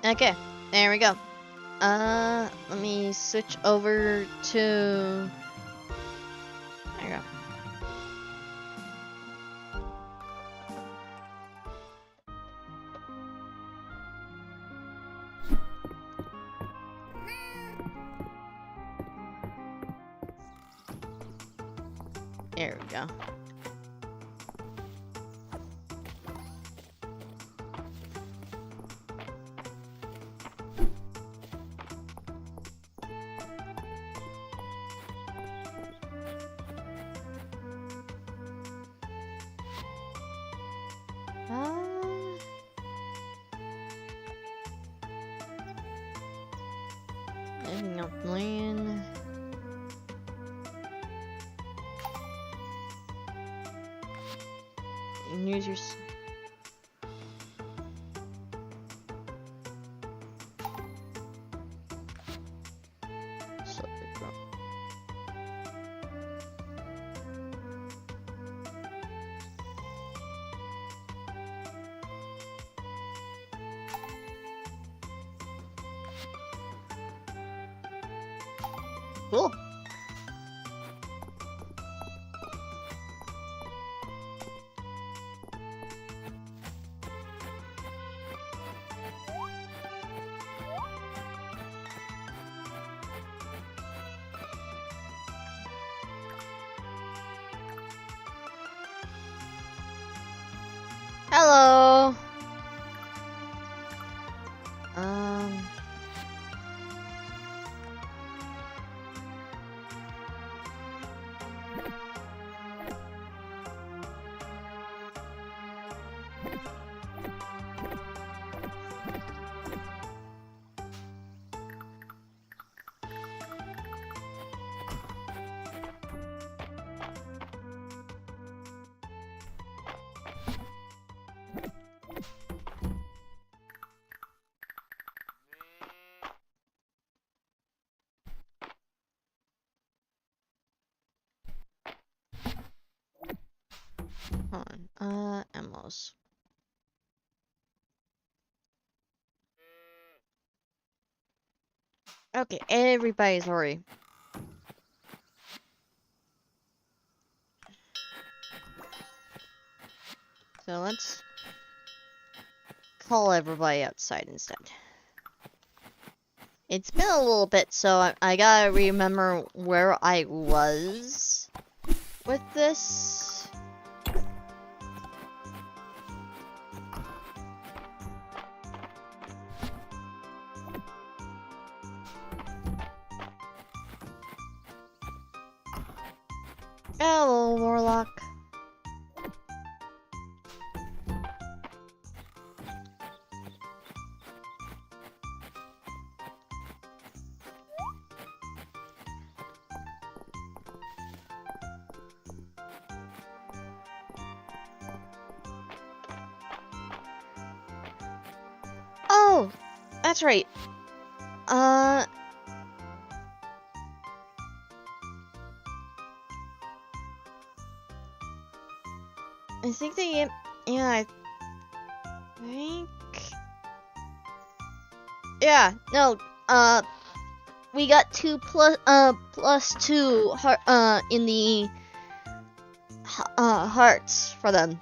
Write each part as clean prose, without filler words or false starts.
Okay, there we go. Let me switch over to... There we go. There we go. Living up land. And use your... Cool. Hello. Hold on. Emos. Okay, everybody's already. So let's call everybody outside instead. It's been a little bit, so I gotta remember where I was with this. Hello, Warlock. Oh, that's right. I think they, yeah, I think, yeah, no, we got plus 2 heart, in the, hearts for them.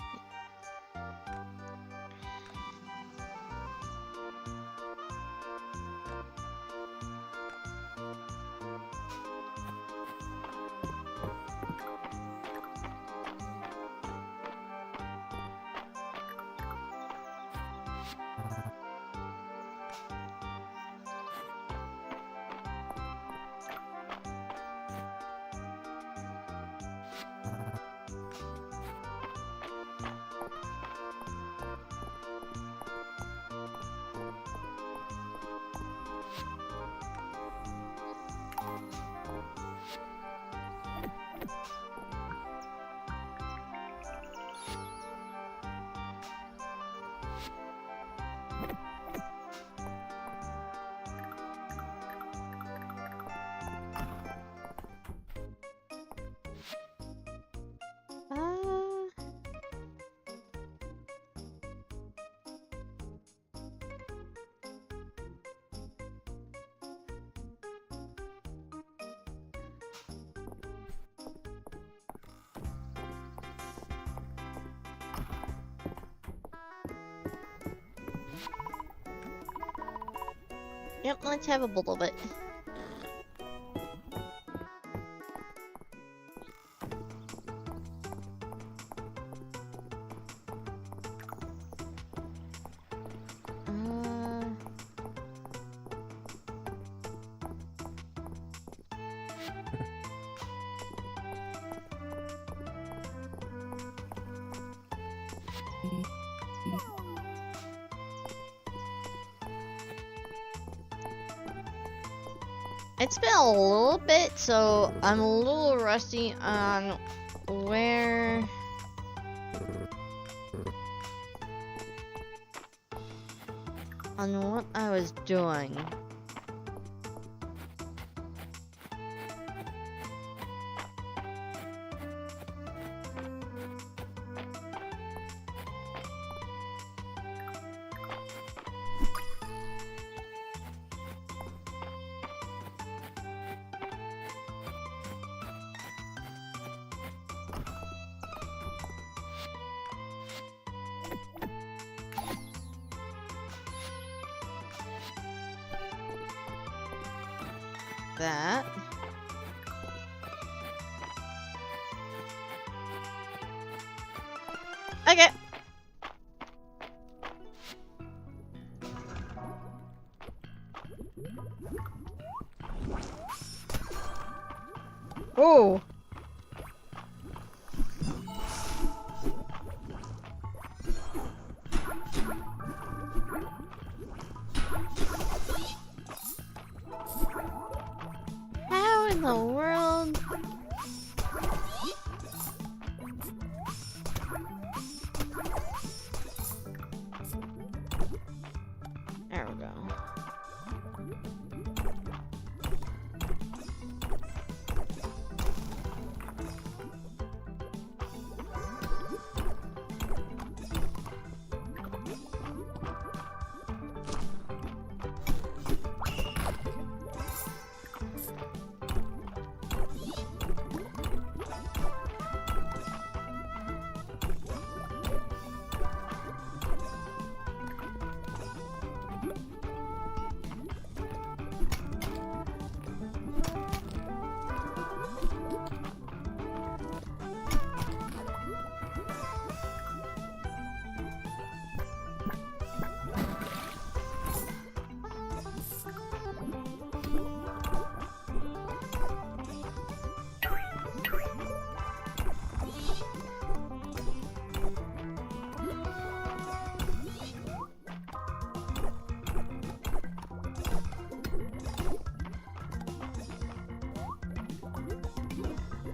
Yep, let's have a little bit. It's been a little bit, so I'm a little rusty on where... on what I was doing. That. Okay. Oh. How in the world? There we go.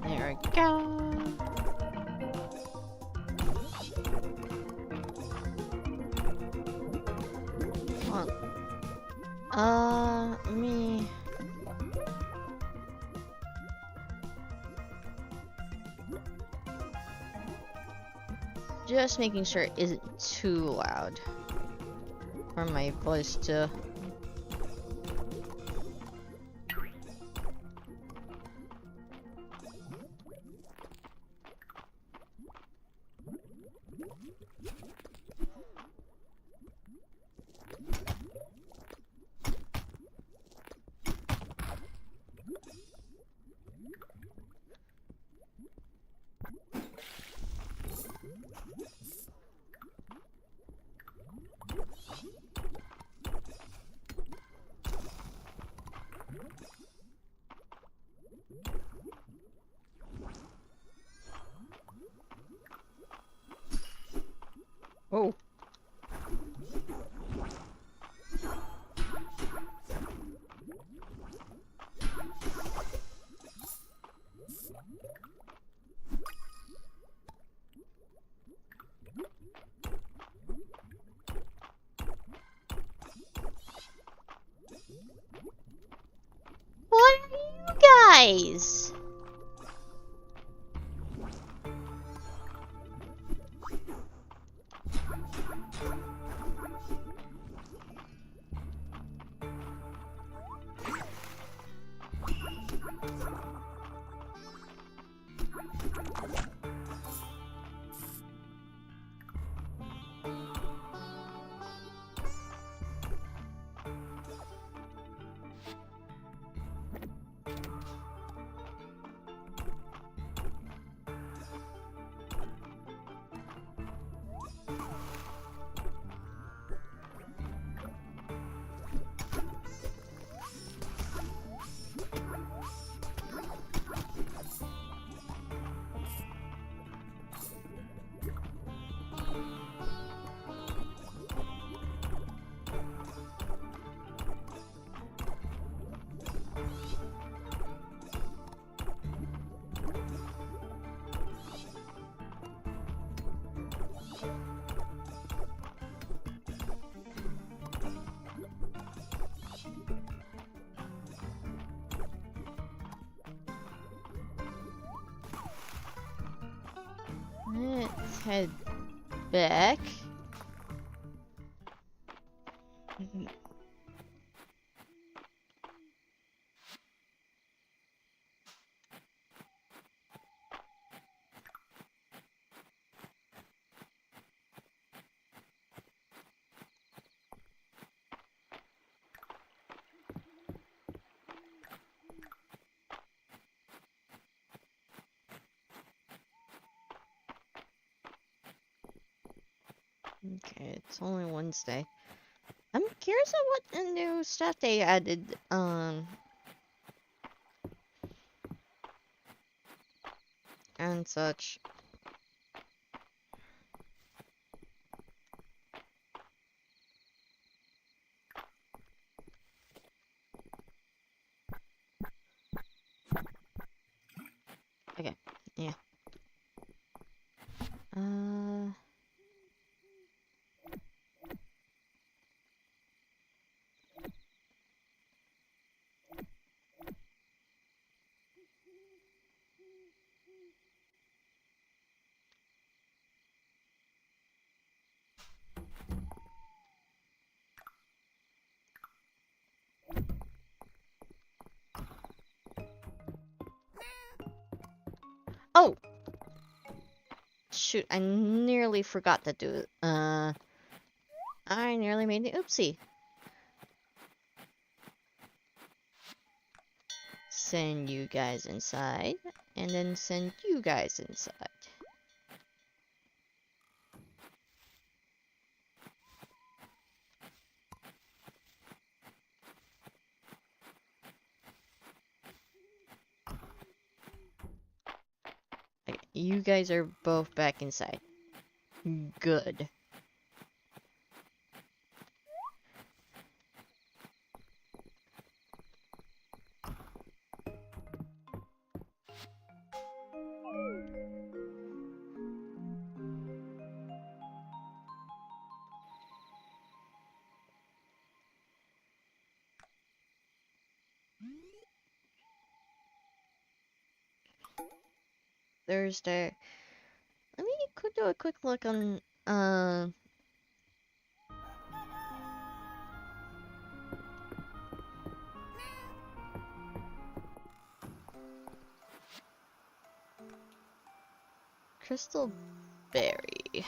There we go. Let me... Just making sure it isn't too loud for my voice to... Oh. What are you guys? head back. Okay, it's only Wednesday. I'm curious on what new stuff they added, and such. Okay, yeah. Oh! Shoot, I nearly forgot to do it. I nearly made an oopsie. Send you guys inside, and then send you guys inside. Okay, you guys are both back inside. Good. Thursday. Let me do a quick look on, Crystal Berry.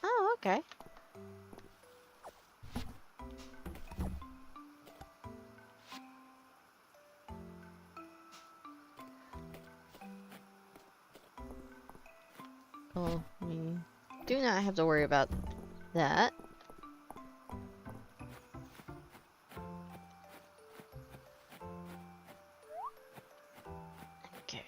Oh, okay. Oh, we do not have to worry about that. Okay.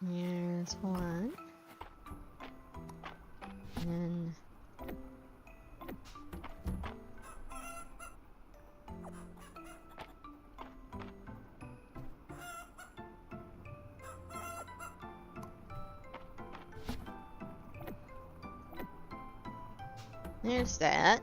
Here's one. And there's that.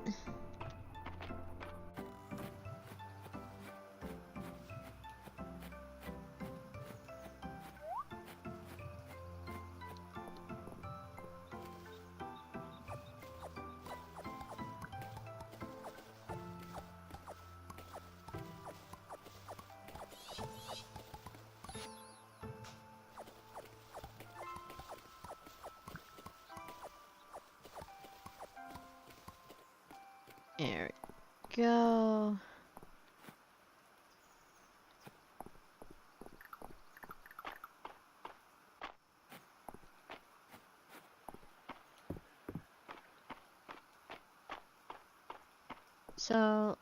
There we go. So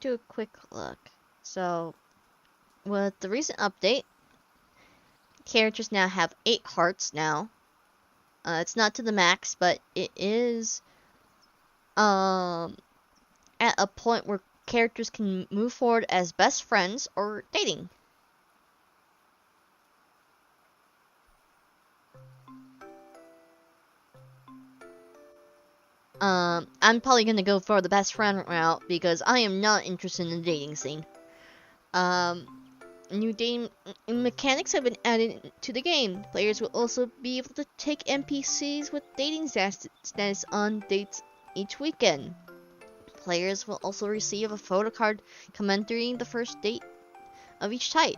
do a quick look. So, with the recent update, characters now have 8 hearts now. It's not to the max, but it is at a point where characters can move forward as best friends or dating. I'm probably gonna go for the best friend route because I am not interested in the dating scene. New dating mechanics have been added to the game. Players will also be able to take NPCs with dating status on dates each weekend. Players will also receive a photo card commemorating the first date of each type.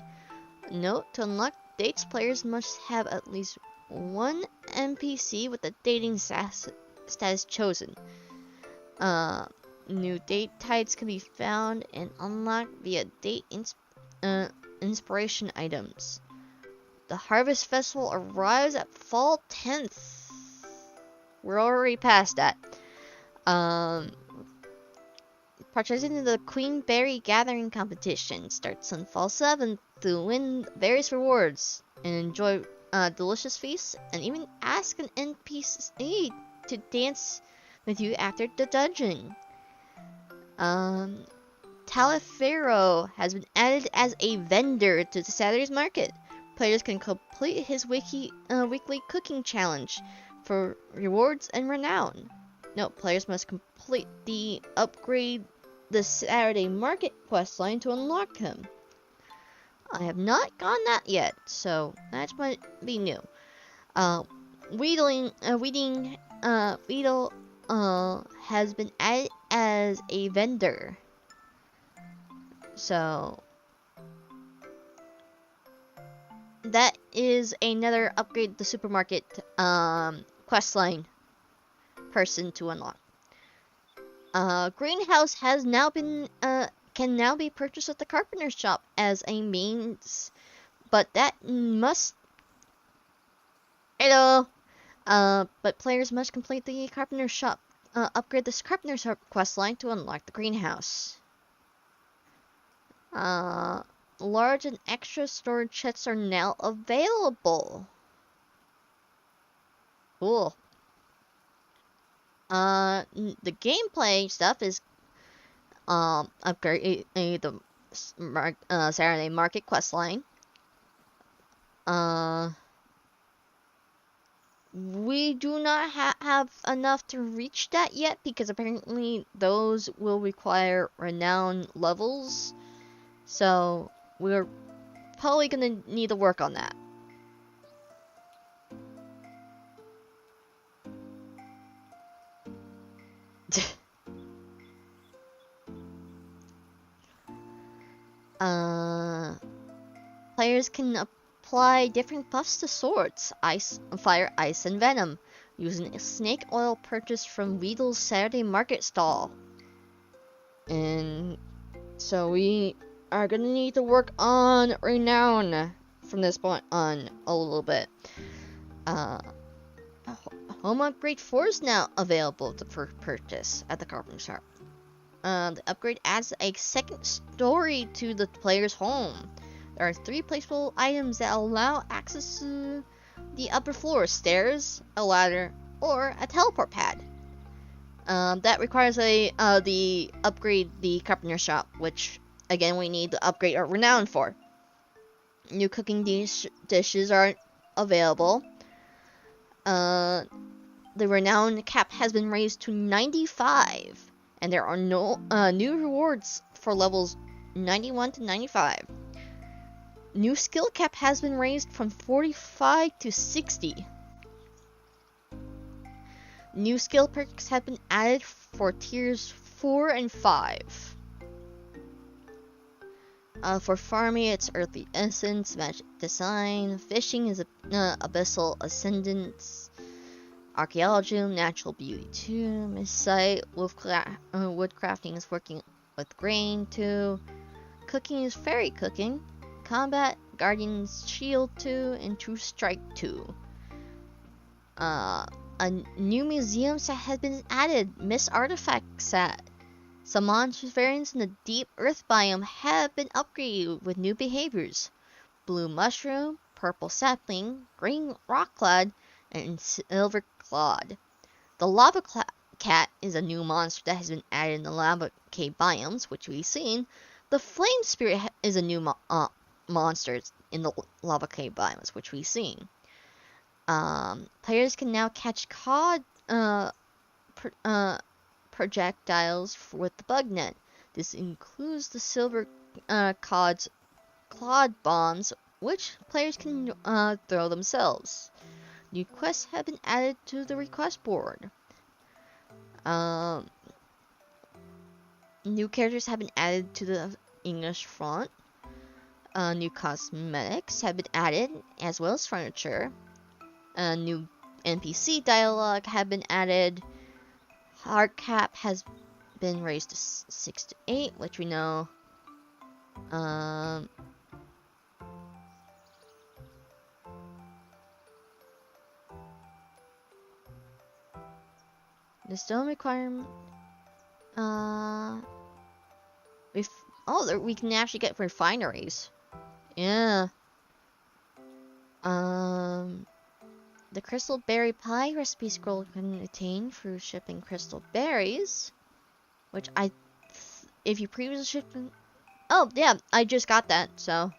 Note, to unlock dates, players must have at least one NPC with a dating status chosen. New date types can be found and unlocked via date inspiration items. The Harvest Festival arrives at fall 10th. We're already past that. Participating in the Queen Berry Gathering competition starts on fall 7th to win various rewards and enjoy delicious feasts, and even ask an NPC to dance with you after the dungeon. Talifero has been added as a vendor to the Saturday's market. Players can complete his weekly cooking challenge for rewards and renown. Note, players must complete the upgrade the Saturday market questline to unlock him. I have not gotten that yet, so that might be new. Weedle has been added as a vendor. So that is another upgrade the supermarket questline person to unlock. Greenhouse has now been can now be purchased at the carpenter shop as a means, but that must but players must complete the carpenter shop upgrade the carpenter shop questline to unlock the greenhouse. Large and extra storage chests are now available. Cool. The gameplay stuff is upgrade the Saturday market questline. We do not have enough to reach that yet because apparently those will require renown levels. So we're probably gonna need to work on that. Players can apply different buffs to swords, ice, fire, ice, and venom, using snake oil purchased from Weedle's Saturday market stall. And so we are gonna need to work on renown from this point on a little bit. Home Upgrade 4 is now available for purchase at the carpenter shop. The upgrade adds a second story to the player's home. There are 3 placeable items that allow access to the upper floor: stairs, a ladder, or a teleport pad. That requires the upgrade the carpenter shop, which again we need to upgrade our renown for. New cooking dishes are available. The renown cap has been raised to 95, and there are no new rewards for levels 91 to 95. New skill cap has been raised from 45 to 60. New skill perks have been added for tiers 4 and 5. For farming, it's Earthly Essence, Magic Design. Fishing is Abyssal Ascendance. Archaeology, Natural Beauty 2. Missight, Woodcrafting is working with Grain 2. Cooking is Fairy Cooking. Combat, Guardian's Shield 2, and True Strike 2. A new museum set has been added, Miss Artifact set. Some monster variants in the deep earth biome have been upgraded with new behaviors. Blue mushroom, purple sapling, green rockclad, and silver clawed. The lava cat is a new monster that has been added in the lava cave biomes, which we've seen. The flame spirit is a new monster in the lava cave biomes, which we've seen. Players can now catch cod projectiles with the bug net. This includes the silver cod's clod bombs, which players can throw themselves. New quests have been added to the request board. New characters have been added to the English font. New cosmetics have been added, as well as furniture. New NPC dialogue have been added. Hard cap has been raised to 6 to 8, which we know. The stone requirement. We can actually get refineries. Yeah. The crystal berry pie recipe scroll can attain through shipping crystal berries, which if you previously shipped. Oh yeah, I just got that. So.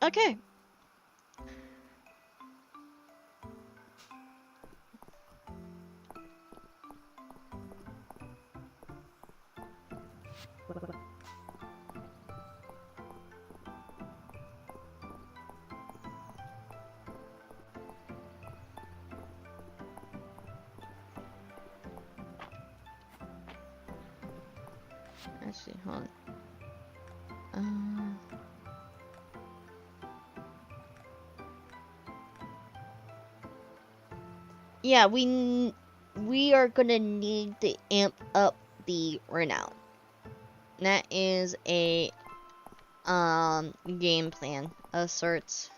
Okay. Actually, hold on. Yeah, we are gonna need to amp up the renown. That is a game plan of sorts.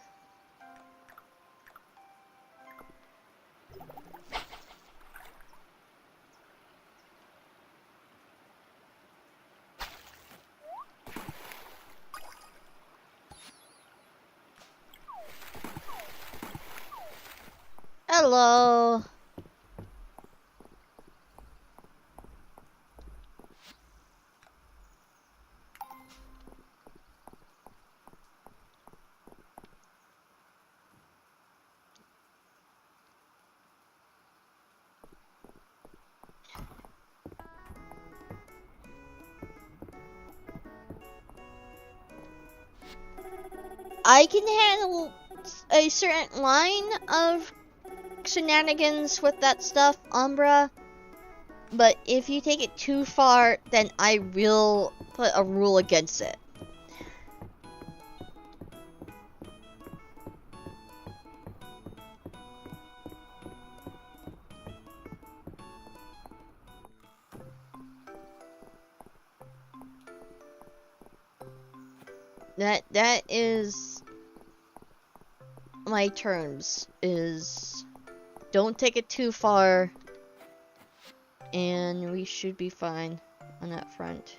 Hello. I can handle a certain line of shenanigans with that stuff, Umbra. But if you take it too far, then I will put a rule against it. That is my terms, is don't take it too far, and we should be fine on that front.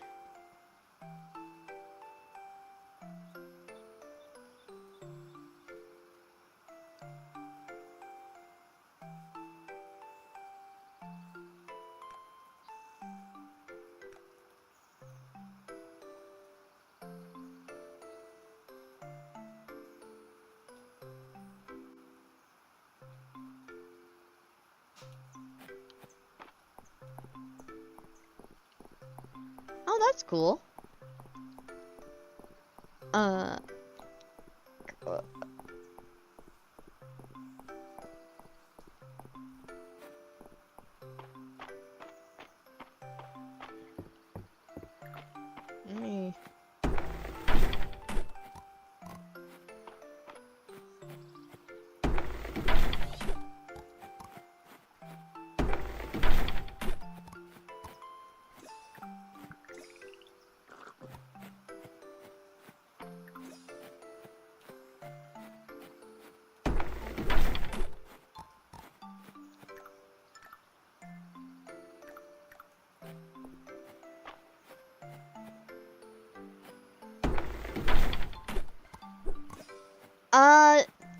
Oh, that's cool. Hey.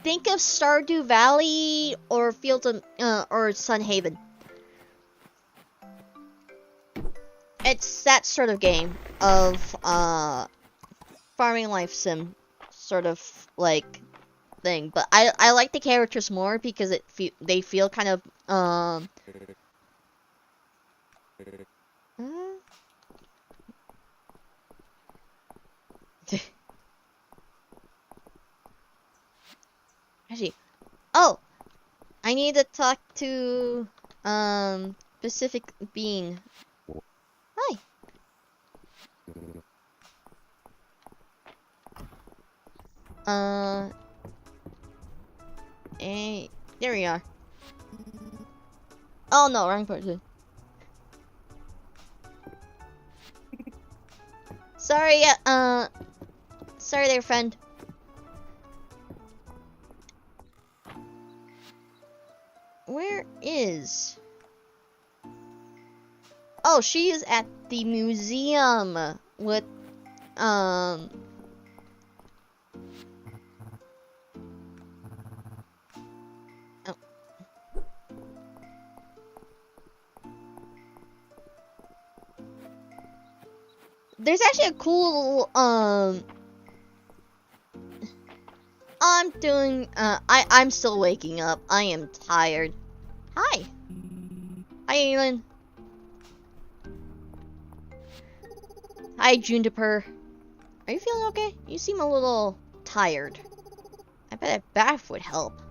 think of Stardew Valley or Fields of, or Sunhaven. It's that sort of game of farming life sim sort of like thing, but I like the characters more because they feel kind of actually, oh, I need to talk to Pacific Bean. Hi. Hey, there we are. Oh no, wrong person. Sorry, sorry there, friend. Where is? Oh, she is at the museum with, oh. There's actually a cool, I'm still waking up. I am tired. Hi. Hi, Aelin. Hi, Juniper. Are you feeling okay? You seem a little tired. I bet a bath would help.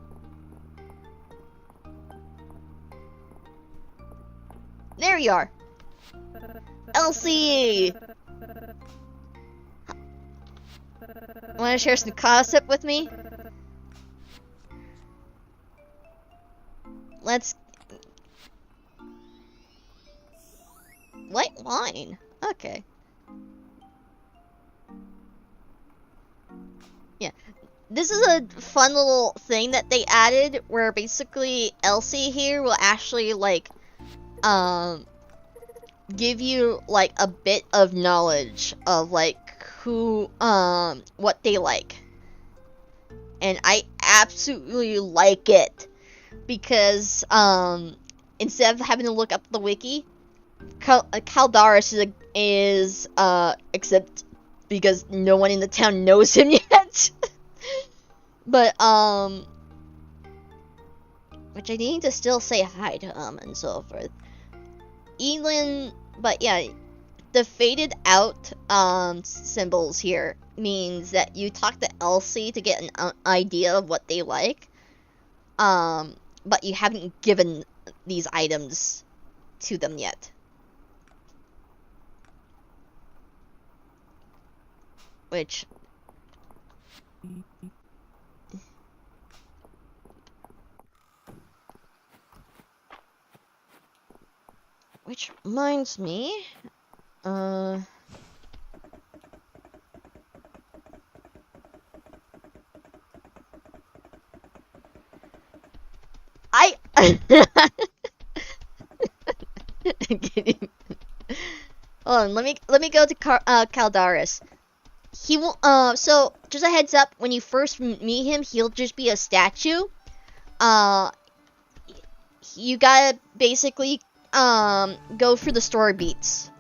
There you are. Elsie! Want to share some gossip with me? Let's... White wine? Okay. Yeah. This is a fun little thing that they added where basically Elsie here will actually, like, give you, like, a bit of knowledge of, like, who, what they like. And I absolutely like it. Because, instead of having to look up the wiki, Caldaris is, except because no one in the town knows him yet. But, which I need to still say hi to him and so forth. Elin, but yeah, the faded out, symbols here means that you talk to Elsie to get an idea of what they like. But you haven't given these items to them yet. Which... Which reminds me, Hold on, let me go to Caldaris. He will, so, just a heads up, when you first meet him, he'll just be a statue. You gotta basically, go through the story beats.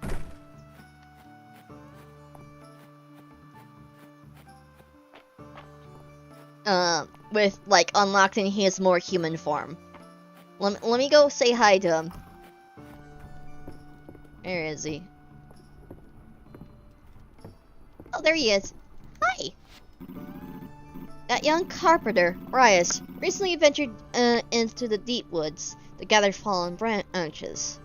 With, like, unlocking his more human form. Let me go say hi to him. Where is he? Oh, there he is. Hi! That young carpenter, Rias, recently ventured into the deep woods to gather fallen branches.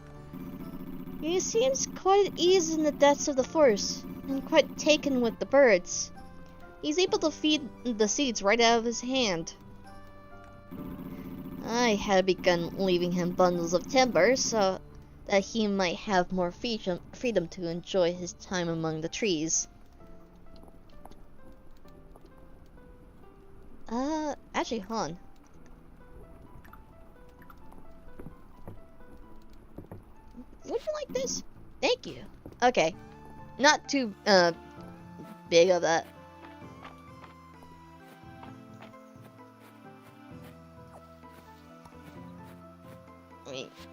He seems quite at ease in the depths of the forest, and quite taken with the birds. He's able to feed the seeds right out of his hand. I had begun leaving him bundles of timber so that he might have more freedom to enjoy his time among the trees. Actually, hold on. Would you like this? Thank you. Okay. Not too, big of that.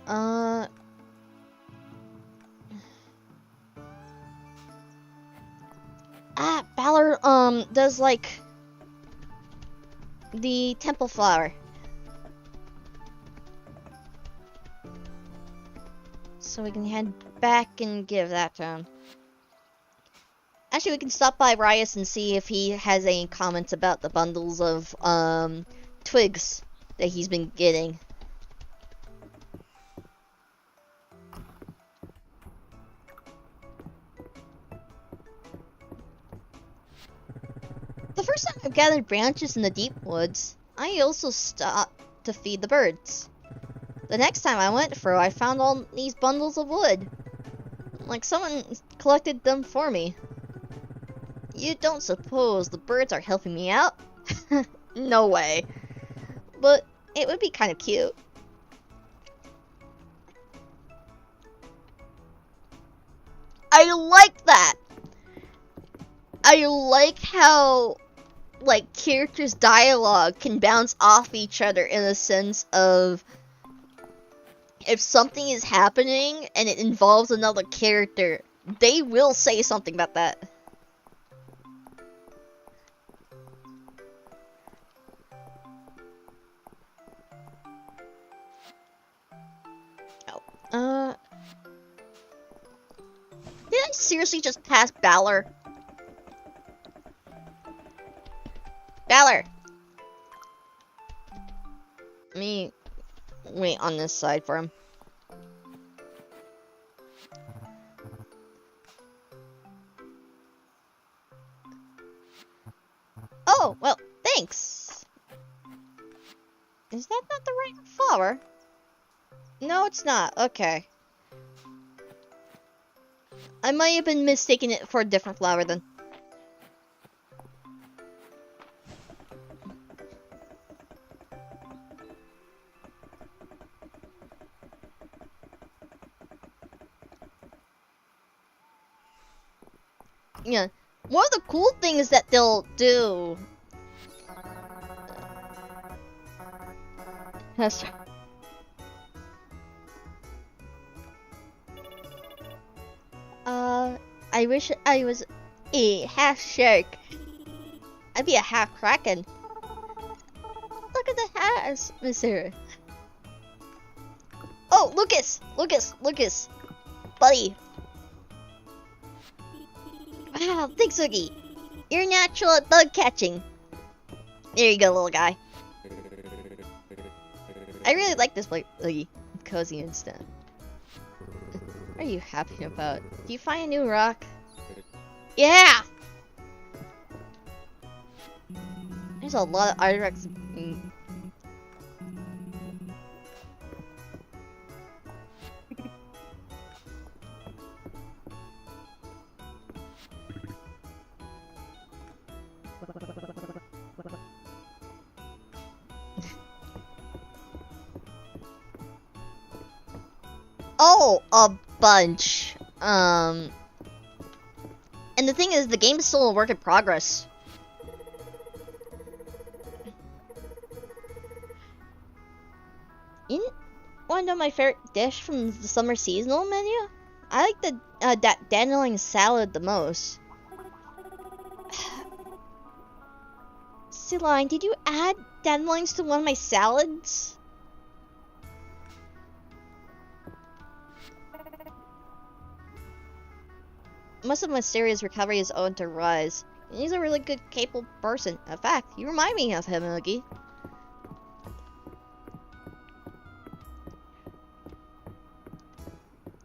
Uh... Balor, does, like, the temple flower. So we can head back and give that to him. Actually, we can stop by Rias and see if he has any comments about the bundles of, twigs that he's been getting. The first time I gathered branches in the deep woods, I also stopped to feed the birds. The next time I went through, I found all these bundles of wood. Like someone collected them for me. You don't suppose the birds are helping me out? No way. But it would be kind of cute. I like that! I like how, like, characters' dialogue can bounce off each other in a sense of if something is happening and it involves another character, they will say something about that. Oh. Did I seriously just pass Balor? Balor! Let me wait on this side for him. Oh, well, thanks. Is that not the right flower? No, it's not. Okay. I might have been mistaking it for a different flower then. Yeah. One of the cool things that they'll do. That's I wish I was a half shark. I'd be a half kraken. Look at the hats, Mister. Oh, Lucas! Lucas! Buddy! Wow, thanks, Oogie. You're natural at bug catching. There you go, little guy. I really like this place, Oogie. Cozy and stuff. What are you happy about? Do you find a new rock? Yeah! There's a lot of artifacts. Oh, a bunch. And the thing is, the game is still a work in progress. You wanna know my favorite dish from the summer seasonal menu? I like the that dandelion salad the most. Celine, did you add dandelions to one of my salads? Most of Mysteria's recovery is owed to Rise. He's a really good, capable person. In fact, you remind me of him, Oogie.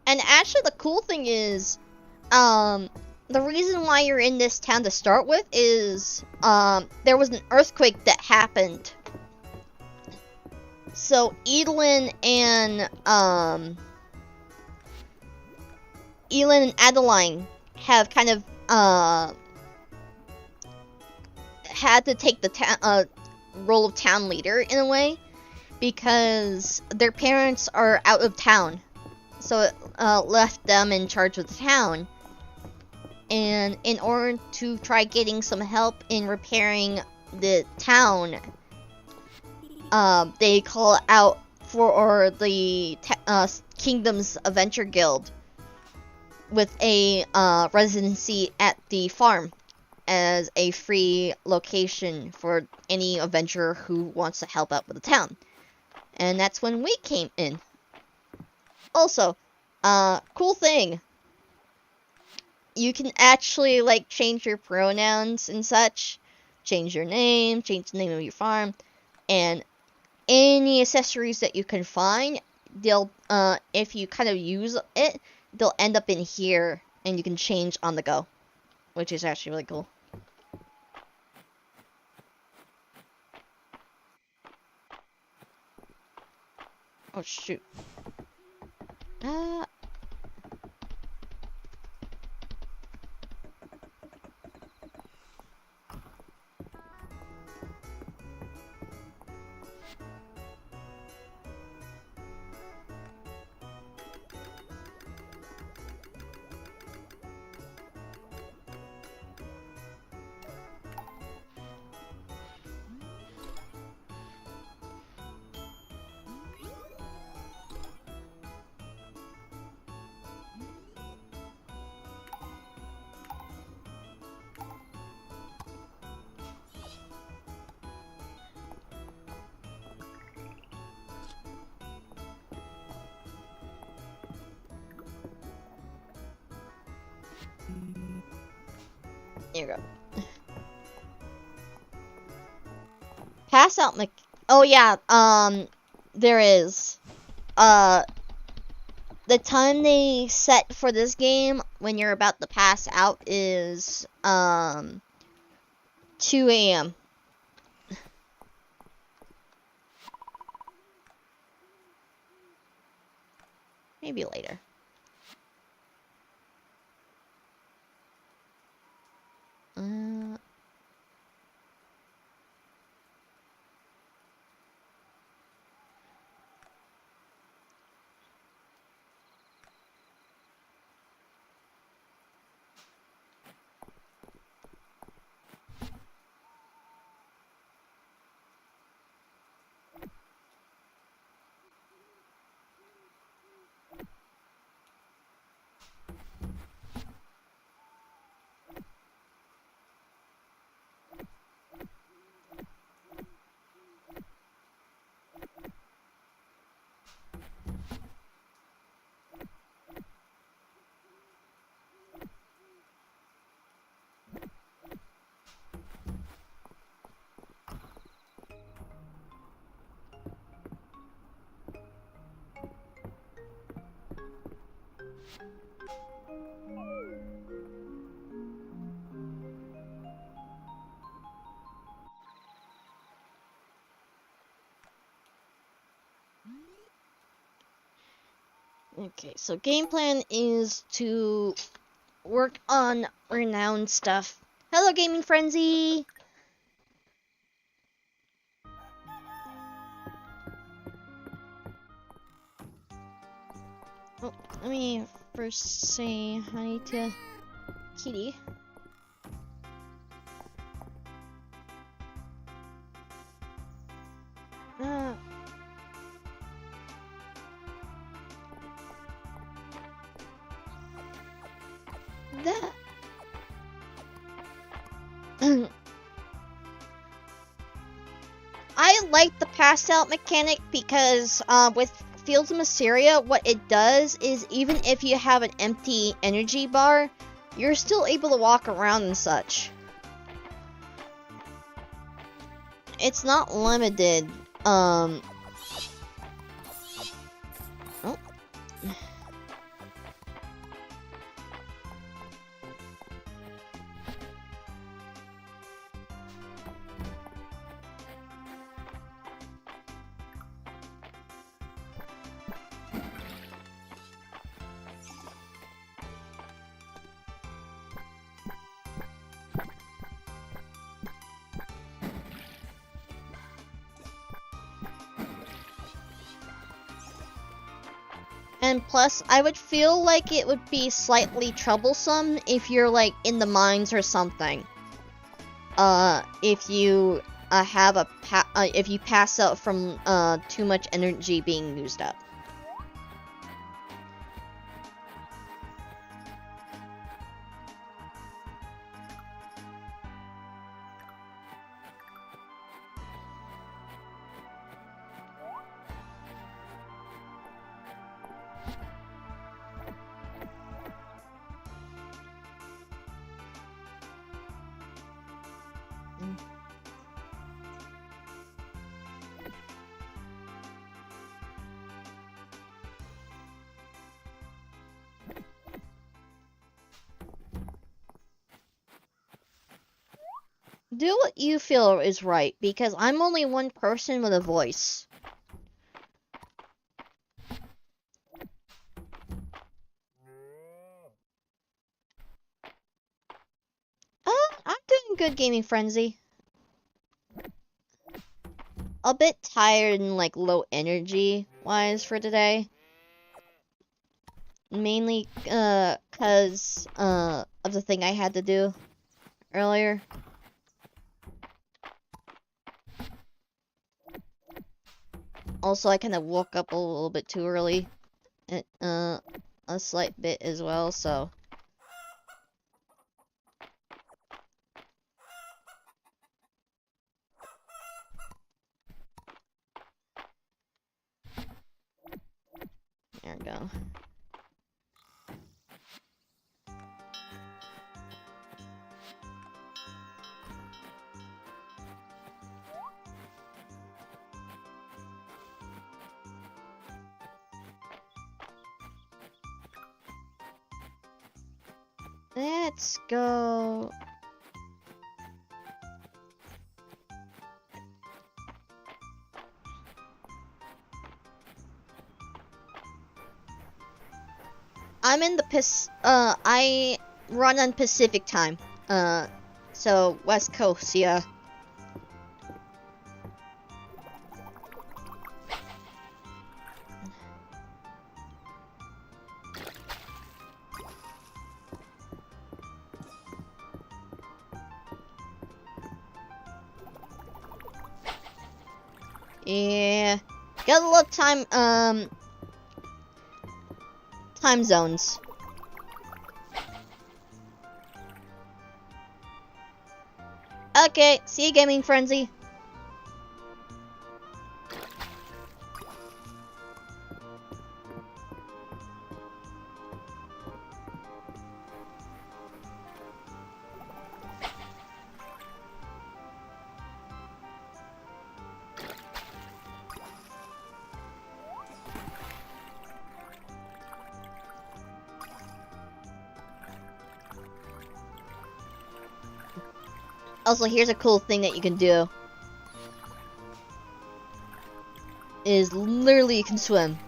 And actually, the cool thing is, the reason why you're in this town to start with is, there was an earthquake that happened. So, Edelyn and Adeline have kind of, had to take the role of town leader in a way, because their parents are out of town. So it left them in charge of the town. And in order to try getting some help in repairing the town, they call out for the Kingdom's Adventure Guild with a residency at the farm as a free location for any adventurer who wants to help out with the town. And that's when we came in. Also, cool thing. You can actually, like, change your pronouns and such. Change your name, change the name of your farm, and any accessories that you can find, they'll, if you kind of use it, they'll end up in here, and you can change on the go. Which is actually really cool. Oh, shoot. Here you go. Pass out oh yeah, there is. The time they set for this game when you're about to pass out is 2 a.m. Maybe later. Okay, so game plan is to work on renowned stuff. Hello, Gaming Frenzy! Oh, let me first say hi to Kitty. I like the pass out mechanic because with Fields of Mistria, what it does is even if you have an empty energy bar, you're still able to walk around and such. It's not limited. Oh. And plus, I would feel like it would be slightly troublesome if you're, like, in the mines or something. If you, if you pass out from too much energy being used up. Do what you feel is right, because I'm only one person with a voice. I'm doing good, Gaming Frenzy. A bit tired and like low energy wise for today. Mainly cause of the thing I had to do earlier. Also, I kind of woke up a little bit too early, a slight bit as well, so. There we go. Let's go. I'm in the I run on Pacific time. So West Coast, yeah. Yeah. Gotta love time zones. Okay, see you, Gaming Frenzy. Also, here's a cool thing that you can do. Is literally you can swim.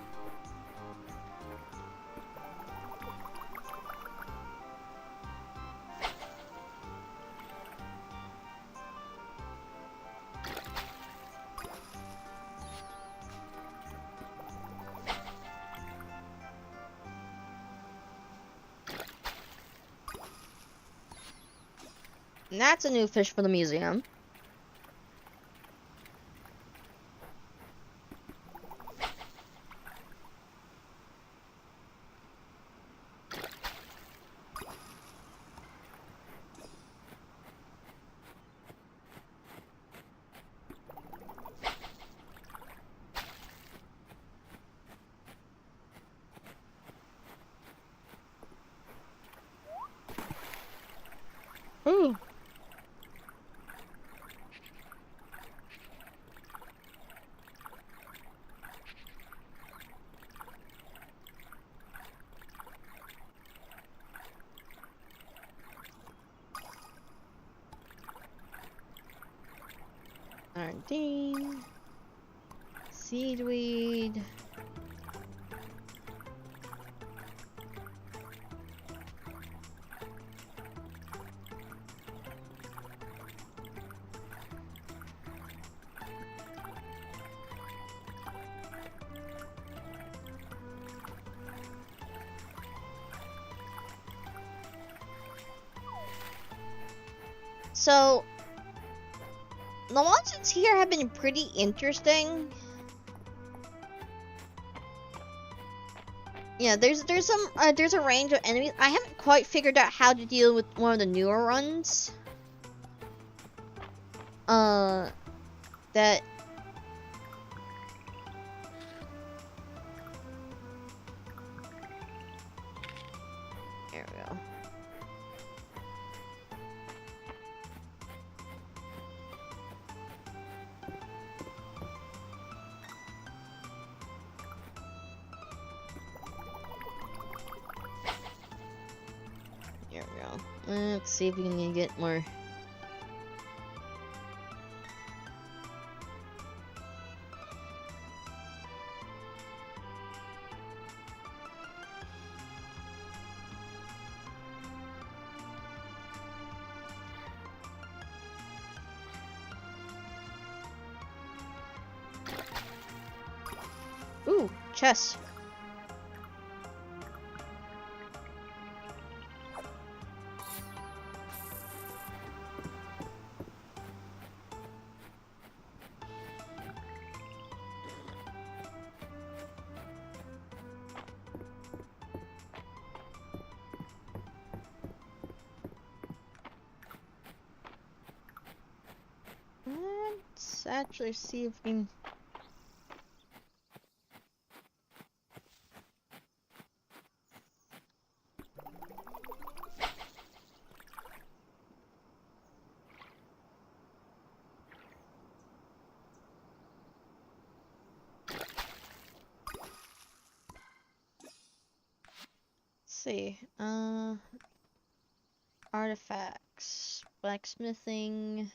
And that's a new fish for the museum. Ooh. Sardine. Seaweed. So, the monsters here have been pretty interesting. Yeah, there's a range of enemies. I haven't quite figured out how to deal with one of the newer runs. That. There we go. There we go. Let's see if we can get more. Ooh, chess. Let's actually see if we can. See, artifacts, blacksmithing,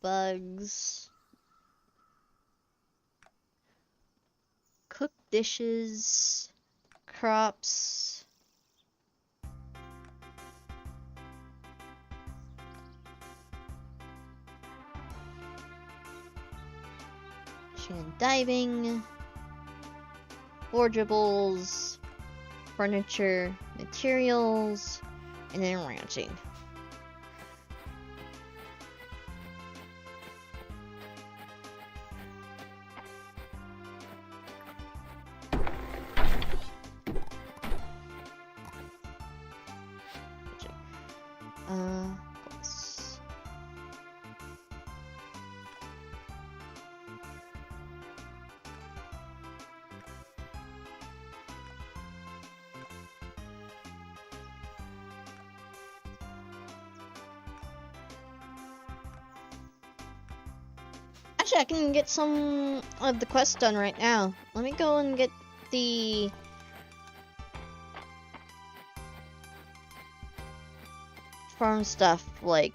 bugs, cooked dishes, crops, fishing and diving, forgeables, furniture, materials, and then ranching. Plus. Actually, I can get some of the quests done right now. Let me go and get the farm stuff, like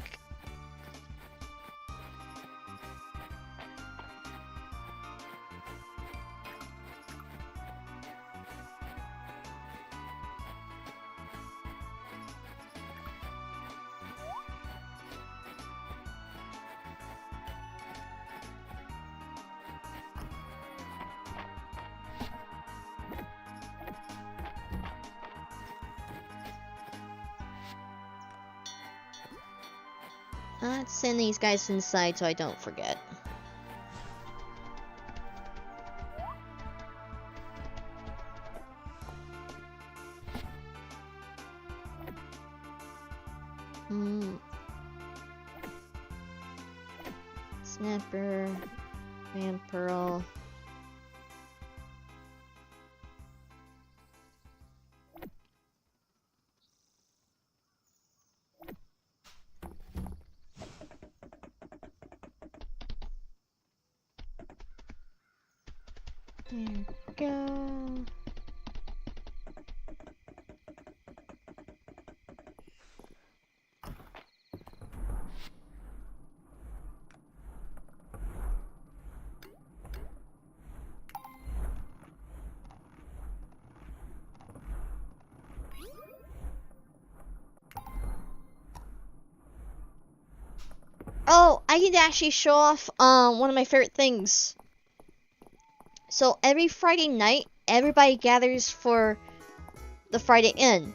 let's send these guys inside so I don't forget. Snapper, man pearl. There we go. Oh, I can actually show off one of my favorite things. So every Friday night, everybody gathers for the Friday Inn.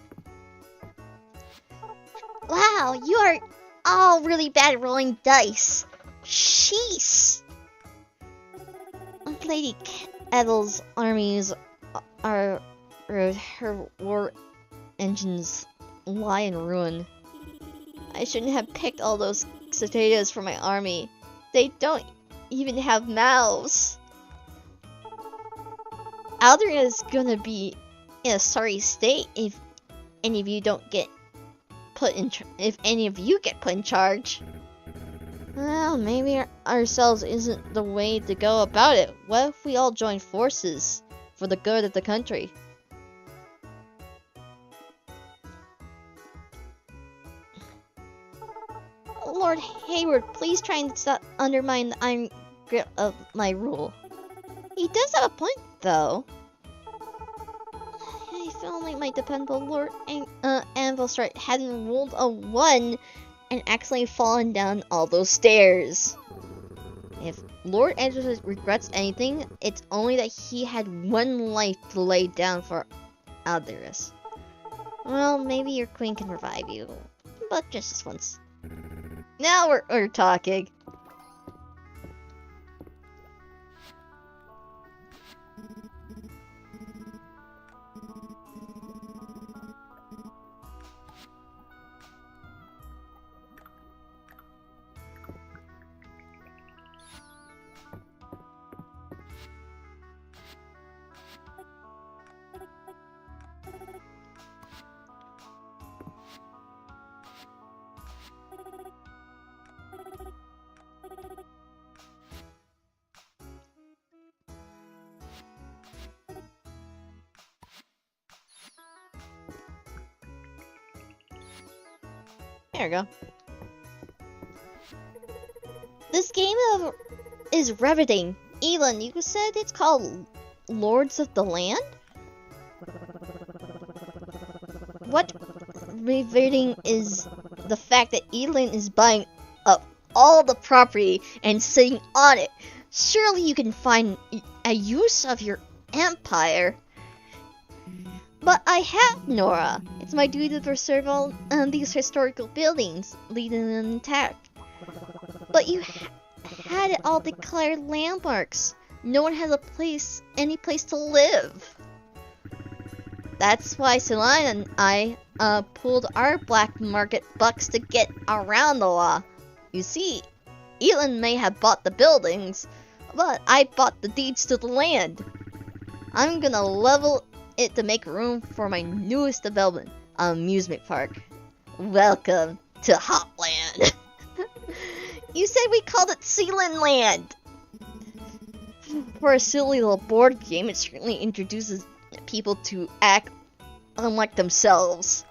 Wow, you are all really bad at rolling dice. Jeez! Lady Edel's armies are her war engines lie in ruin. I shouldn't have picked all those potatoes for my army. They don't even have mouths. Aldrin is gonna be in a sorry state if any of you don't get put in. If any of you get put in charge. Well, maybe ourselves isn't the way to go about it. What if we all join forces for the good of the country? Lord Hayward, please try and stop undermine the iron grip of my rule. He does have a point, though. If only my dependable Lord Anvilstrike hadn't rolled a 1 and accidentally fallen down all those stairs. If Lord Anvilstrike regrets anything, it's only that he had 1 life to lay down for others. Well, maybe your queen can revive you, but just this once. Now we're talking. There we go. This game is riveting. Elin, you said it's called Lords of the Land? What riveting is the fact that Elin is buying up all the property and sitting on it. Surely you can find a use of your empire. But I have, Nora. It's my duty to preserve all these historical buildings, leaving them intact. But you had it all declared landmarks. No one has any place to live. That's why Selina and I pulled our black market bucks to get around the law. You see, Elin may have bought the buildings, but I bought the deeds to the land. I'm gonna level it to make room for my newest development, amusement park. Welcome to Hopland. You said we called it Sealand Land. For a silly little board game, it certainly introduces people to act unlike themselves.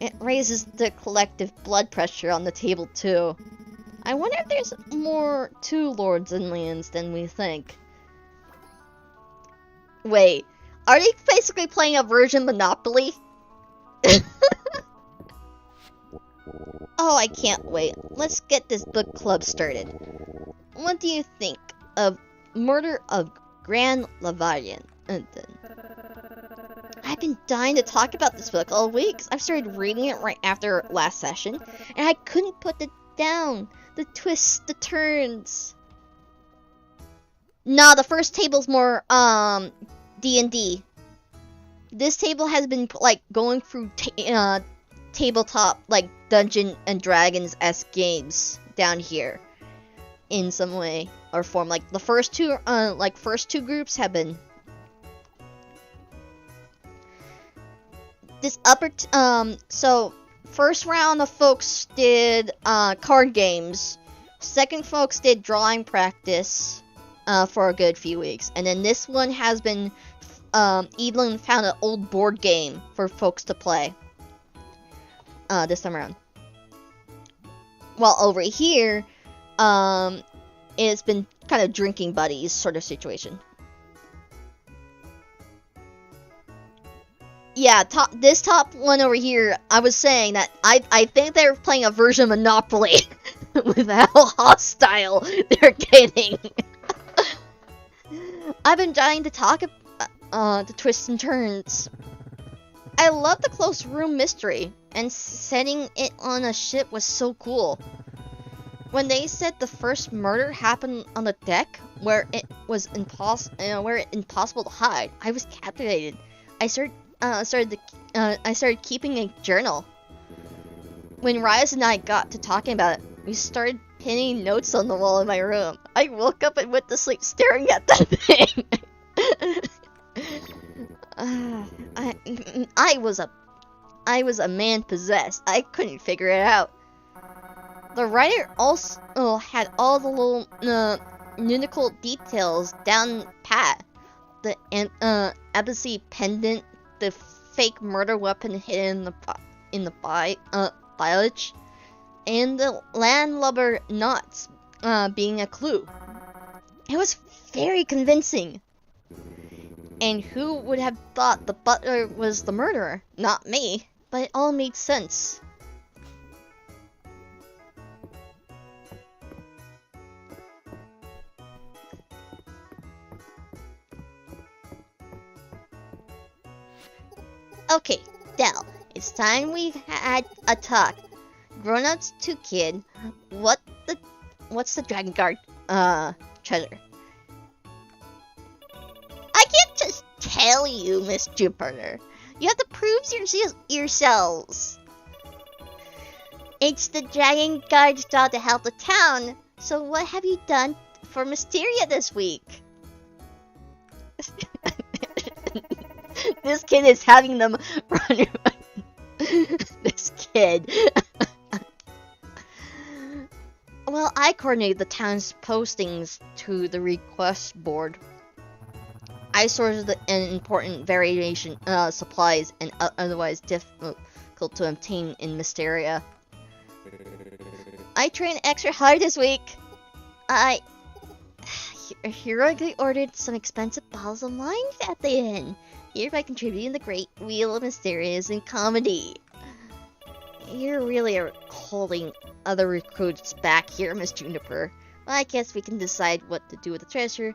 It raises the collective blood pressure on the table too. I wonder if there's more to Lords and Lands than we think. Wait. Are they basically playing a version Monopoly? Oh, I can't wait. Let's get this book club started. What do you think of Murder of Grand Lavarian? I've been dying to talk about this book all week. I've started reading it right after last session, and I couldn't put it down. The twists, the turns. Nah, the first table's more, D&D. This table has been like going through tabletop like Dungeon and Dragons-esque games down here in some way or form. Like the first two groups have been this upper so first round of folks did card games. Second folks did drawing practice for a good few weeks, and then this one has been Evelyn found an old board game for folks to play this time around. While over here, it's been kind of drinking buddies sort of situation. Yeah, this top one over here, I was saying that I think they're playing a version of Monopoly with how hostile they're getting. I've been dying to talk about the twists and turns. I love the close room mystery, and setting it on a ship was so cool. when they said the first murder happened on the deck where it was impossible to hide, I was captivated. I started keeping a journal. When Rias and I got to talking about it, we started pinning notes on the wall in my room. I woke up and went to sleep staring at that thing. I was a man possessed. I couldn't figure it out. The writer also had all the little nunical details down pat. The embassy pendant, the fake murder weapon hidden in the village, and the landlubber knots being a clue. It was very convincing. And who would have thought the butler was the murderer? Not me, but it all made sense. Okay, Del, it's time we had a talk. Grown-ups to kid, what's the Dragon Guard treasure? I can't just tell you, Miss Jupiter. You have to prove yourselves. It's the Dragon Guard's job to help the town. So what have you done for Mysteria this week? This kid is having them run. This kid. Well, I coordinate the town's postings to the request board. I sorted an important variation supplies and otherwise difficult to obtain in Mysteria. I trained extra hard this week. I heroically ordered some expensive bottles of wine at the inn, hereby contributing the great wheel of mysterious and comedy. You're really holding other recruits back here, Miss Juniper. Well, I guess we can decide what to do with the treasure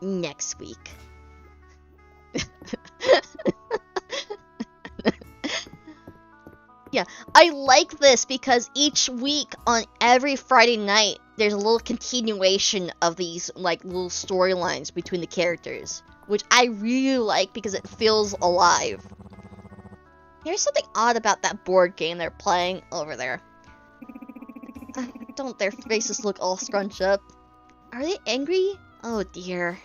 next week. Yeah, I like this because each week on every Friday night, there's a little continuation of these like little storylines between the characters, which I really like because it feels alive. There's something odd about that board game they're playing over there. Don't their faces look all scrunched up? Are they angry? Oh dear.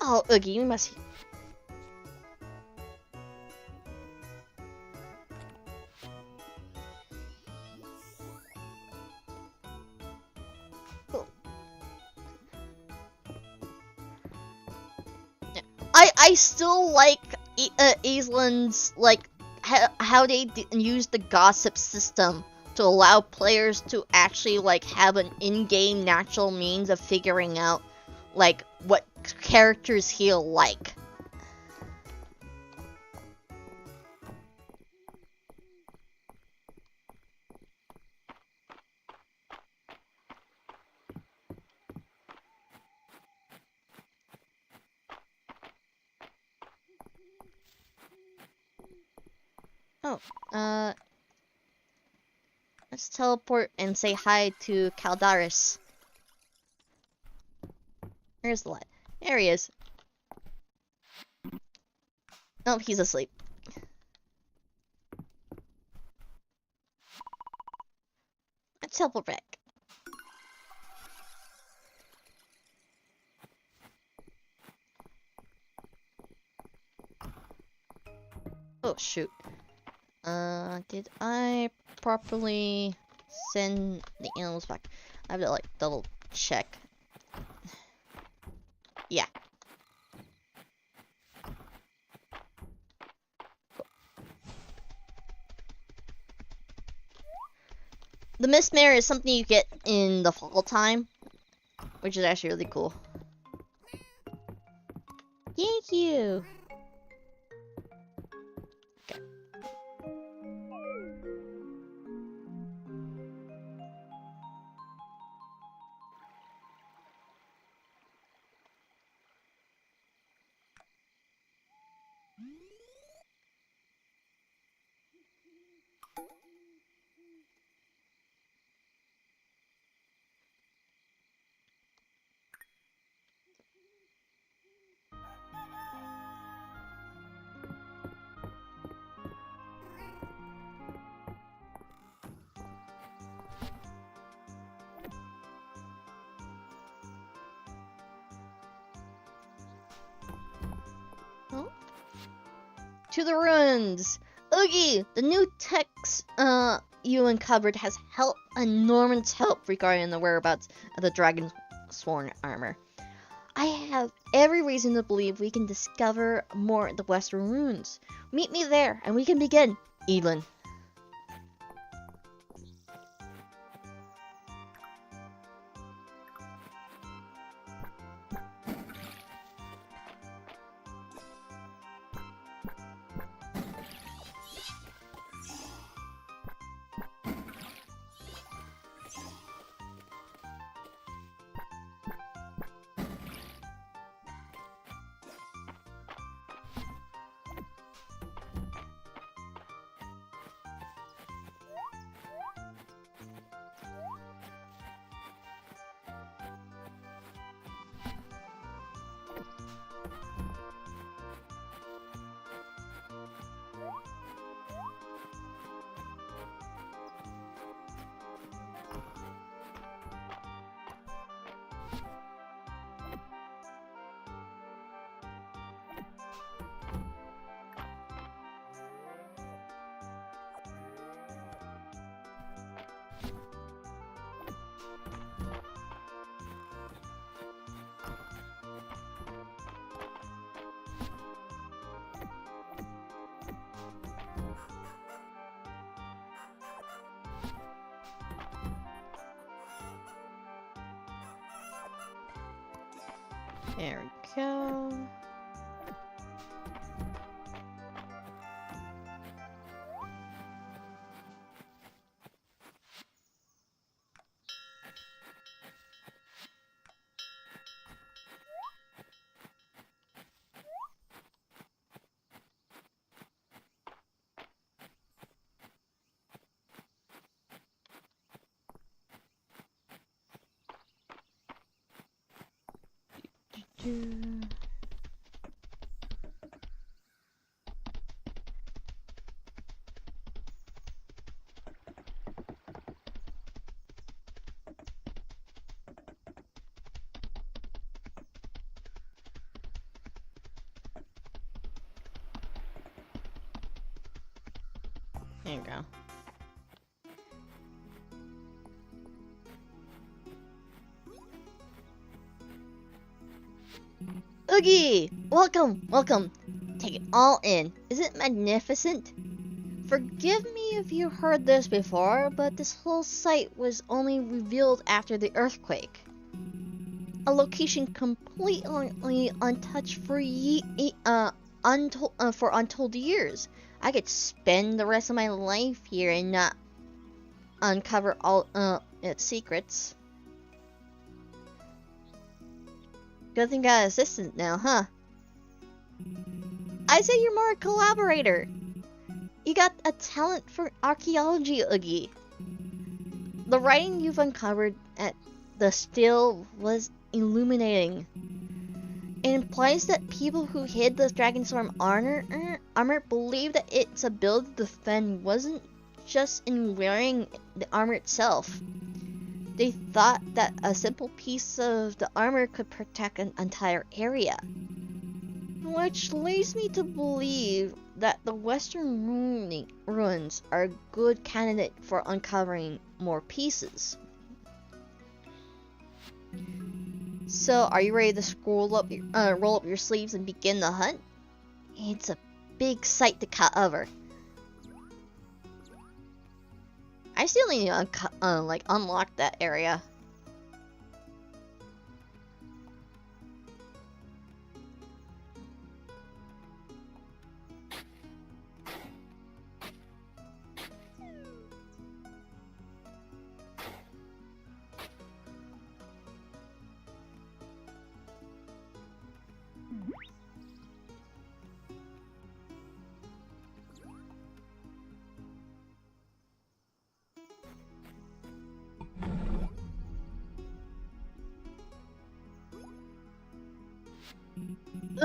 Oh, Oogie, you must... Cool. I still like Aislin's, like, how they use the gossip system to allow players to actually, like, have an in-game natural means of figuring out, like, what characters he'll like. Oh, let's teleport and say hi to Caldaris. Where's the light? There he is. Oh, he's asleep. Let's teleport back. Oh, shoot. Did I properly send the animals back? I have to, like, double check. Yeah. The Mist Mare is something you get in the fall time, which is actually really cool. Thank you! Okay. to the ruins. Oogie, the new text you uncovered has helped enormous help regarding the whereabouts of the dragon sworn armor. I have every reason to believe we can discover more in the western ruins. Meet me there, and we can begin, Evelyn. There we go. There you go. Oogie! Welcome, welcome. Take it all in. Is it magnificent? Forgive me if you heard this before, but this whole site was only revealed after the earthquake. A location completely untouched for untold years. I could spend the rest of my life here and not uncover all its secrets. Good thing I got an assistant now, huh? I say you're more a collaborator. You got a talent for archaeology, Oogie. The writing you've uncovered at the still was illuminating. It implies that people who hid the Dragonstorm armor believed that its ability to defend wasn't just in wearing the armor itself. They thought that a simple piece of the armor could protect an entire area. Which leads me to believe that the western ruins are a good candidate for uncovering more pieces. So, are you ready to roll up your sleeves and begin the hunt? It's a big site to cover. I still need to unlock that area.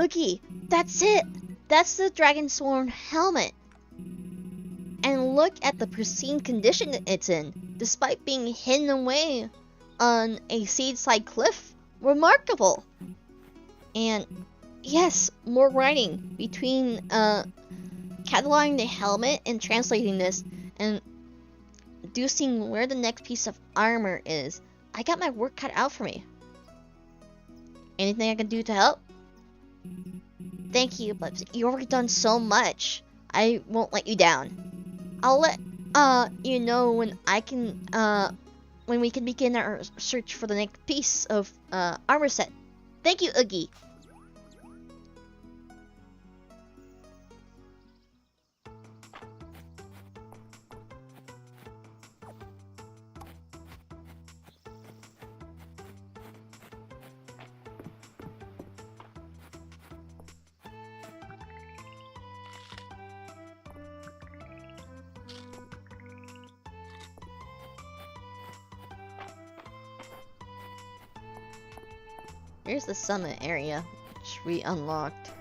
Oogie, that's it! That's the Dragonsworn helmet! And look at the pristine condition it's in, despite being hidden away on a seaside cliff. Remarkable! And yes, more writing between cataloging the helmet and translating this and deducing where the next piece of armor is. I got my work cut out for me. Anything I can do to help? Thank you, but you've already done so much. I won't let you down. I'll let you know when when we can begin our search for the next piece of armor set. Thank you, Oogie. Here's the summit area, which we unlocked.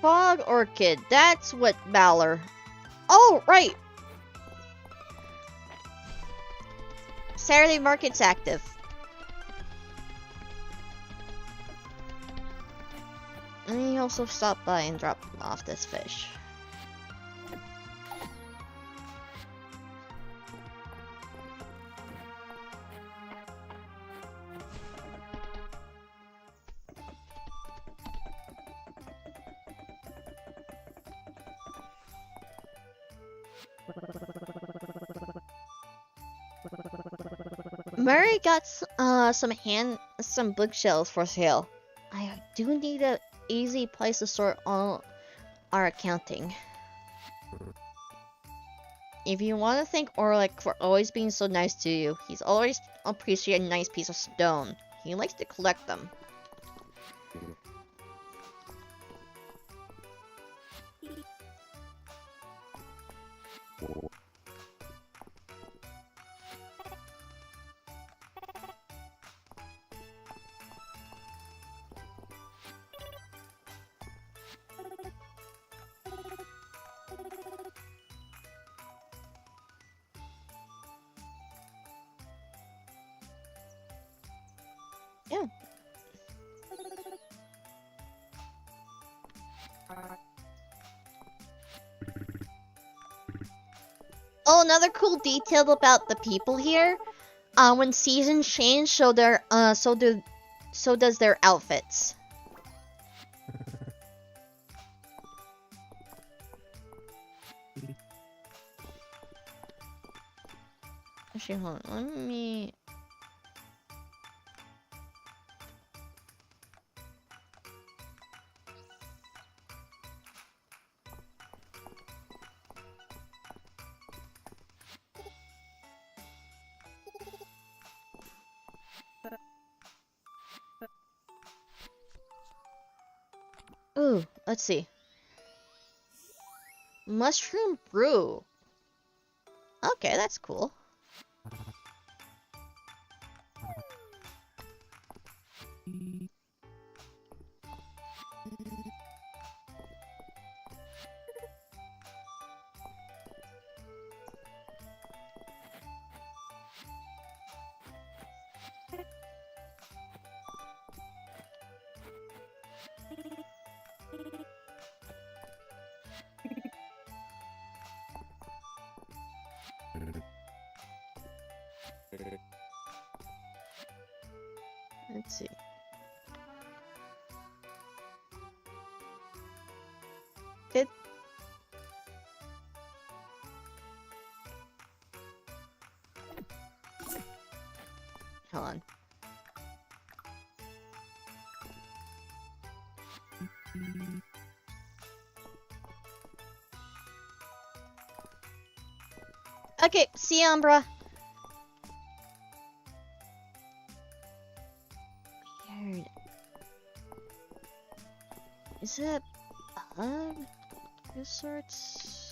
Fog Orchid, that's what Valor. Oh, right! Saturday Market's active. And he also stopped by and dropped off this fish. Murray got some bookshelves for sale. I do need a easy place to store all our accounting. If you want to thank Orlick for always being so nice to you, he's always appreciated a nice piece of stone. He likes to collect them. Yeah. Oh, another cool detail about the people here. When seasons change, so does their outfits. Actually, hold on. Let me. Ooh, let's see. Mushroom brew. Okay, that's cool. Let's see. Did hold on. Okay, see you, Umbra. Is it a hub of sorts?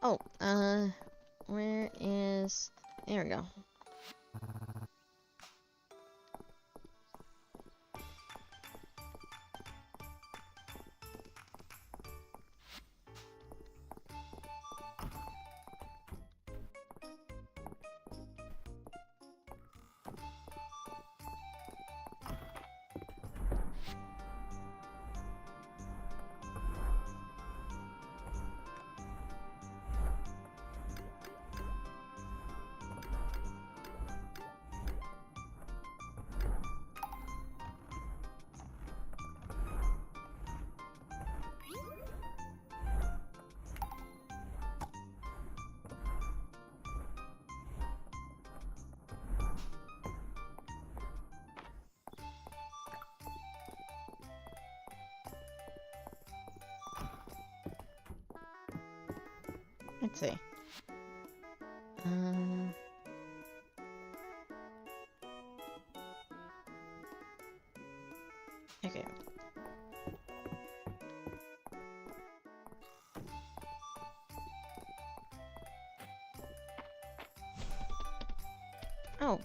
Oh, where is... There we go. Let's see. Okay. Oh.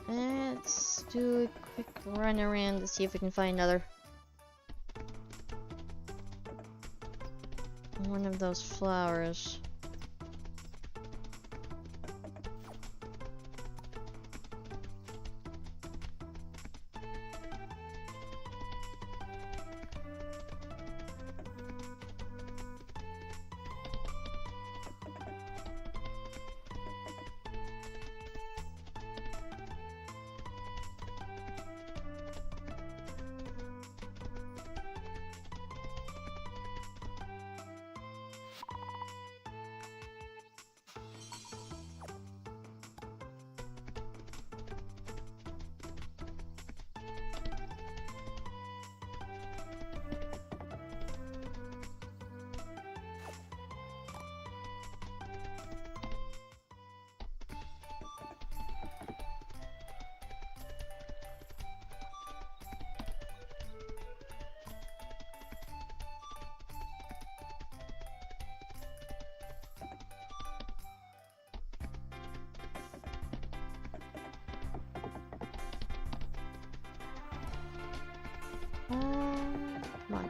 Let's do a quick run around to see if we can find another one of those flowers. Come on.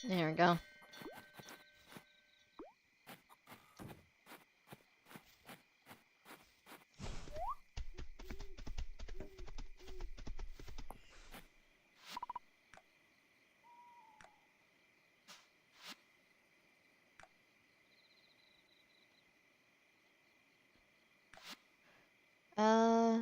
There we go. Alright.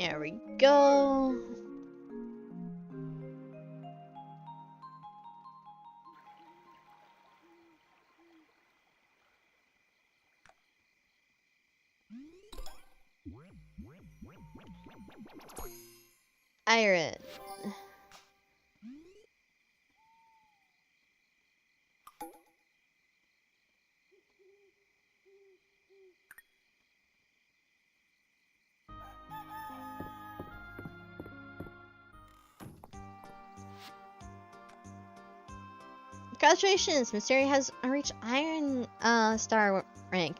There we go. Iron. Congratulations, Mistria has reached Iron Star rank.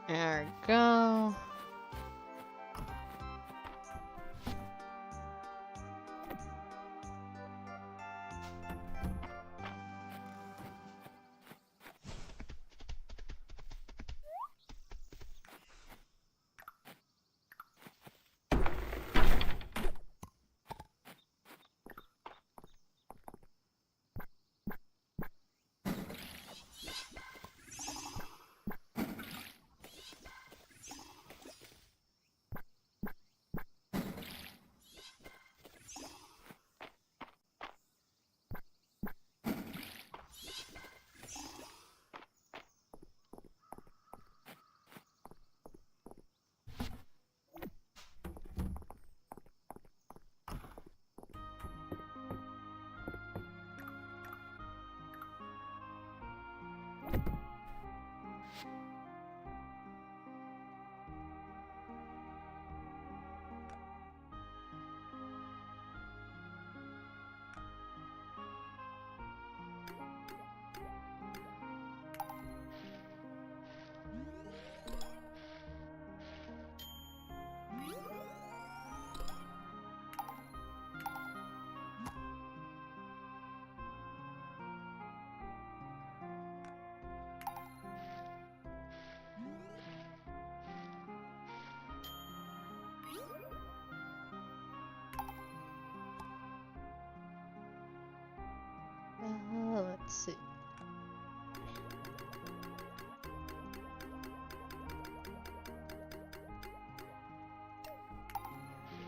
There we go.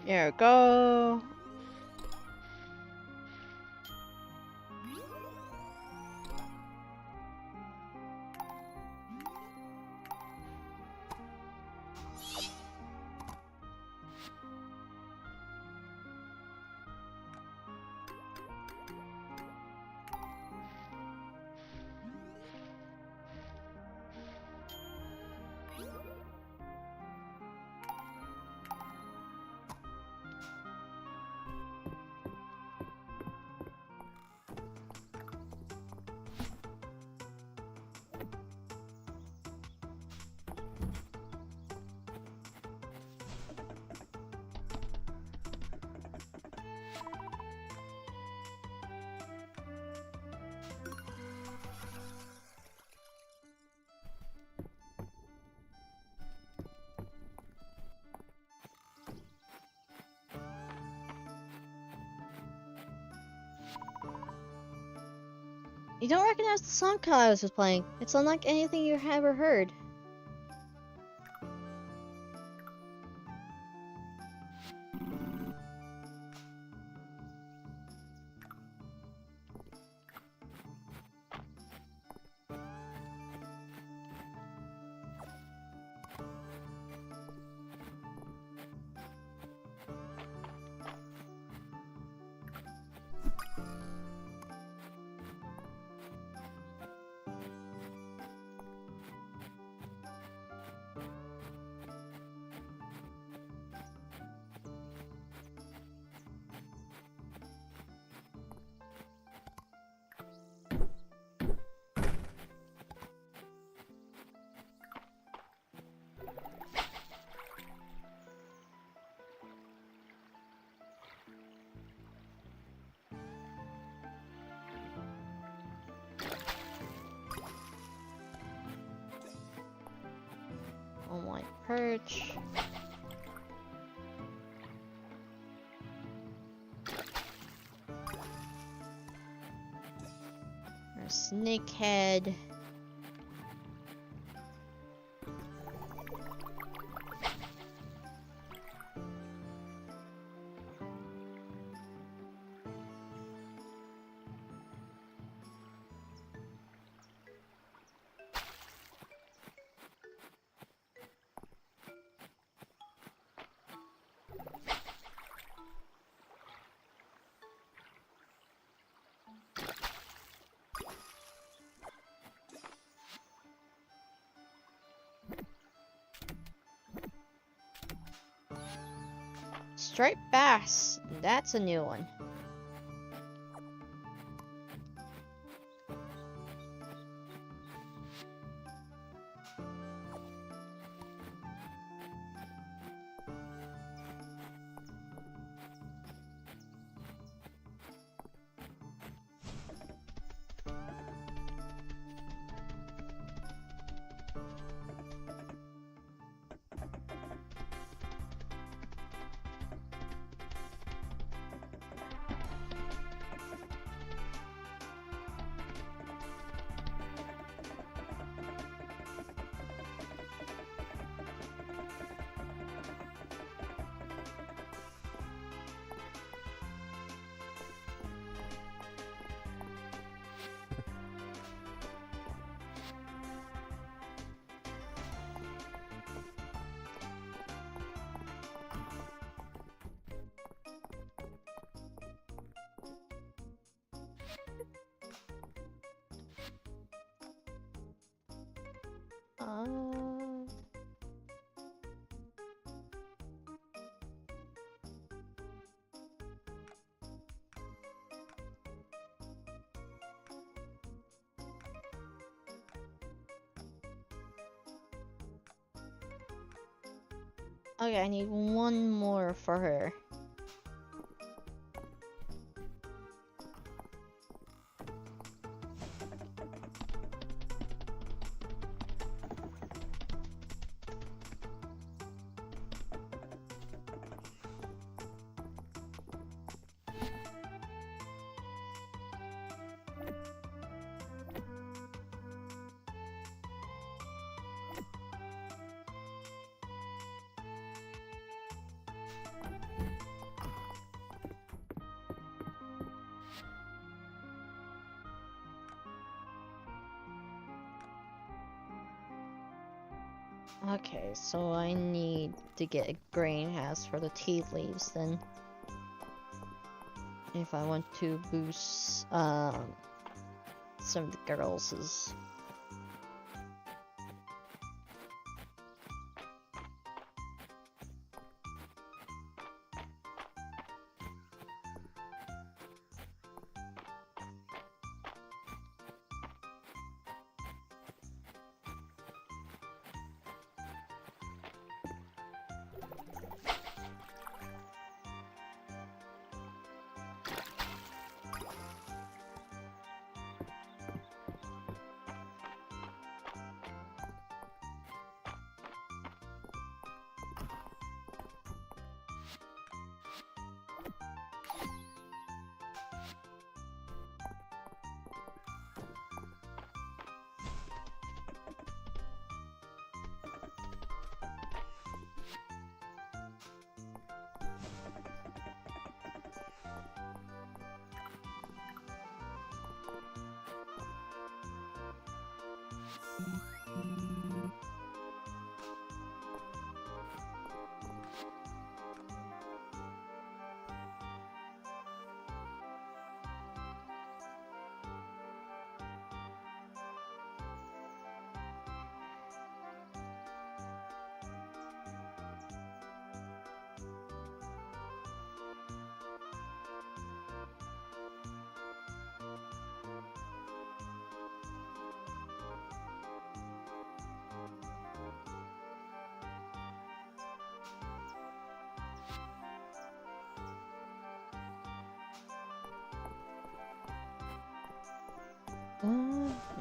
There we go. You don't recognize the song Kaios was playing. It's unlike anything you've ever heard. On my perch. There's snake head. Striped bass. That's a new one. Okay, I need one more for her. Okay, so I need to get a grain house for the tea leaves then. If I want to boost some of the girls'.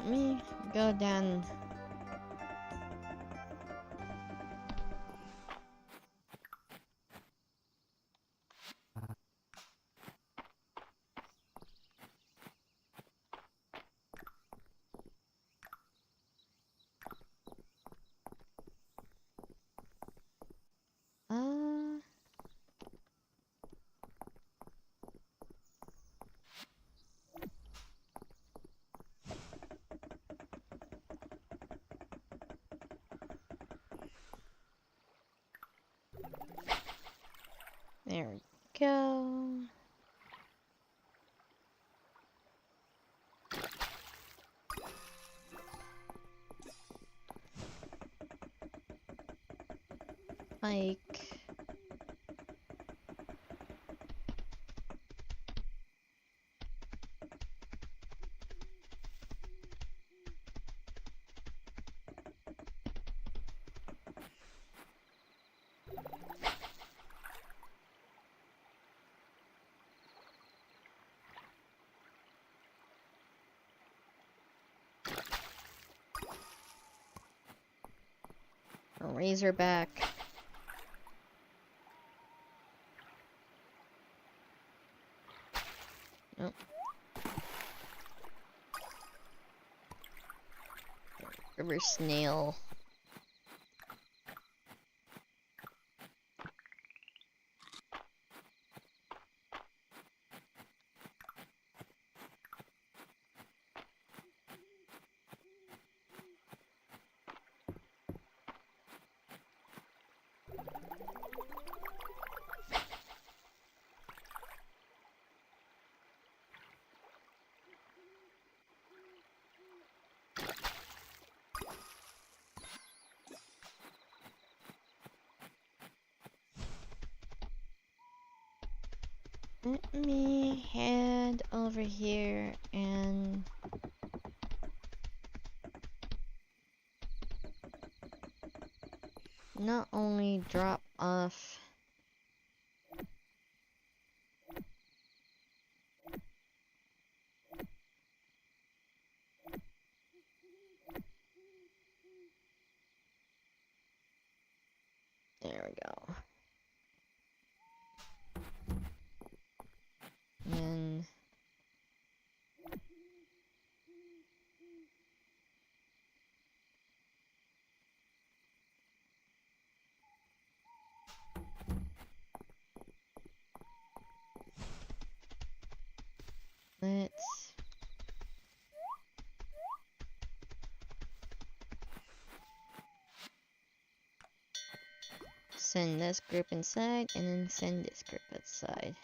Let me go down. Uh, there we go. Like, a razorback. Nope. River snail. Let me head over here and not only drop off there we go. And let's Send this group inside, and then send this group outside.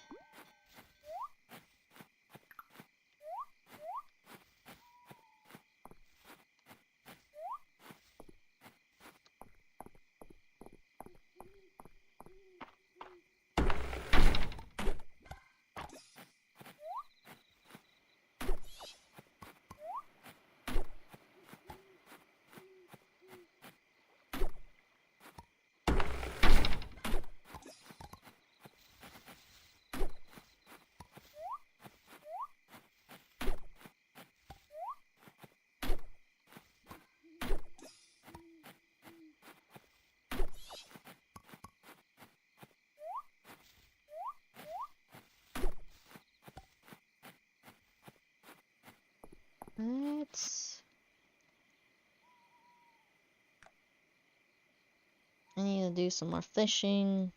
I need to do some more fishing.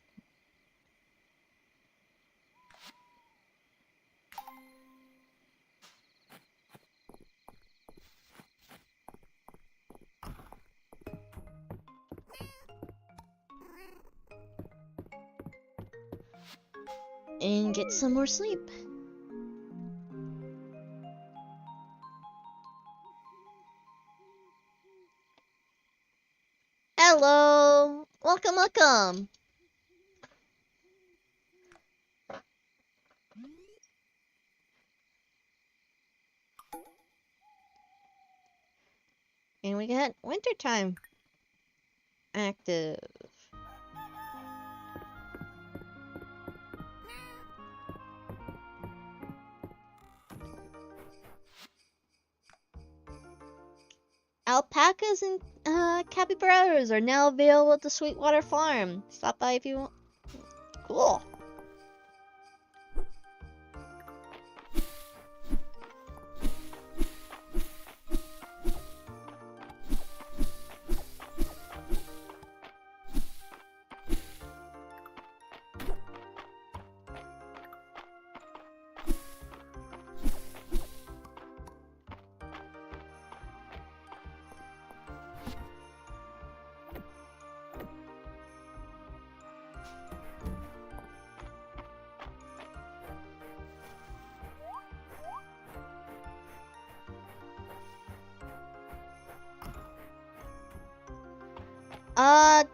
And get some more sleep. Hello! Welcome, welcome! And we got wintertime active. Alpacas and capybaras are now available at the Sweetwater Farm. Stop by if you want. Cool.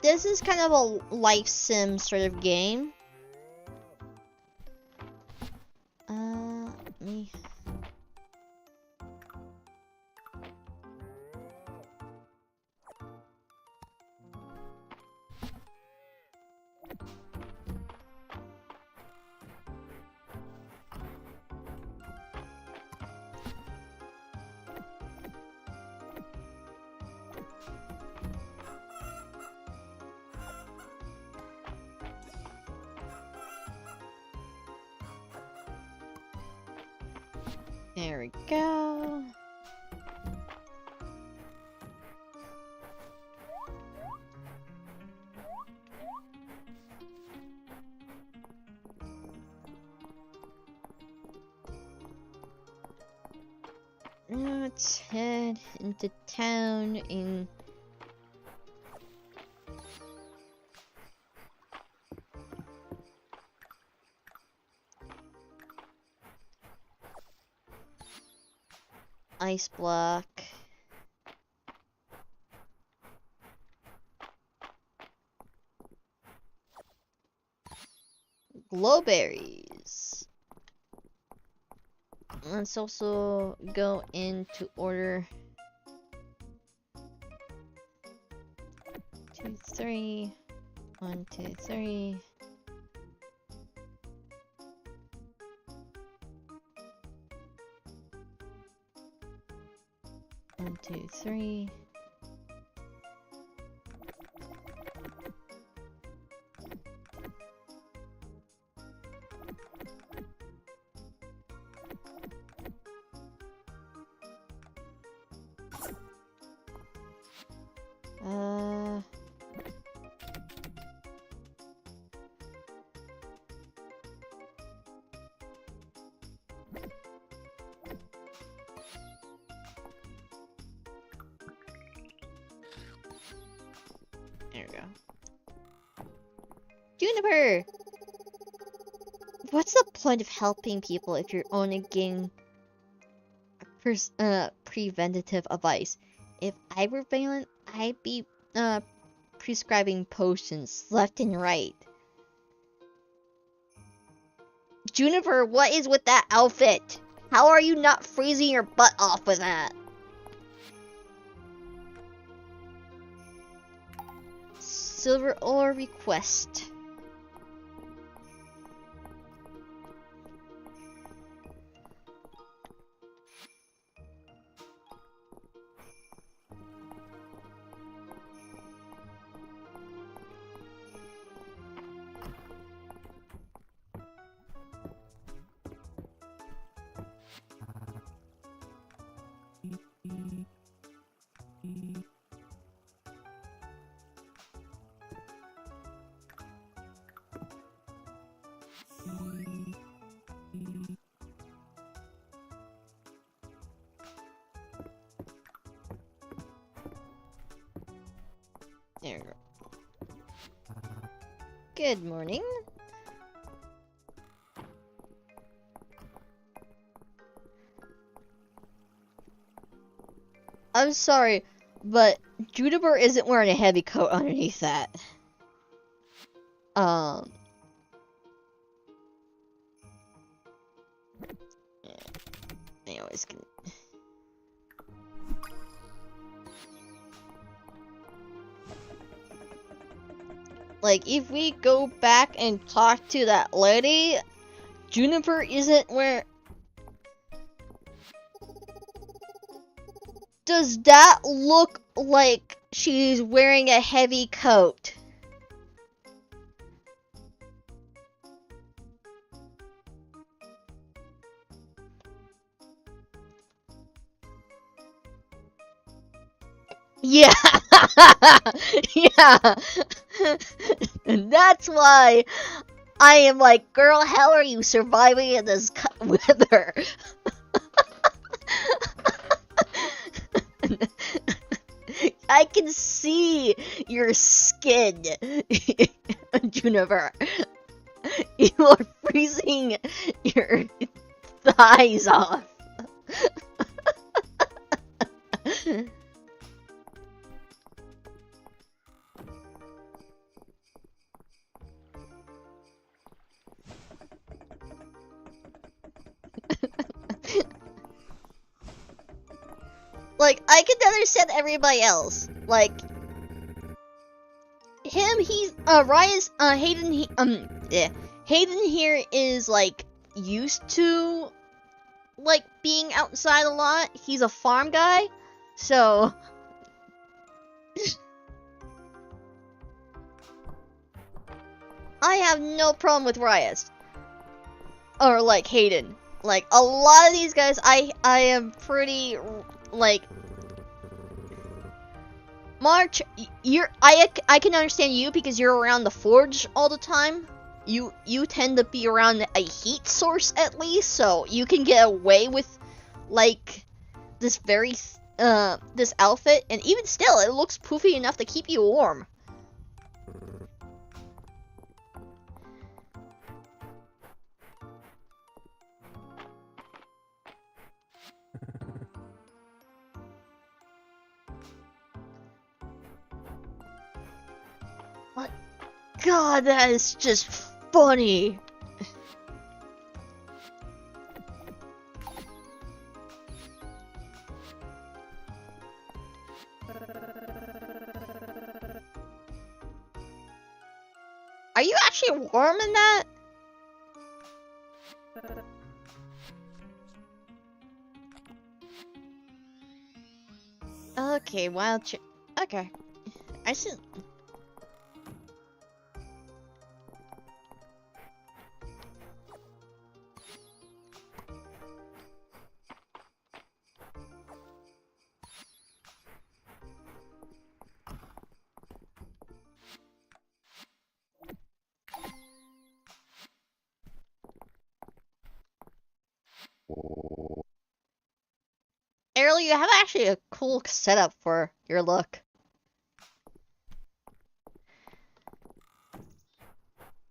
This is kind of a life sim sort of game. Me. There we go. Now let's head into town in ice block. Glowberries. Let's also go into order 2, 3. 1, 2, 3. One, two, three. There we go. Juniper! What's the point of helping people if you're only getting preventative advice? If I were Valen, I'd be prescribing potions left and right. Juniper, what is with that outfit? How are you not freezing your butt off with that? Silver ore request. There we go. Good morning. I'm sorry, but Juniper isn't wearing a heavy coat underneath that. Anyways, like, if we go back and talk to that lady, Juniper isn't wearing... Does that look like she's wearing a heavy coat? Yeah, yeah. That's why I am like, girl, how are you surviving in this weather? I can see your skin, Juniper. You are freezing your thighs off. Like, I can understand everybody else. Like, him, he's, Ryan's, Hayden, Hayden here is, like, used to, like, being outside a lot. He's a farm guy, so... I have no problem with Ryas. Or, like, Hayden. Like, a lot of these guys, I am pretty... like, March, I can understand you because you're around the forge all the time. You tend to be around a heat source at least, so you can get away with like this this outfit, and even still, it looks poofy enough to keep you warm. What? God, that is just funny. Are you actually warm in that? Okay, wild okay. I see. Ariel, you have actually a cool setup for your look.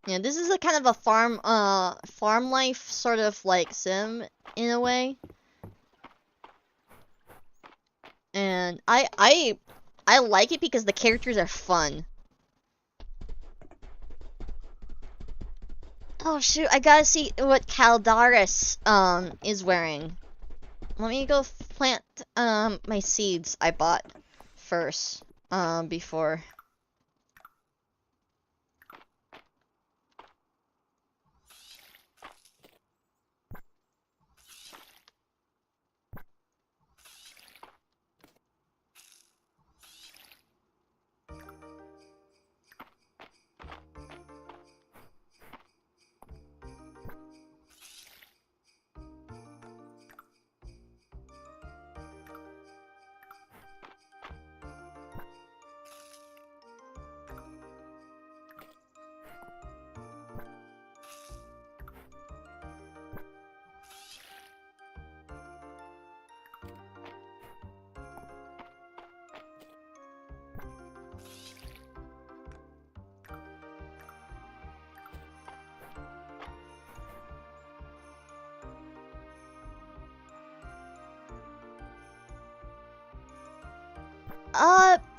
Yeah, this is a kind of a farm life sort of like sim in a way. And I like it because the characters are fun. Oh shoot, I gotta see what Caldaris is wearing. Let me go plant my seeds I bought first before.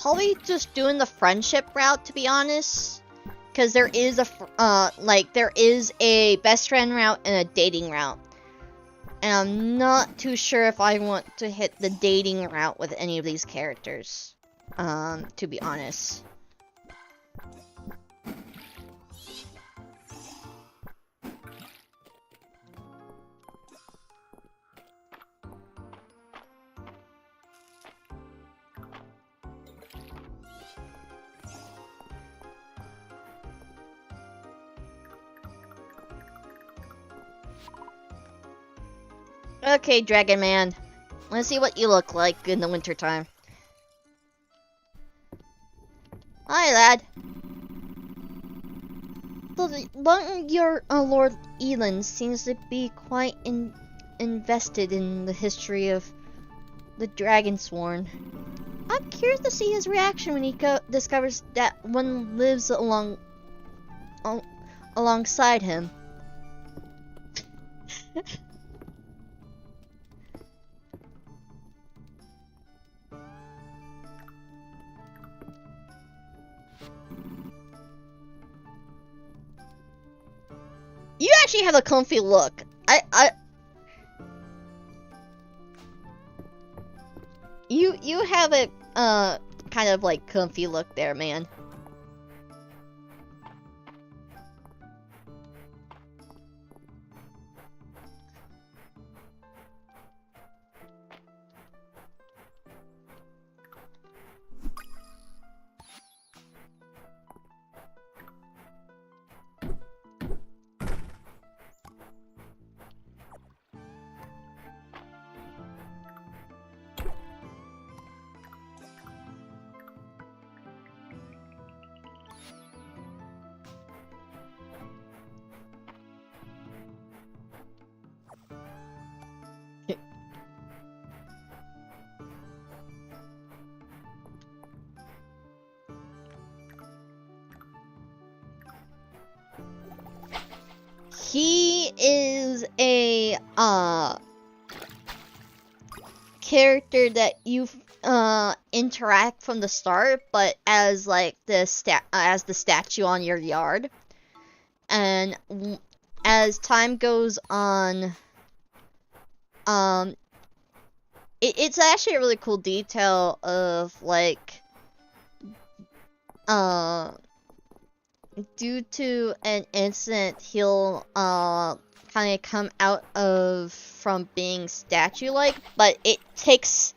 Probably just doing the friendship route, to be honest. Because there is there is a best friend route and a dating route. And I'm not too sure if I want to hit the dating route with any of these characters. To be honest. Okay, Dragon Man. Let's see what you look like in the wintertime. Hi, lad. Your Lord Elend seems to be quite invested in the history of the Dragonsworn. I'm curious to see his reaction when he discovers that one lives alongside him. You actually have a comfy look. You have a kind of like comfy look there, man. He is a character that you interact from the start, but as like the statue on your yard, and as time goes on, it's actually a really cool detail of like due to an incident, he'll kind of come out of from being statue-like, but it takes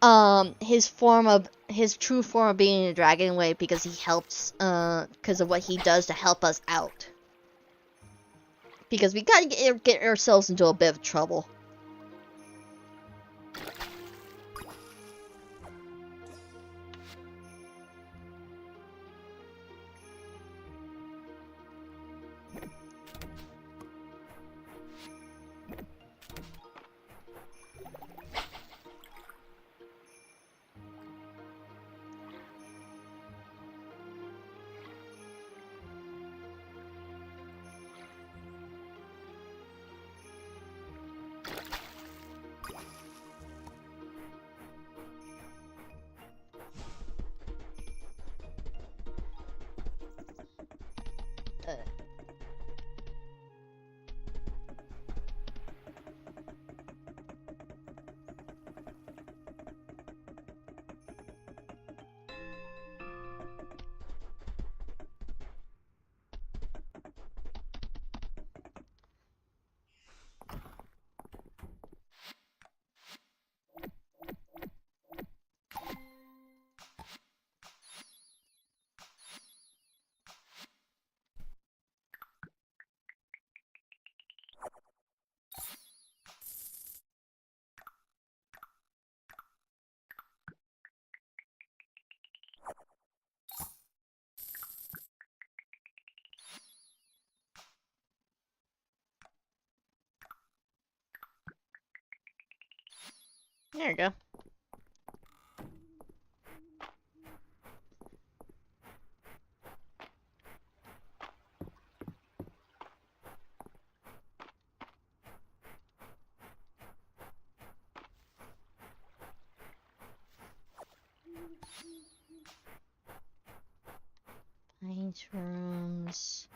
his true form of being a dragon away because he helps because of what he does to help us out. Because we gotta get ourselves into a bit of trouble. There you go. Paint rooms.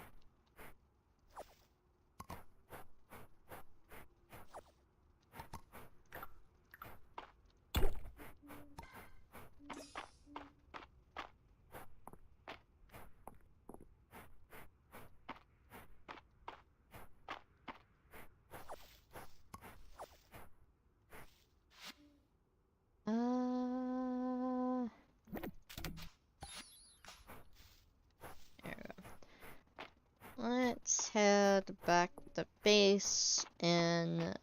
Let's head back to base and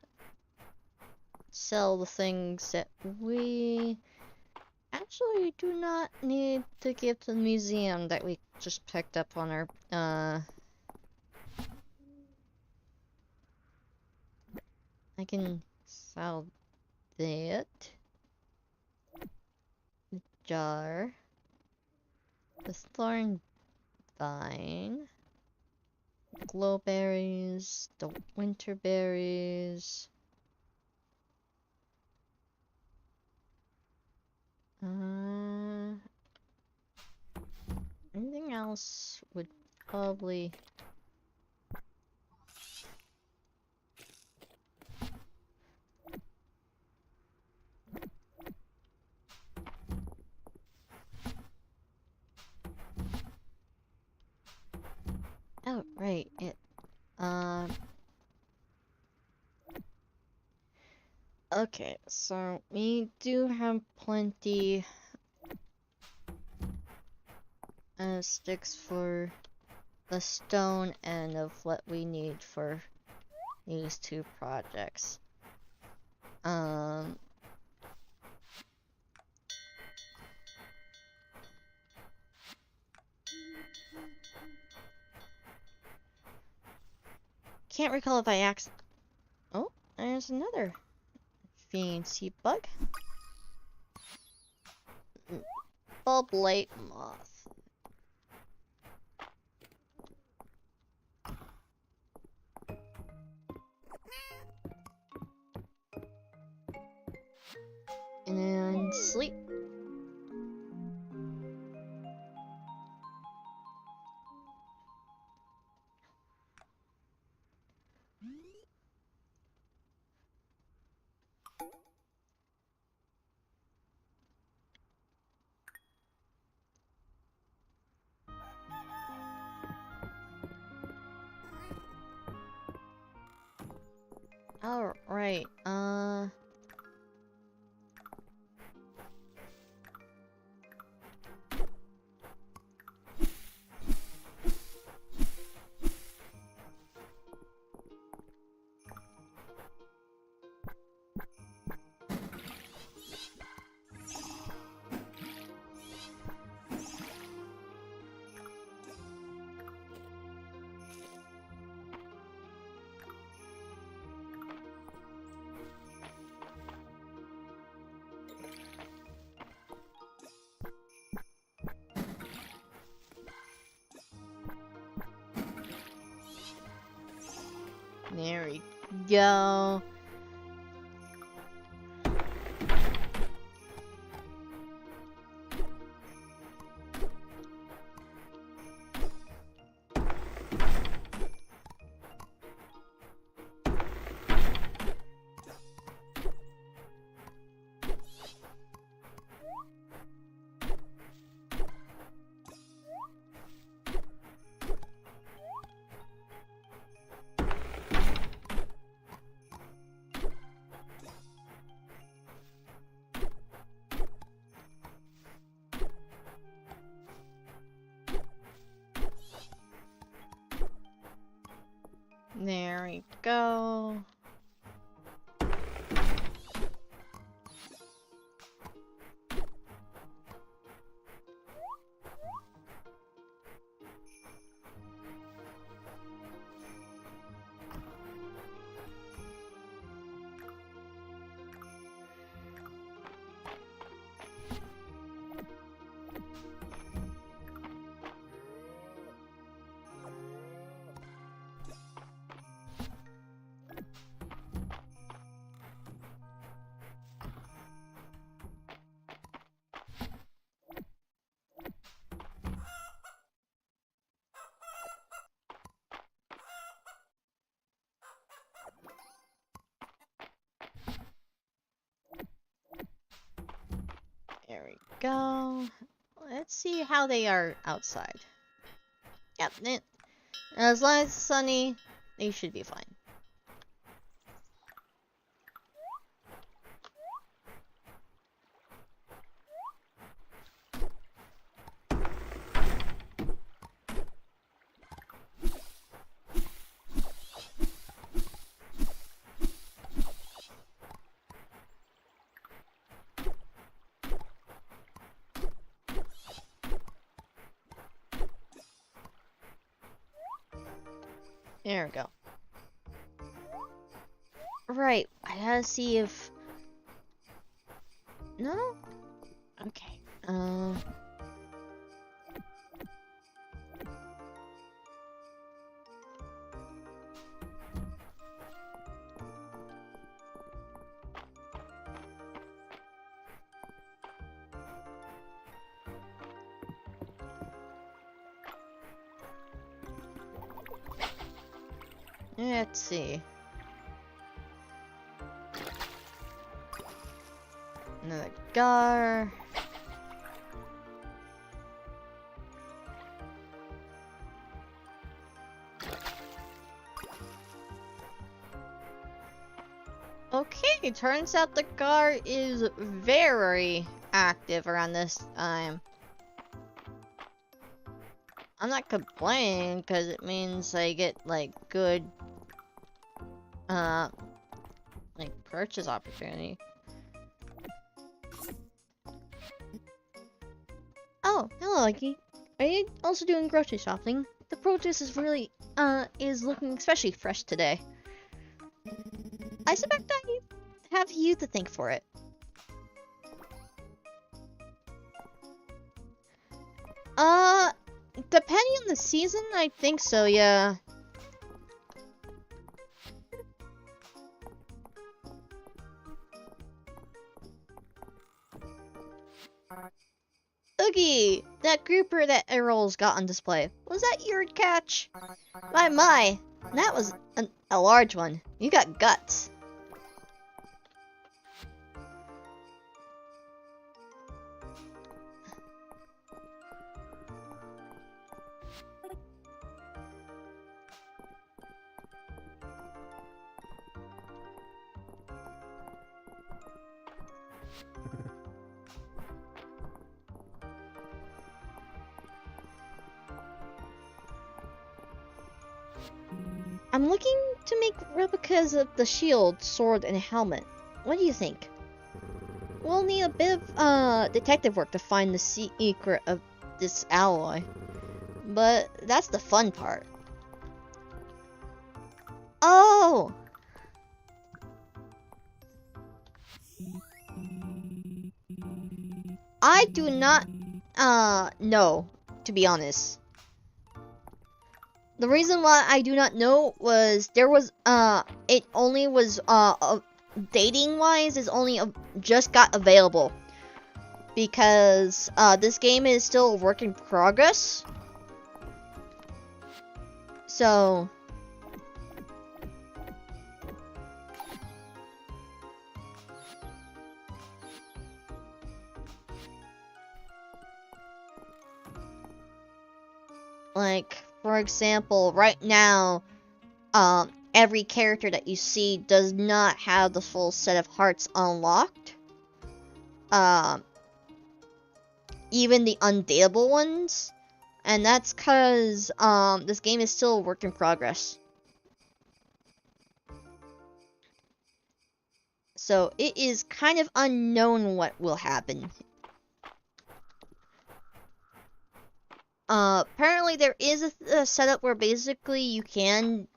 sell the things that we actually do not need to give to the museum that we just picked up on our, I can sell that. The jar. The thorn vine. Glowberries. The winter berries. Anything else would probably... Oh, right, okay, so we do have plenty sticks for the stone and of what we need for these two projects. Can't recall if I Oh, there's another fancy bug. Bulb light moth. And sleep. All right. There we go. There we go. There we go. Let's see how they are outside. Yep, as long as it's sunny, they should be fine. There we go. Right, I gotta see if... No? Okay. Let's see. Another gar. Okay, it turns out the gar is very active around this time. I'm not complaining because it means I get like good like purchase opportunity. Oh, hello, Lucky. Are you also doing grocery shopping? The produce is really is looking especially fresh today. I suspect I have you to thank for it. Depending on the season, I think so, yeah. Oogie! That grouper that Errol's got on display. Was that your catch? My, that was a large one. You got guts. I'm looking to make replicas of the shield, sword, and helmet. What do you think? We'll need a bit of detective work to find the secret of this alloy. But that's the fun part. Oh! I do not know, to be honest. The reason why I do not know was there was it only was dating wise is only just got available because this game is still a work in progress. So like, for example, right now, every character that you see does not have the full set of hearts unlocked. Even the undateable ones. And that's because, this game is still a work in progress. So it is kind of unknown what will happen. Apparently there is a setup where basically you can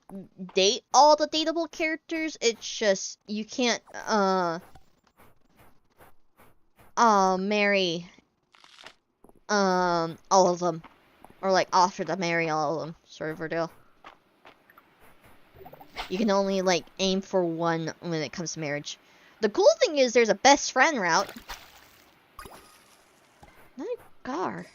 date all the dateable characters. It's just you can't marry all of them, or like offer to marry all of them, sort of ordeal. You can only like aim for one when it comes to marriage. The cool thing is there's a best friend route. Not a car.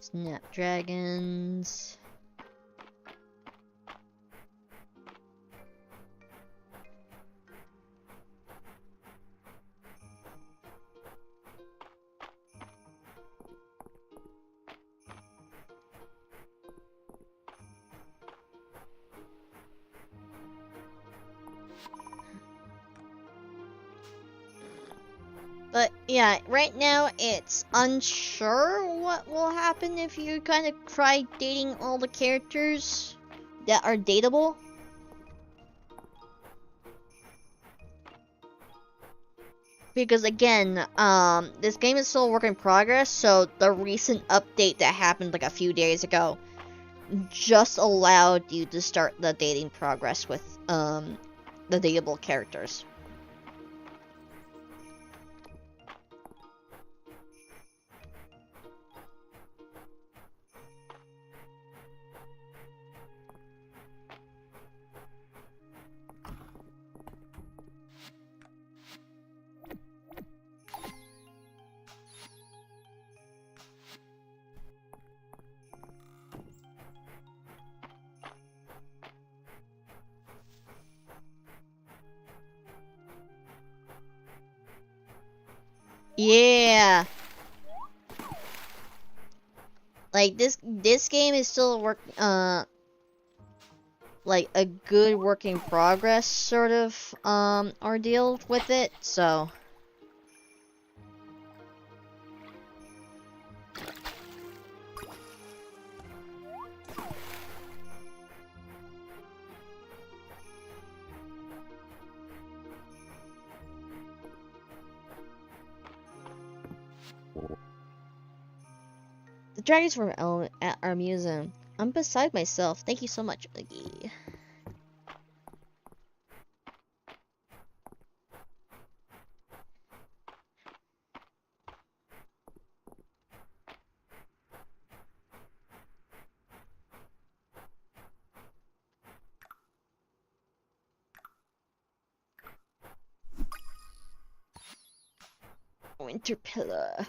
Snapdragons. But yeah, right now it's unsure what will happen if you kind of try dating all the characters that are dateable. Because again, this game is still a work in progress, so the recent update that happened like a few days ago just allowed you to start the dating progress with the dateable characters. Yeah. Like this game is still like a good work in progress sort of ordeal with it, so the dragons were at our museum. I'm beside myself. Thank you so much, Iggy. Winter pillar.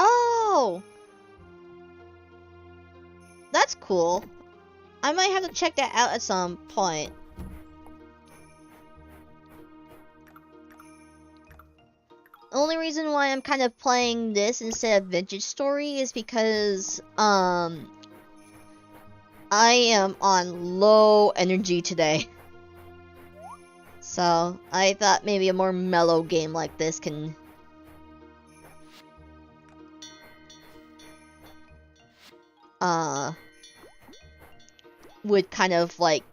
Oh! That's cool. I might have to check that out at some point. The only reason why I'm kind of playing this instead of Vintage Story is because, I am on low energy today. So, I thought maybe a more mellow game like this can would kind of like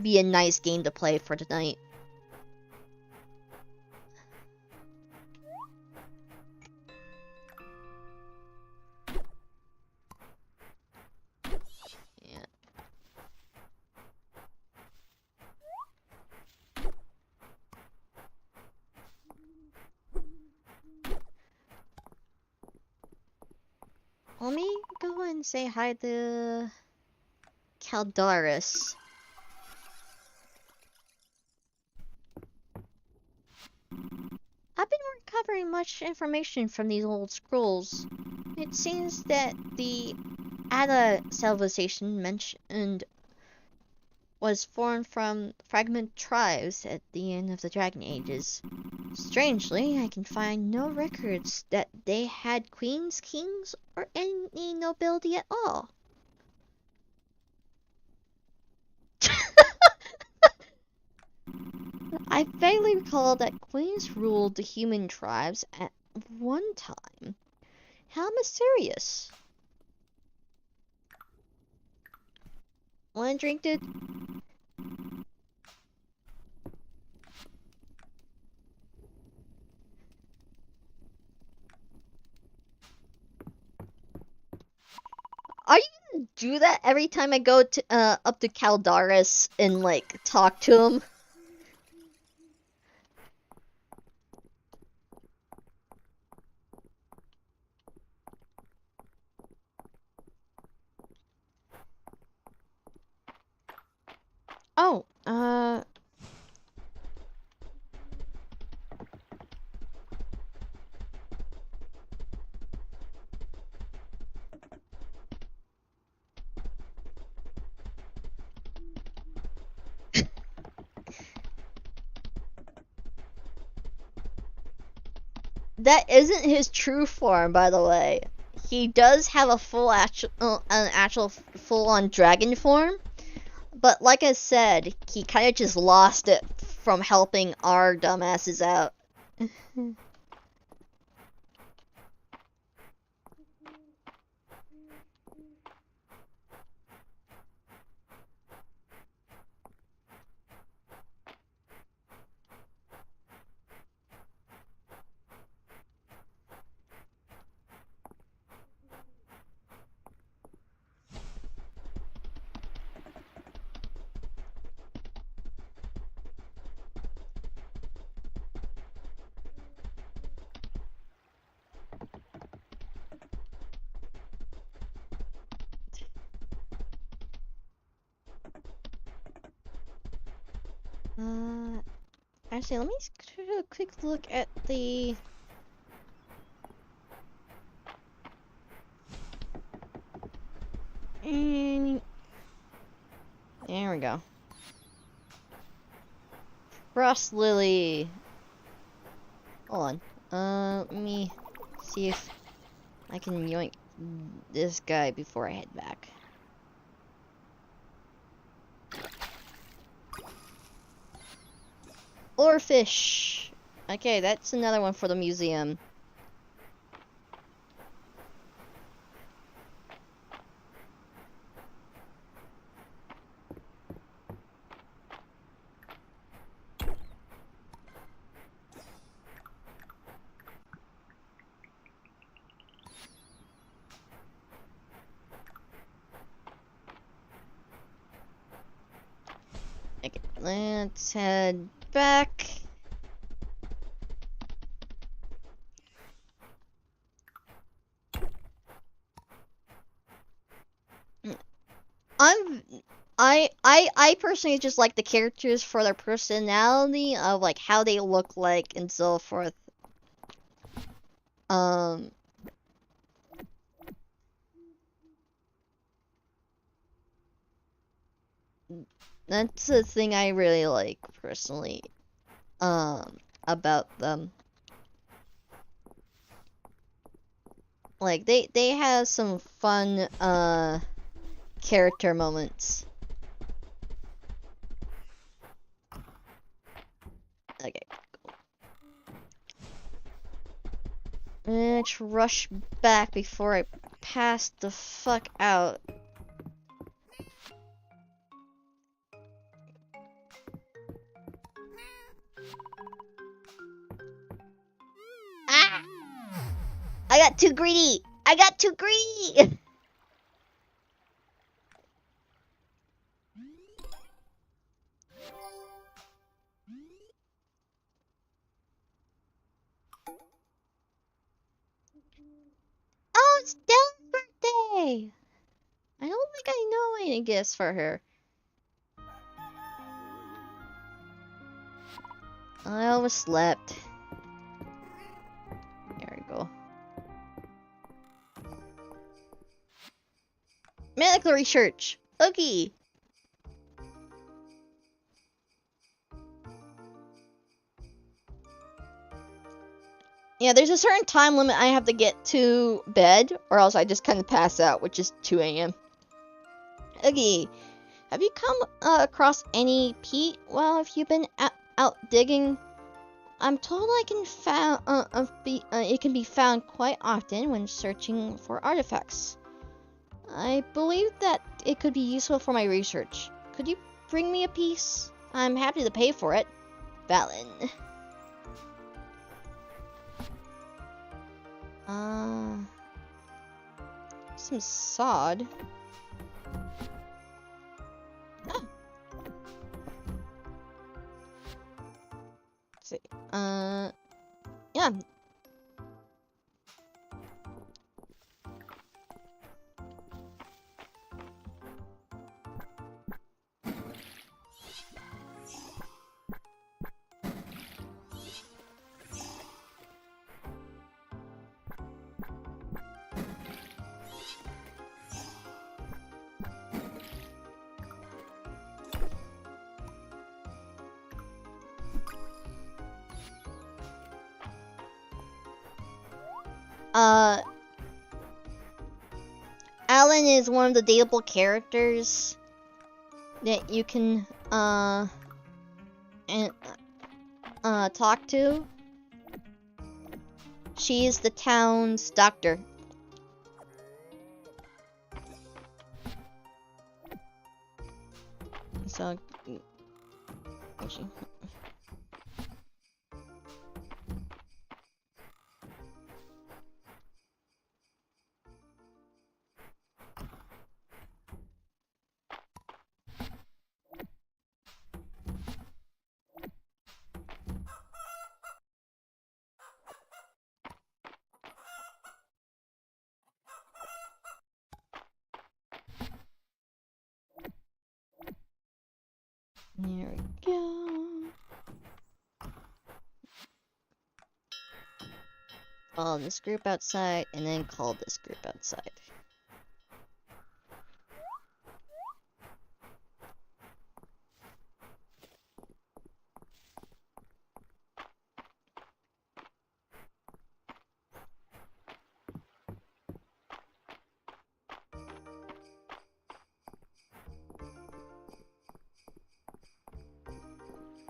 be a nice game to play for tonight. let me go and say hi to Caldaris. I've been recovering much information from these old scrolls. It seems that the Ada civilization mentioned was formed from fragment tribes at the end of the Dragon Ages. Strangely, I can find no records that they had queens, kings, or any nobility at all. I vaguely recall that queens ruled the human tribes at one time. How mysterious. Want to drink, dude? Are you gonna do that every time I go to up to Caldaris and like talk to him? Oh, that isn't his true form, by the way. He does have a an actual full-on dragon form, but like I said, he kind of just lost it from helping our dumbasses out. Uh, actually, let me take a quick look at the. There we go. Frost Lily. Hold on. Let me see if I can yoink this guy before I head back. Oarfish. Okay, that's another one for the museum. Okay, let's head back. I personally just like the characters for their personality of like how they look like and so forth. That's the thing I really like personally about them. Like they have some fun character moments. Okay. Let's rush back before I pass the fuck out. Ah! I got too greedy! I got too greedy! Oh, it's Dylan's okay. I don't think I know any gifts for her. I overslept. There we go. Medical research. Okay. Yeah, there's a certain time limit I have to get to bed, or else I just kind of pass out, which is 2 a.m. Okay. Have you come across any peat while have you been out digging? I'm told it can be found quite often when searching for artifacts. I believe that it could be useful for my research. Could you bring me a piece? I'm happy to pay for it. Valen. Some sod. Ah. Let's see. Yeah. Alan is one of the dateable characters that you can talk to. She is the town's doctor. So, actually. There we go. Call this group outside, and then call this group outside.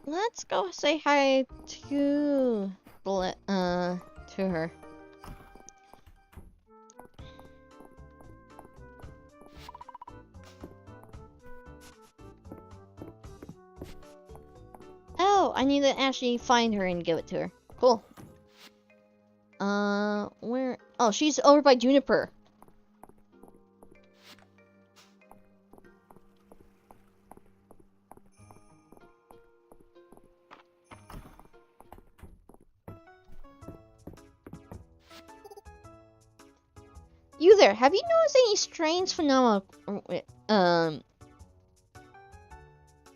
Let's go say hi to her. Oh, I need to actually find her and give it to her. Cool. Where? Oh, she's over by Juniper. You there, have you noticed any strange phenomena,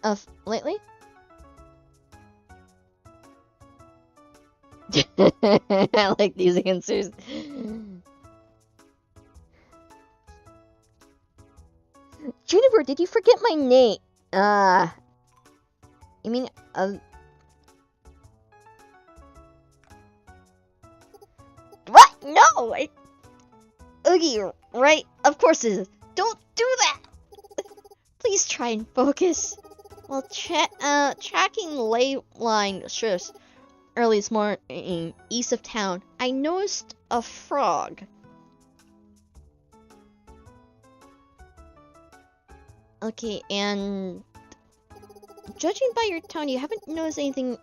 of lately? I like these answers. Juniper, did you forget my name? You mean, what? No! Oogie, right? Of course it is. Don't do that! Please try and focus. While tracking ley line shifts early this morning east of town, I noticed a frog. Okay, and judging by your tone, you haven't noticed anything,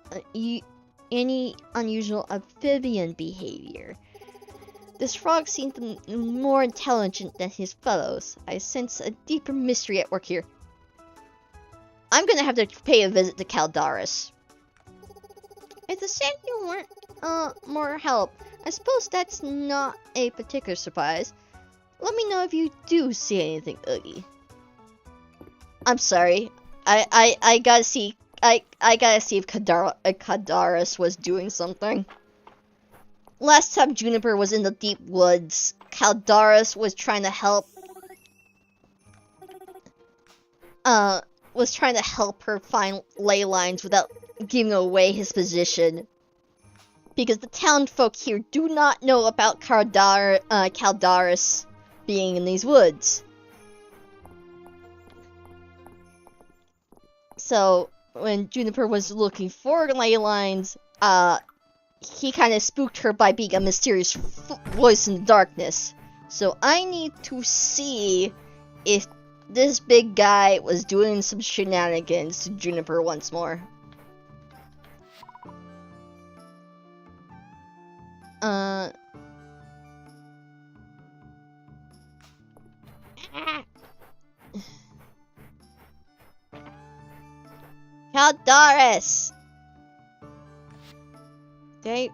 any unusual amphibian behavior. This frog seems more intelligent than his fellows. I sense a deeper mystery at work here. I'm gonna have to pay a visit to Caldaris. If the sand you want more help, I suppose that's not a particular surprise. Let me know if you do see anything, Oogie. I'm sorry. I gotta see. I gotta see if Kadaris was doing something. Last time Juniper was in the deep woods, Kadaris was trying to help. Was trying to help her find ley lines without giving away his position. Because the townfolk here do not know about Kaldaris being in these woods. So, when Juniper was looking for ley lines, he kind of spooked her by being a mysterious voice in the darkness. So I need to see if this big guy was doing some shenanigans to Juniper once more. Kaldaris! Okay.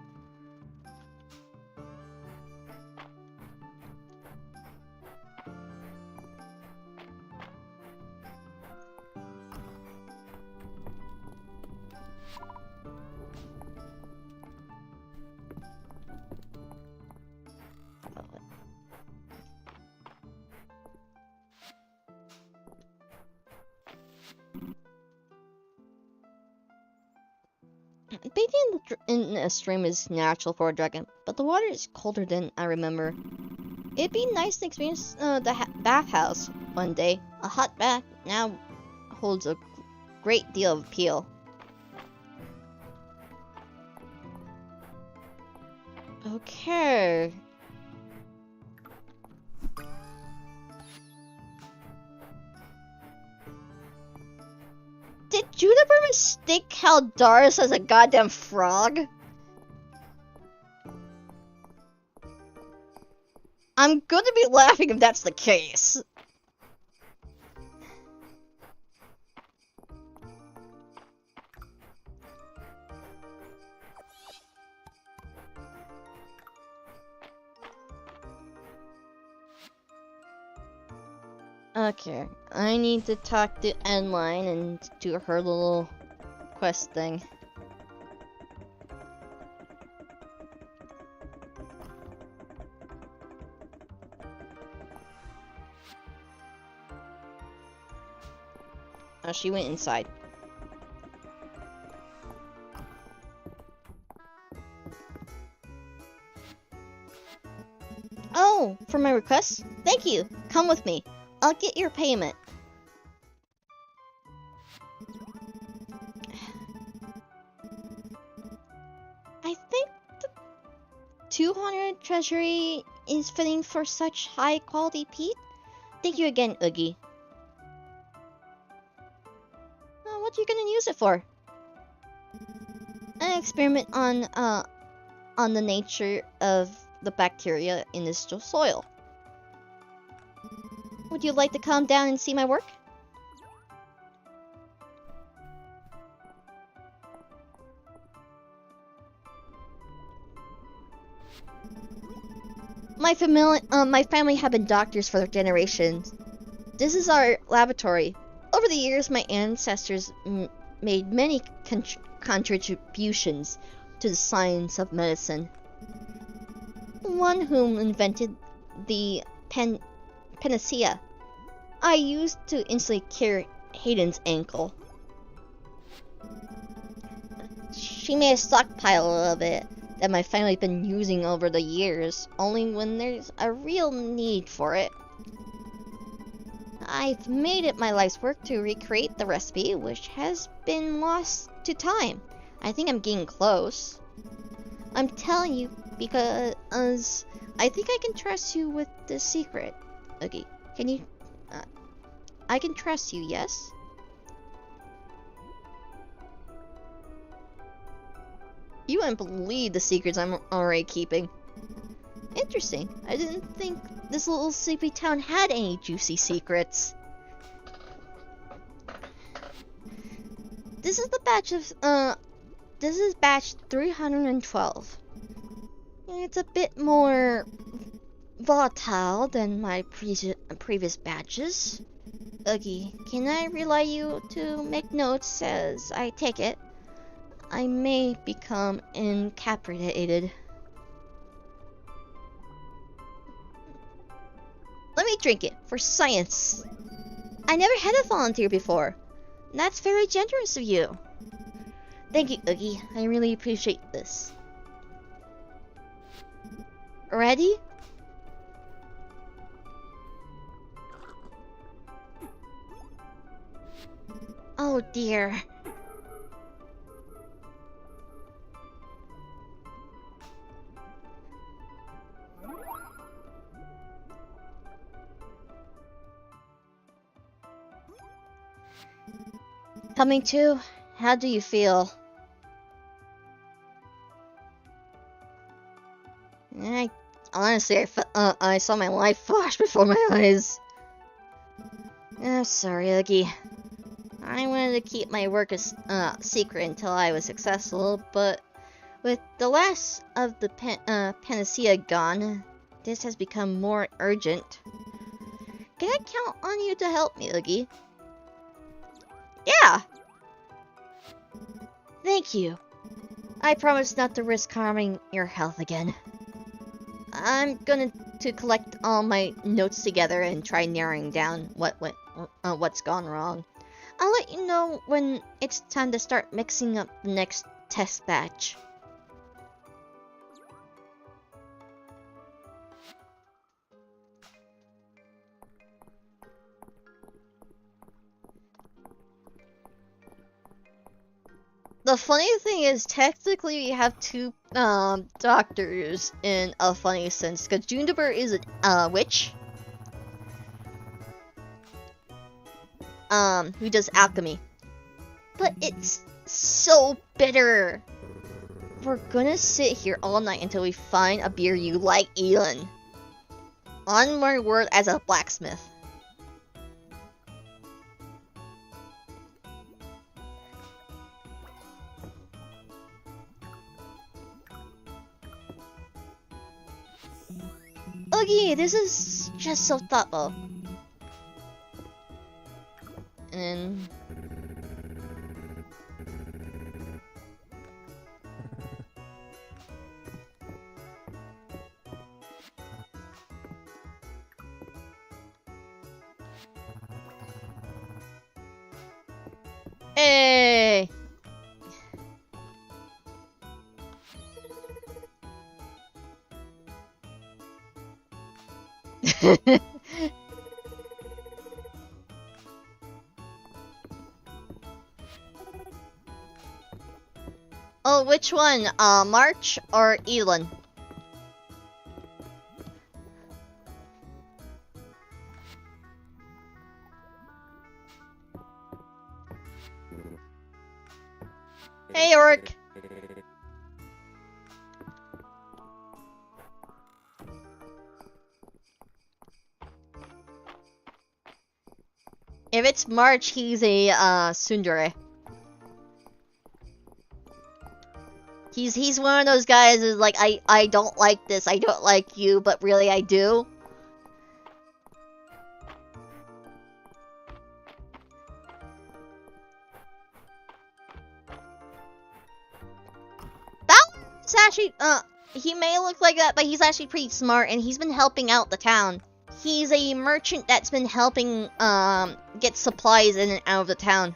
Bathing in a stream is natural for a dragon, but the water is colder than I remember. It'd be nice to experience the bathhouse one day. A hot bath now holds a great deal of appeal. Okay. Did Juniper mistake Kaldaris as a goddamn frog? I'm going to be laughing if that's the case. Okay, I need to talk to Endline and do her little quest thing. Oh, she went inside. Oh, for my request? Thank you. Come with me. I'll get your payment. I think the 200 treasury is fitting for such high quality peat. Thank you again, Oogie. What are you gonna use it for? An experiment on the nature of the bacteria in this soil. Would you like to come down and see my work? My family have been doctors for generations. This is our laboratory. Over the years, my ancestors made many contributions to the science of medicine. One whom invented the panacea I used to instantly cure Hayden's ankle. She made a stockpile of it that my family's been using over the years, only when there's a real need for it. I've made it my life's work to recreate the recipe, which has been lost to time. I think I'm getting close. I'm telling you because I think I can trust you with the secret. Okay, can you... I can trust you, yes? You wouldn't believe the secrets I'm already keeping. Interesting. I didn't think this little sleepy town had any juicy secrets. This is the batch of, this is batch 312. It's a bit more volatile than my previous batches. Oogie, can I rely you to make notes as I take it? I may become incapacitated. Let me drink it, for science. I never had a volunteer before. That's very generous of you. Thank you, Oogie. I really appreciate this. Ready? Oh dear. Coming to? How do you feel? I saw my life flash before my eyes. I'm sorry, Oogie. I wanted to keep my work a secret until I was successful, but with the last of the panacea gone, this has become more urgent. Can I count on you to help me, Oogie? Yeah! Thank you. I promise not to risk harming your health again. I'm going to collect all my notes together and try narrowing down what's gone wrong. I'll let you know when it's time to start mixing up the next test batch. The funny thing is, technically, we have two doctors in a funny sense, because Juniper is a witch, who does alchemy. But it's so bitter. We're gonna sit here all night until we find a beer you like, Elin. On my word as a blacksmith. Oogie, this is just so thoughtful. And hey. Oh, which one? March or Elin? Hey, Orc. If it's March, he's a tsundere. He's one of those guys who's like, I don't like this, I don't like you, but really I do. That one's actually, he may look like that, but he's actually pretty smart, and he's been helping out the town. He's a merchant that's been helping, get supplies in and out of the town.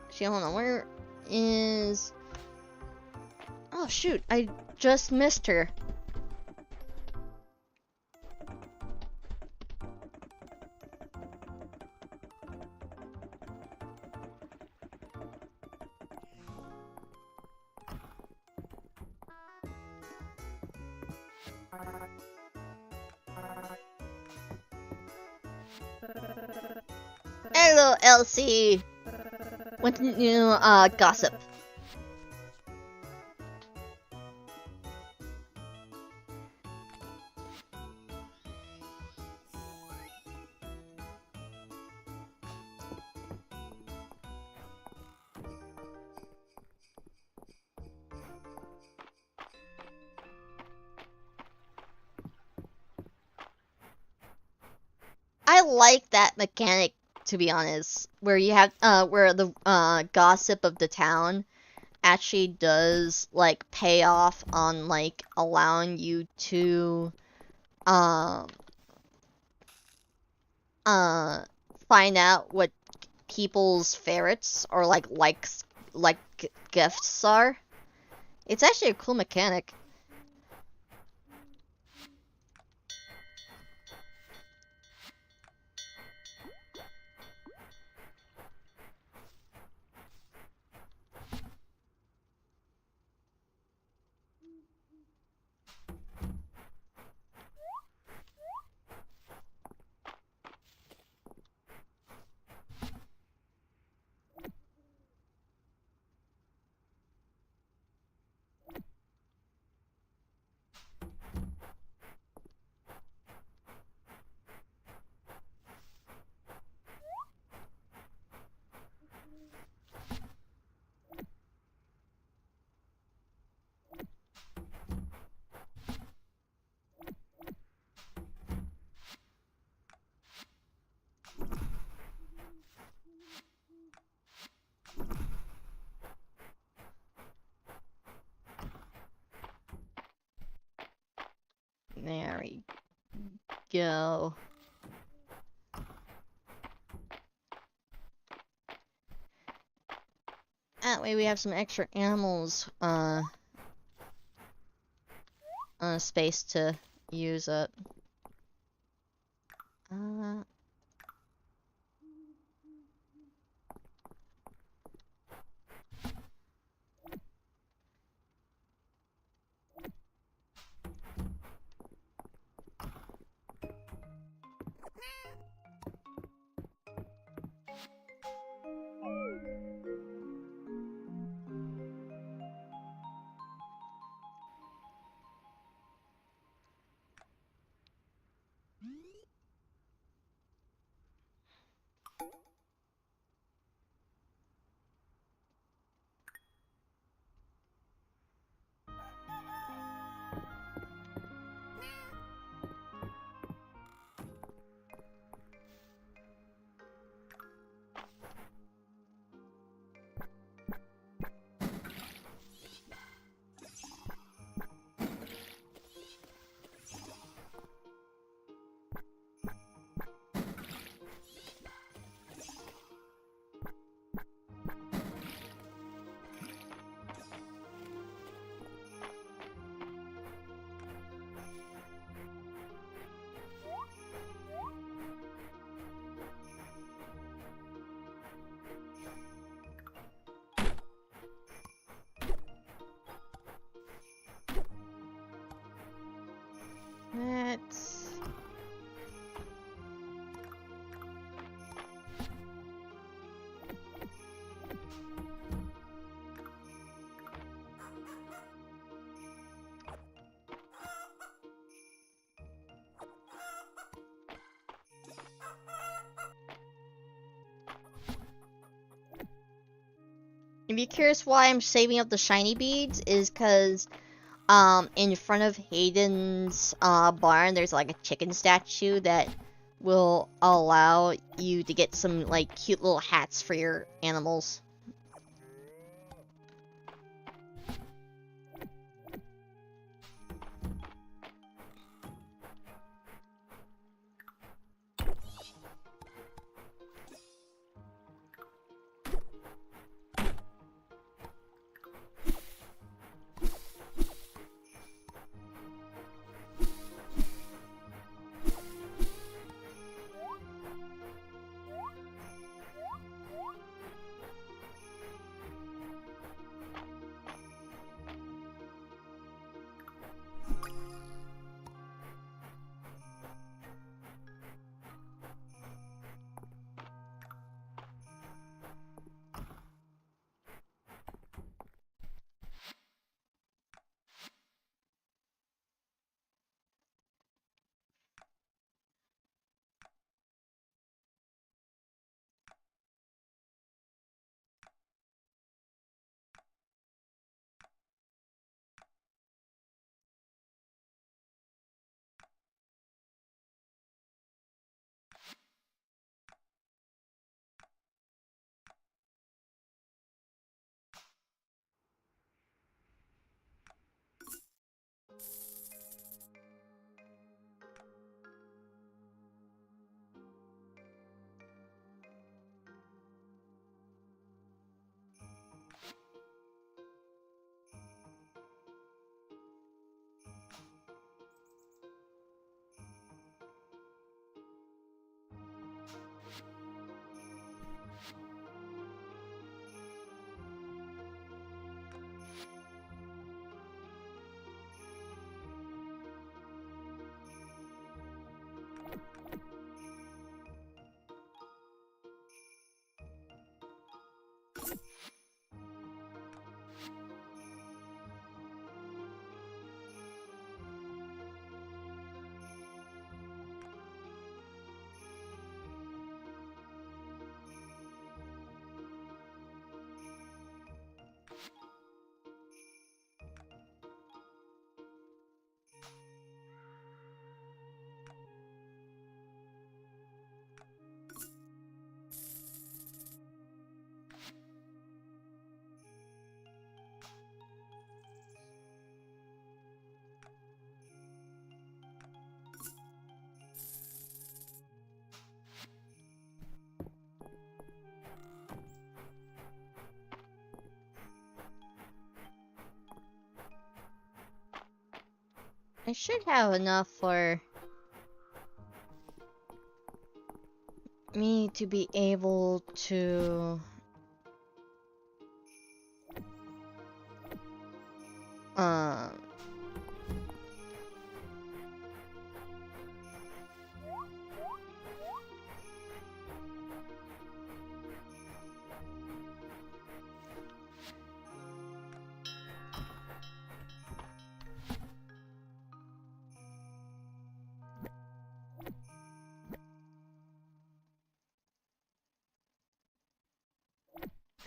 Actually, hold on, where is... Oh shoot, I just missed her. Hello, Elsie! What's new, gossip? like that mechanic, to be honest, where you have where the gossip of the town actually does like pay off on like allowing you to um find out what people's favorites or like gifts are. It's actually a cool mechanic. There we go. That way we have some extra animals space to use up. Let's... If you're curious why I'm saving up the shiny beads, is because in front of Hayden's barn there's like a chicken statue that will allow you to get some like cute little hats for your animals. I should have enough for me to be able to um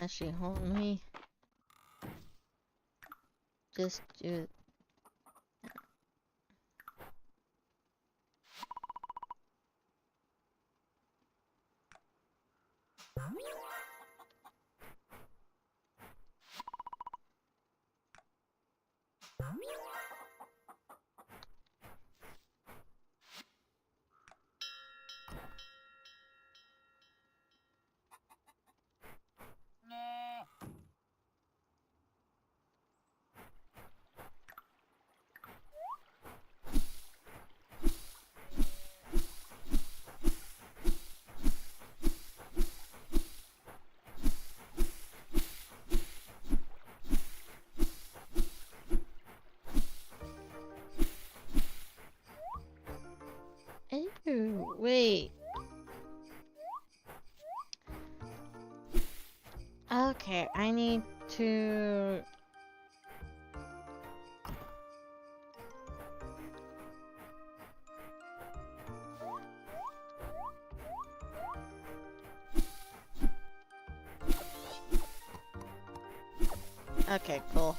actually hold me just do. Ew, wait. Okay, I need to. Okay, cool.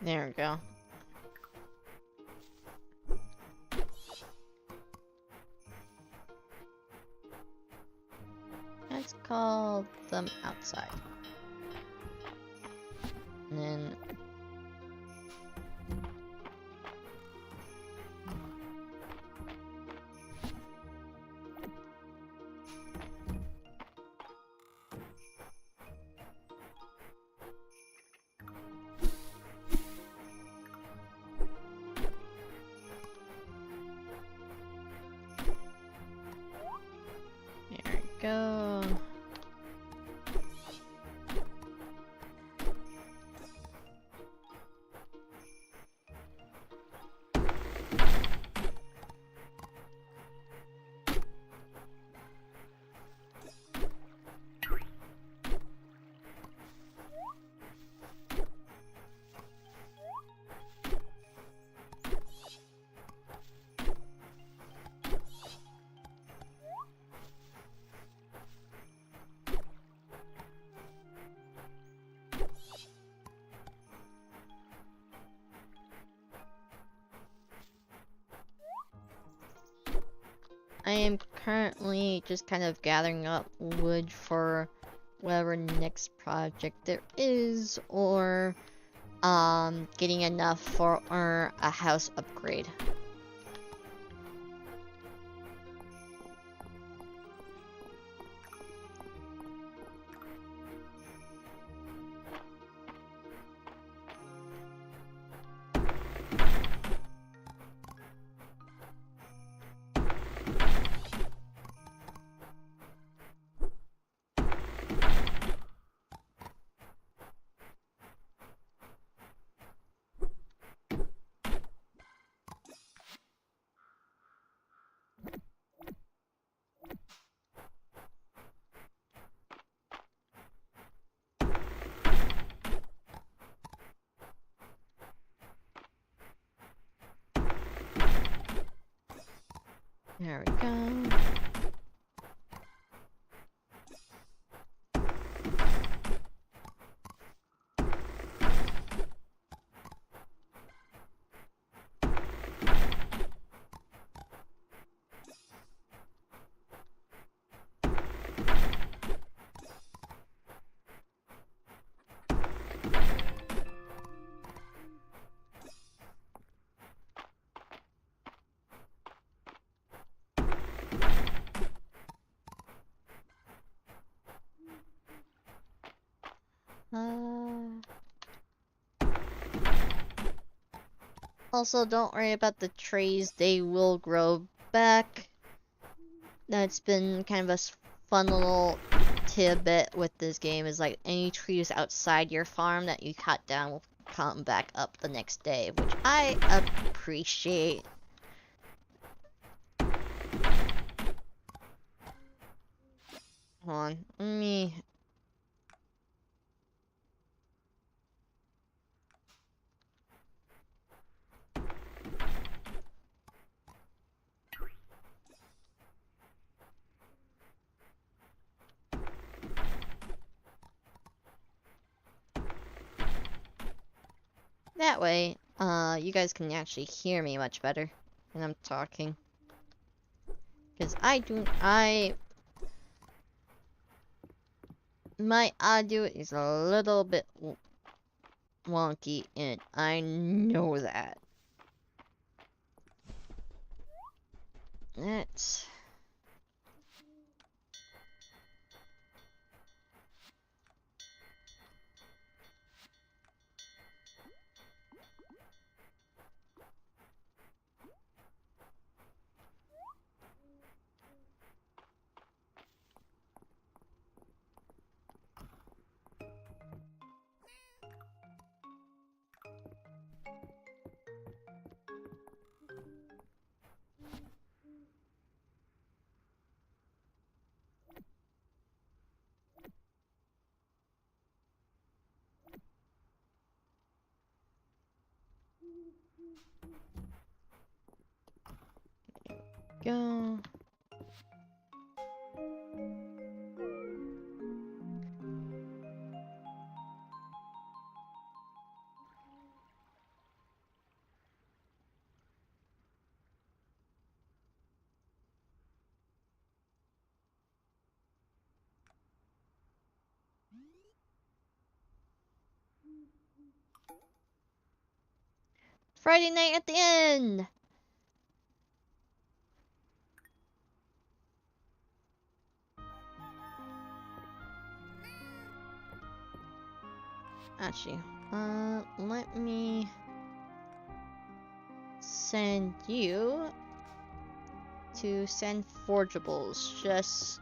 There we go. Let's call them outside. And then I am currently just kind of gathering up wood for whatever next project there is, or getting enough for a house upgrade. There we go. Also, don't worry about the trees, they will grow back. That's been kind of a fun little tidbit with this game, is like any trees outside your farm that you cut down will come back up the next day, which I appreciate. Hold on, let me... That way, you guys can actually hear me much better when I'm talking. Because my audio is a little bit wonky, and I know that. That's... Go. Friday night at the end! Actually, let me send you to send forgeables. Just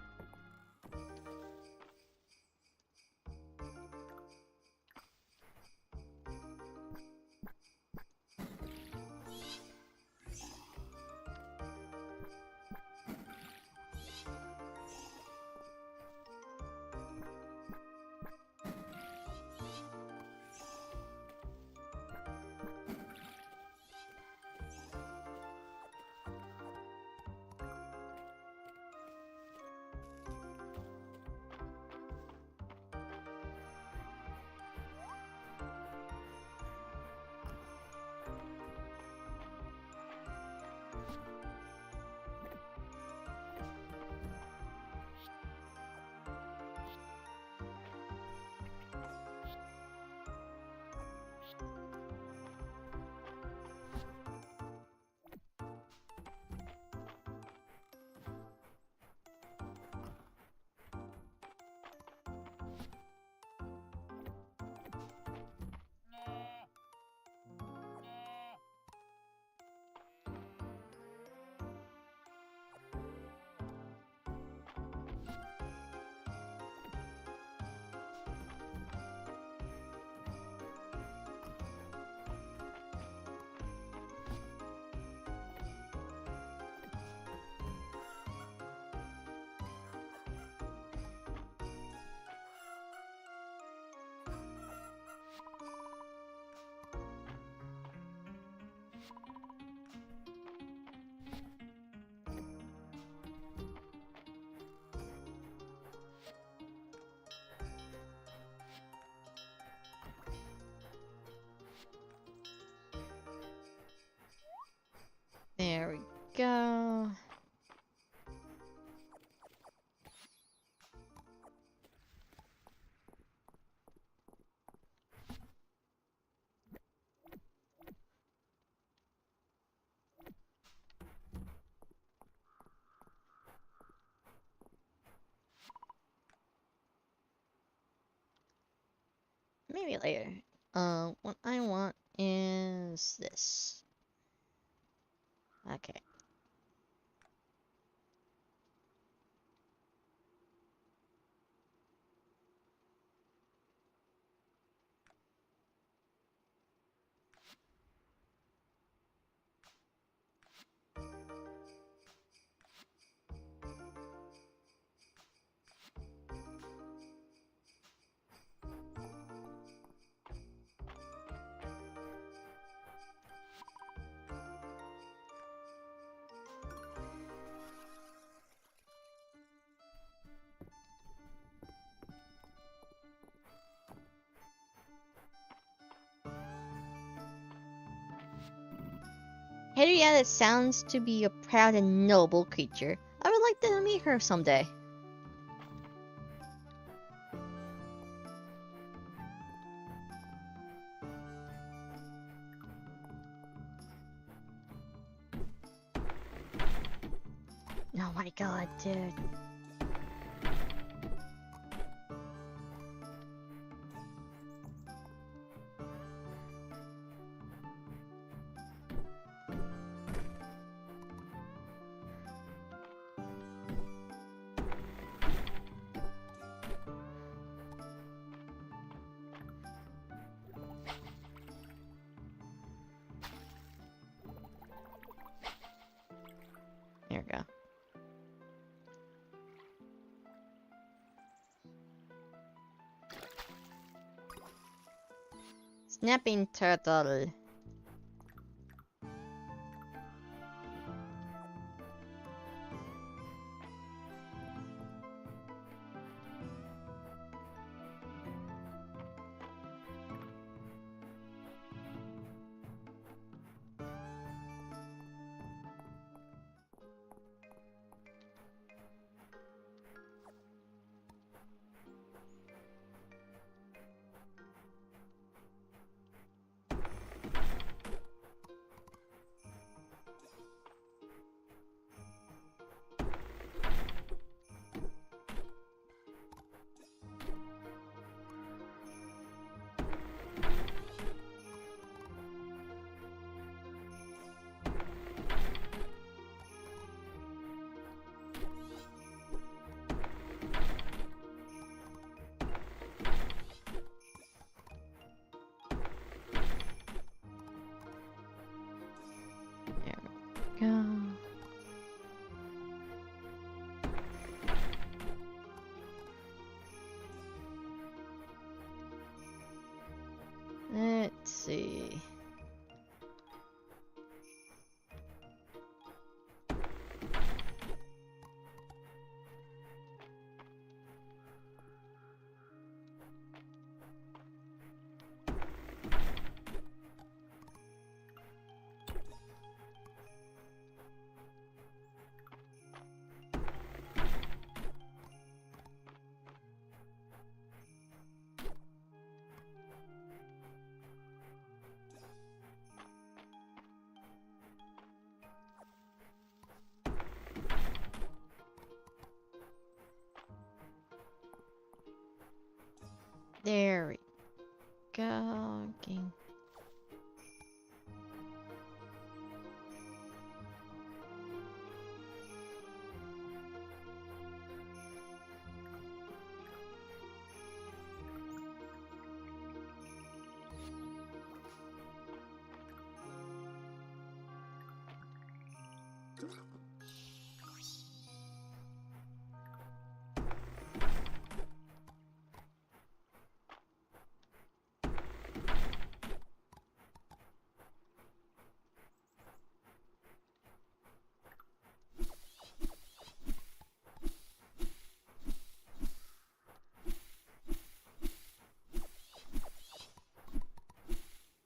There we go. Maybe later. What I want is this. Okay. Henrietta sounds to be a proud and noble creature. I would like to meet her someday. Oh my god, dude. There we go. Snapping turtle. Go. Let's see. There we go. Okay.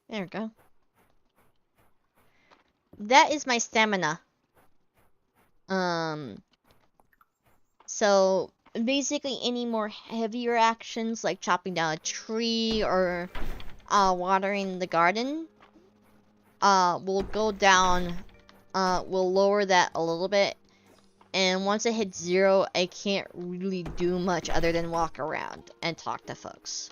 There we go. That is my stamina. Um, so basically, any more heavier actions like chopping down a tree or watering the garden, will go down. Will lower that a little bit. And once it hits 0, I can't really do much other than walk around and talk to folks.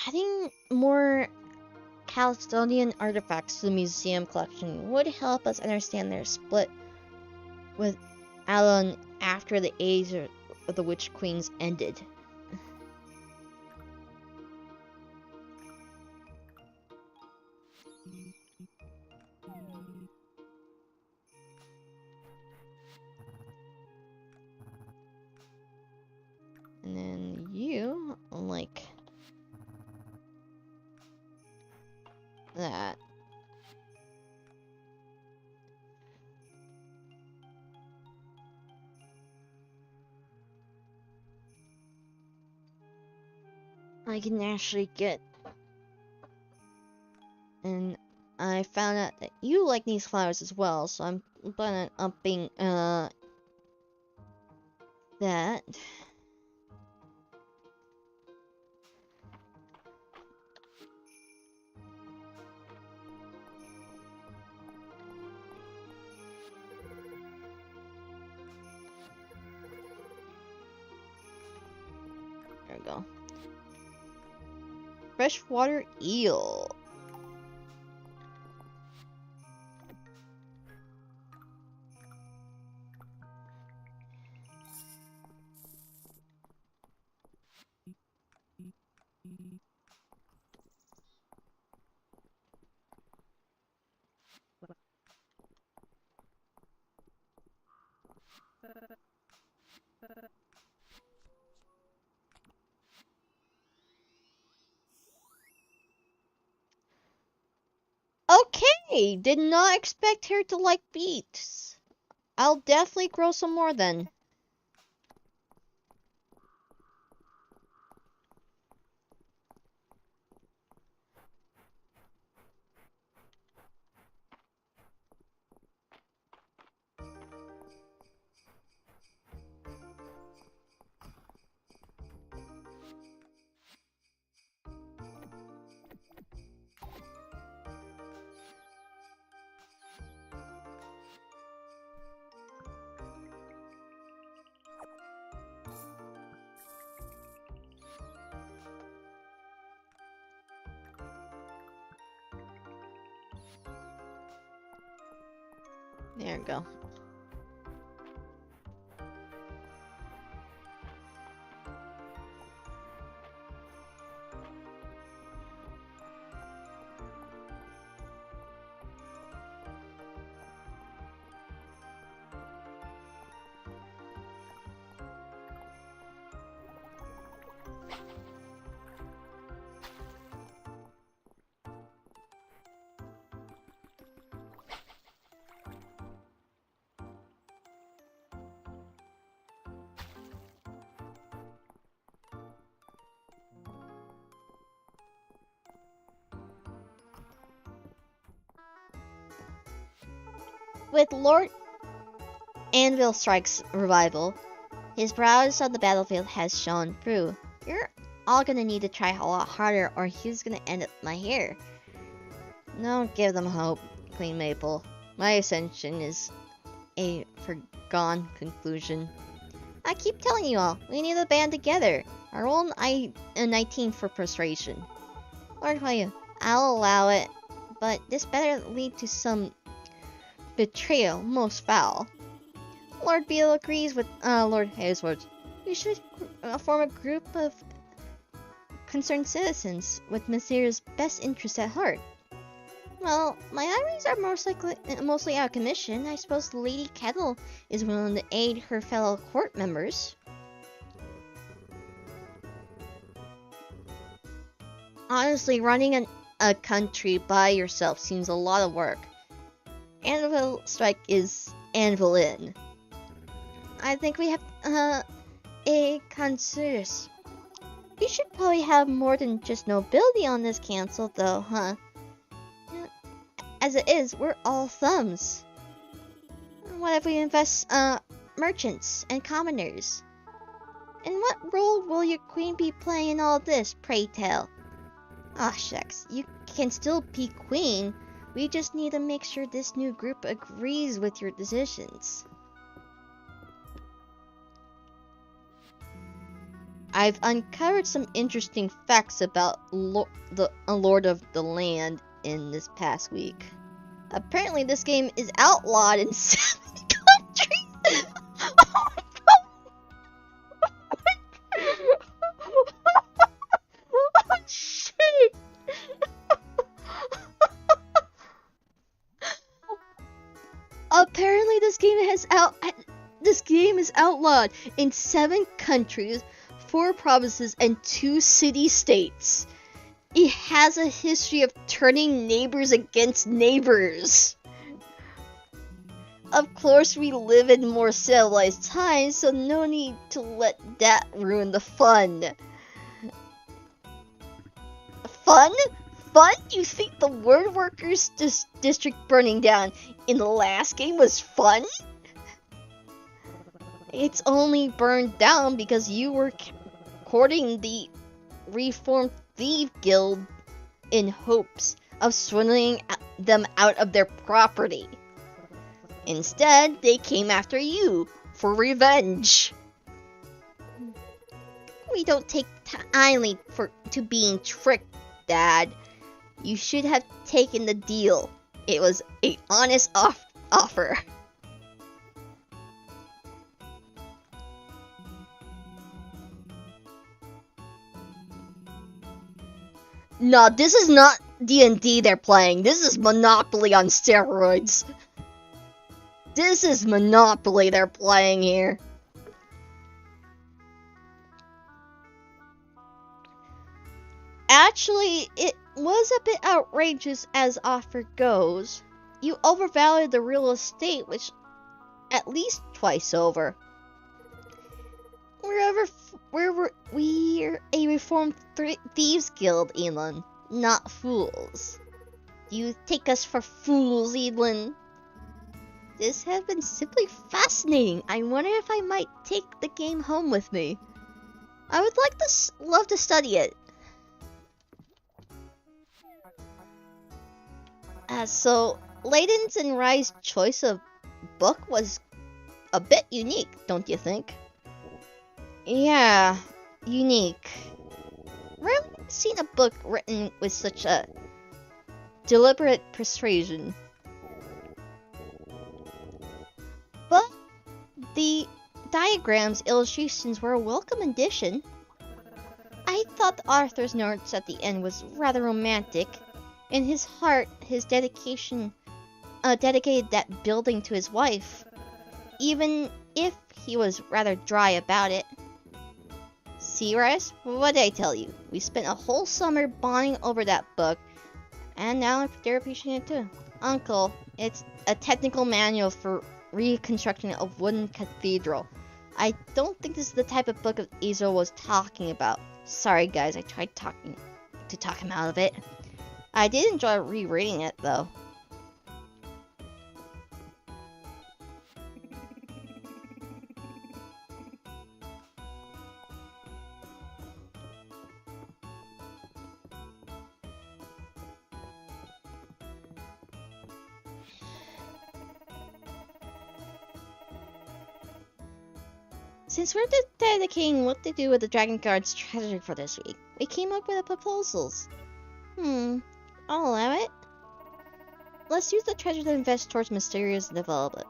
Adding more Caledonian artifacts to the museum collection would help us understand their split with Alon after the age of the Witch Queens ended. And then you, like that. I can actually get. And I found out that you like these flowers as well, so I'm planning on upping that. There we go. Freshwater eel. Okay, did not expect her to like beets. I'll definitely grow some more then. There we go. With Lord Anvil Strike's revival, his prowess on the battlefield has shown through. You're all gonna need to try a lot harder or he's gonna end up my hair. Don't give them hope, Queen Maple. My ascension is a foregone conclusion. I keep telling you all, we need to band together. Our own 19 for prostration. Lord Hoya, I'll allow it, but this better lead to some betrayal, most foul. Lord Beale agrees with Lord Hazelwood. We should form a group of concerned citizens with Messier's best interests at heart. Well, my irons are mostly out of commission. I suppose Lady Kettle is willing to aid her fellow court members. Honestly, running a country by yourself seems a lot of work. Anvil strike is anvil in. I think we have a consensus. We should probably have more than just nobility on this council, though, huh? As it is, we're all thumbs. What if we invest merchants and commoners? And what role will your queen be playing in all this, pray tell? Ah, shucks, you can still be queen. We just need to make sure this new group agrees with your decisions. I've uncovered some interesting facts about the Lord of the Land in this past week. Apparently this game is outlawed in 7 countries! Oh, shit! Apparently this game is outlawed in 7 countries, 4 provinces, and 2 city-states. It has a history of turning neighbors against neighbors. Of course, we live in more civilized times, so no need to let that ruin the fun. Fun? Fun? You think the Word Workers district burning down in the last game was fun? It's only burned down because you were courting the reformed Thief Guild in hopes of swindling them out of their property. Instead, they came after you for revenge. We don't take kindly to being tricked, Dad. You should have taken the deal. It was an honest offer. No, this is not D&D they're playing. This is Monopoly on steroids. This is Monopoly they're playing here. Actually, it was a bit outrageous as offer goes. You overvalued the real estate, which at least twice over. We're a reformed thieves guild, Elon, not fools. You take us for fools, Elon. This has been simply fascinating. I wonder if I might take the game home with me. I would love to study it. So, Layden's and Rye's choice of book was a bit unique, don't you think? Yeah, unique. Rarely seen a book written with such a deliberate persuasion. But the diagrams, illustrations were a welcome addition. I thought the author's notes at the end was rather romantic. In his heart, his dedicated that building to his wife, even if he was rather dry about it. See, Rice? What did I tell you? We spent a whole summer bonding over that book, and now they're appreciating it too. Uncle, it's a technical manual for reconstructing a wooden cathedral. I don't think this is the type of book Ezo was talking about. Sorry guys, I tried to talk him out of it. I did enjoy rereading it though. Since we're dedicating what to do with the Dragon Guard's treasure for this week, we came up with the proposals. I'll allow it. Let's use the treasure to invest towards mysterious development.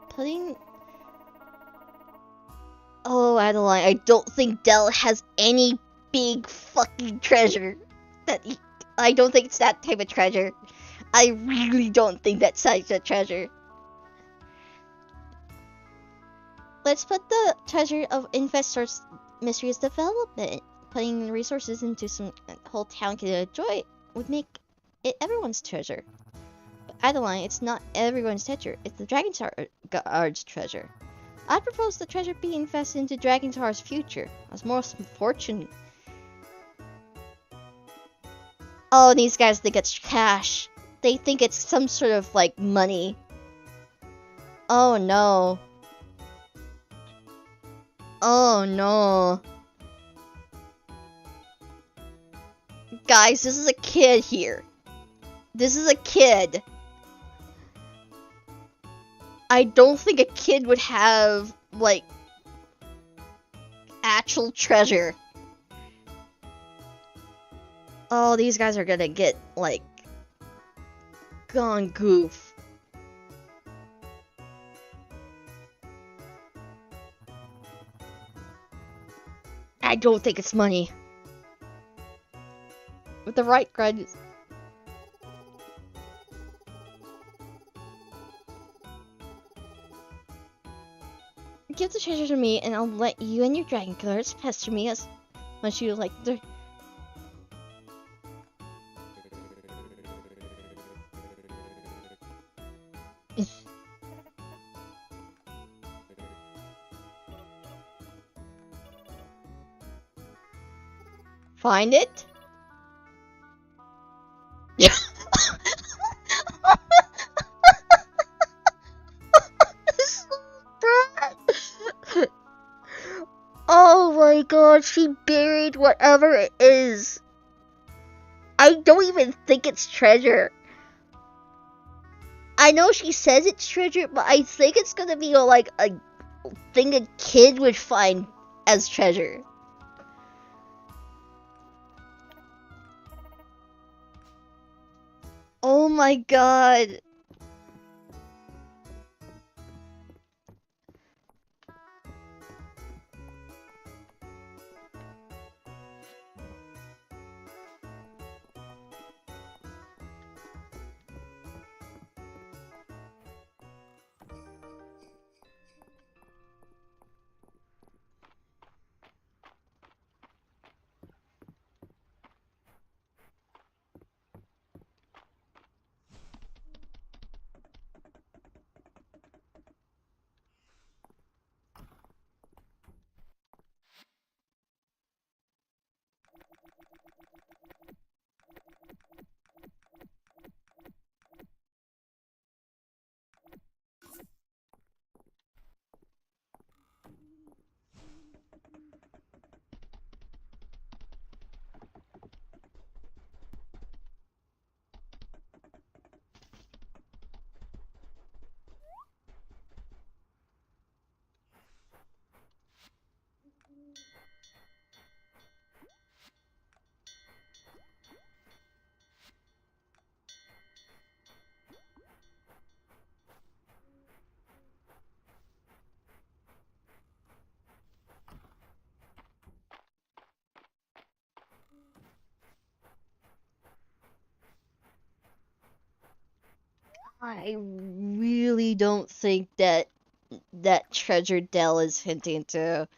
Oh, Adeline, I don't think Dell has any big fucking treasure. I don't think it's that type of treasure. I really don't think that's such a treasure. Let's put the treasure of investors' mysterious development. Putting resources into some whole town can enjoy would make it everyone's treasure. But Adeline, it's not everyone's treasure. It's the Dragon Guard's treasure. I propose the treasure be invested into Dragon Guard's future as more fortune. Oh, these guys think it's cash. They think it's some sort of like money. Oh no. Oh no. Guys, this is a kid here. This is a kid. I don't think a kid would have, like, actual treasure. Oh, these guys are gonna get, like, gone goof. I don't think it's money. With the right grudges. Give the treasure to me, and I'll let you and your dragon killers pester me as much you like. Find it? Yeah. Oh my god, she buried whatever it is. I don't even think it's treasure. I know she says it's treasure, but I think it's gonna be like a thing a kid would find as treasure. Oh my god. I really don't think that treasure Dell is hinting to.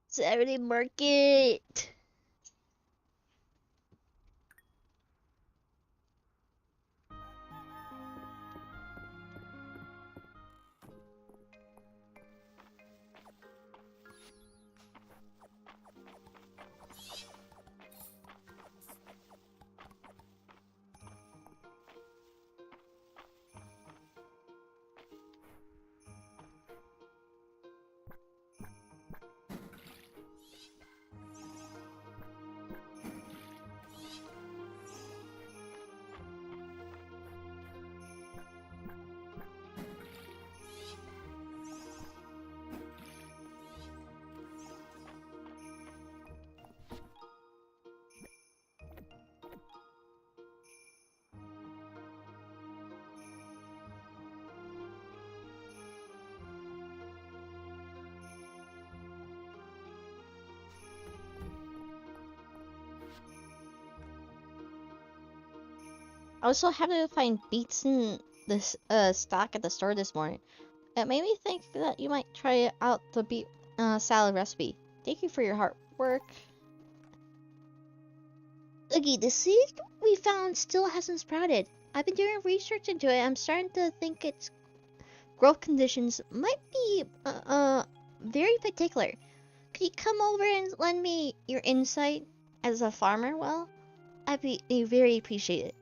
Saturday market. I was so happy to find beets in this stock at the store this morning. It made me think that you might try out the beet salad recipe. Thank you for your hard work. Oogie, the seed we found still hasn't sprouted. I've been doing research into it. I'm starting to think its growth conditions might be very particular. Could you come over and lend me your insight as a farmer? Well, I'd be very appreciated.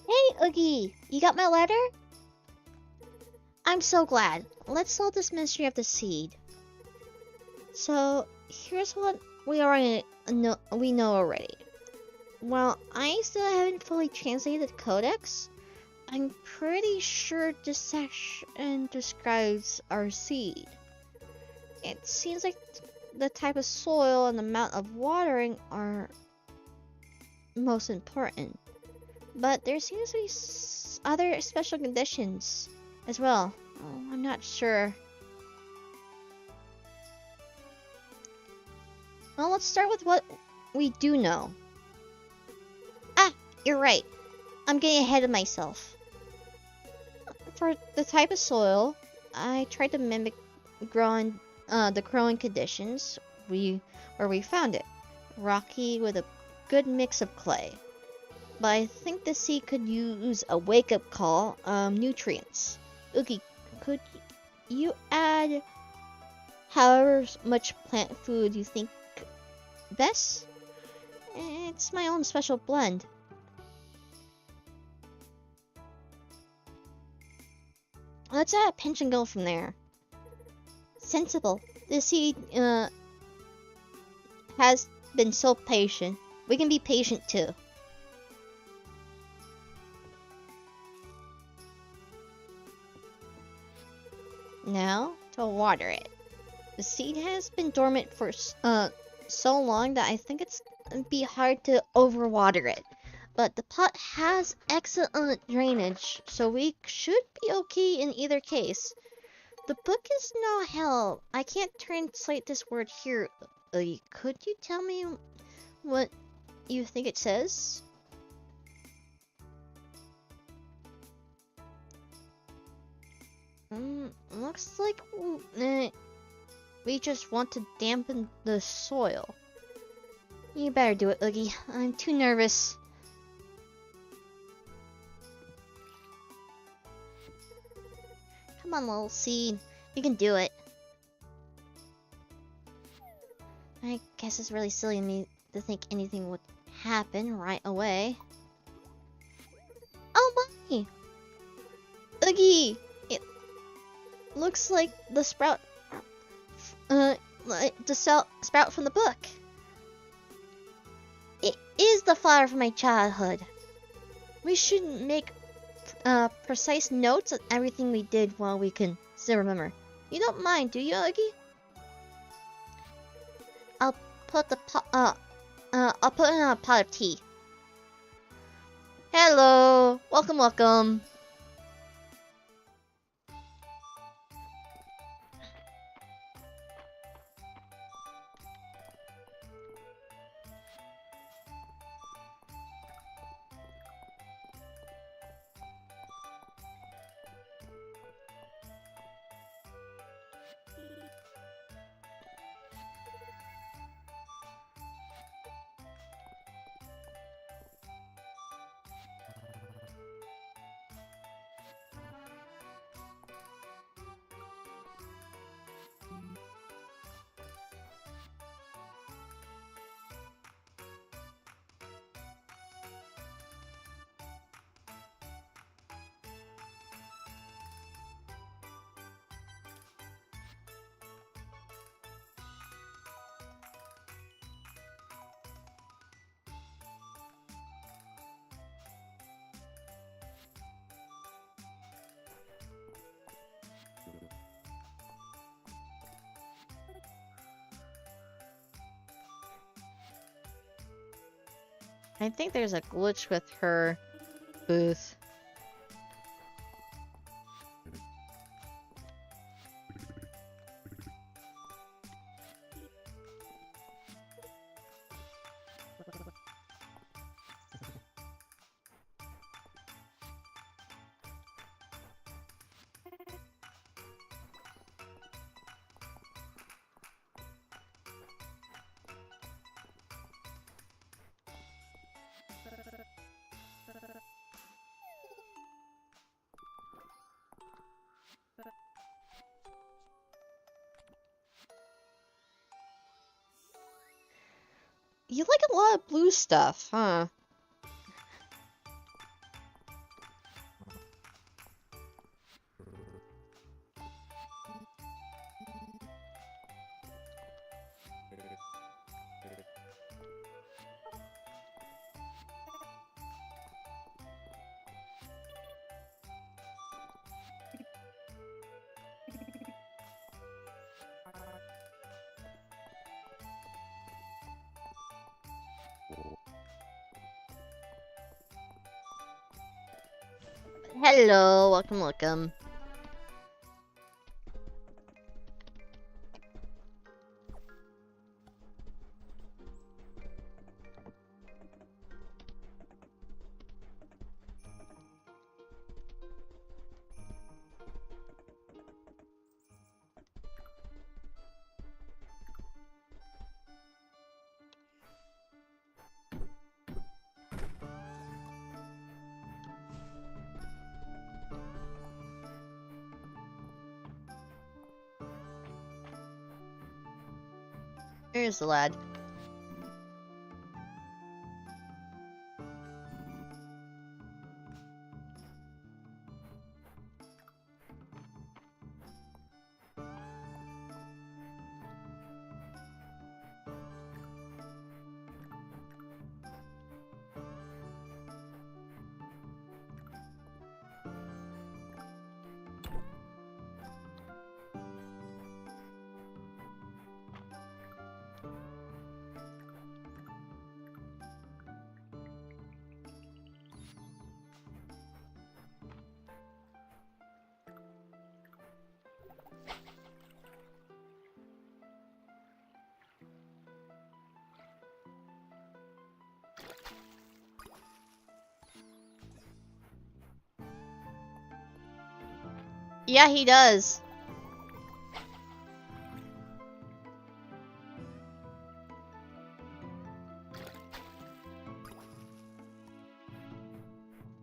Hey, Oogie, you got my letter? I'm so glad. Let's solve this mystery of the seed. So, here's what we know already. While I still haven't fully translated the codex, I'm pretty sure this section describes our seed. It seems like the type of soil and the amount of watering are most important. But there seems to be other special conditions as well. Oh, I'm not sure. Well, let's start with what we do know. Ah, you're right. I'm getting ahead of myself. For the type of soil, I tried to mimic the growing conditions where we found it. Rocky with a good mix of clay. But I think the seed could use a wake-up call, nutrients. Oogie, could you add however much plant food you think best? It's my own special blend. Let's add a pinch and go from there. Sensible. The seed has been so patient. We can be patient too. Now to water it. The seed has been dormant for so long that I think it'd be hard to overwater it. But the pot has excellent drainage, so we should be okay in either case. The book is no help. I can't translate this word here. Could you tell me what you think it says? Looks like we just want to dampen the soil. You better do it, Oogie. I'm too nervous. Come on, little seed. You can do it. I guess it's really silly of me to think anything would happen right away. Oh my! Oogie! It looks like the sprout, like the sprout from the book. It is the flower from my childhood. We should make precise notes of everything we did while we can still remember. You don't mind, do you, Oogie? I'll put the I'll put in a pot of tea. Hello, welcome, welcome. I think there's a glitch with her booth. You like a lot of blue stuff, huh? Hello, welcome, welcome. Here's the lad. Yeah, he does.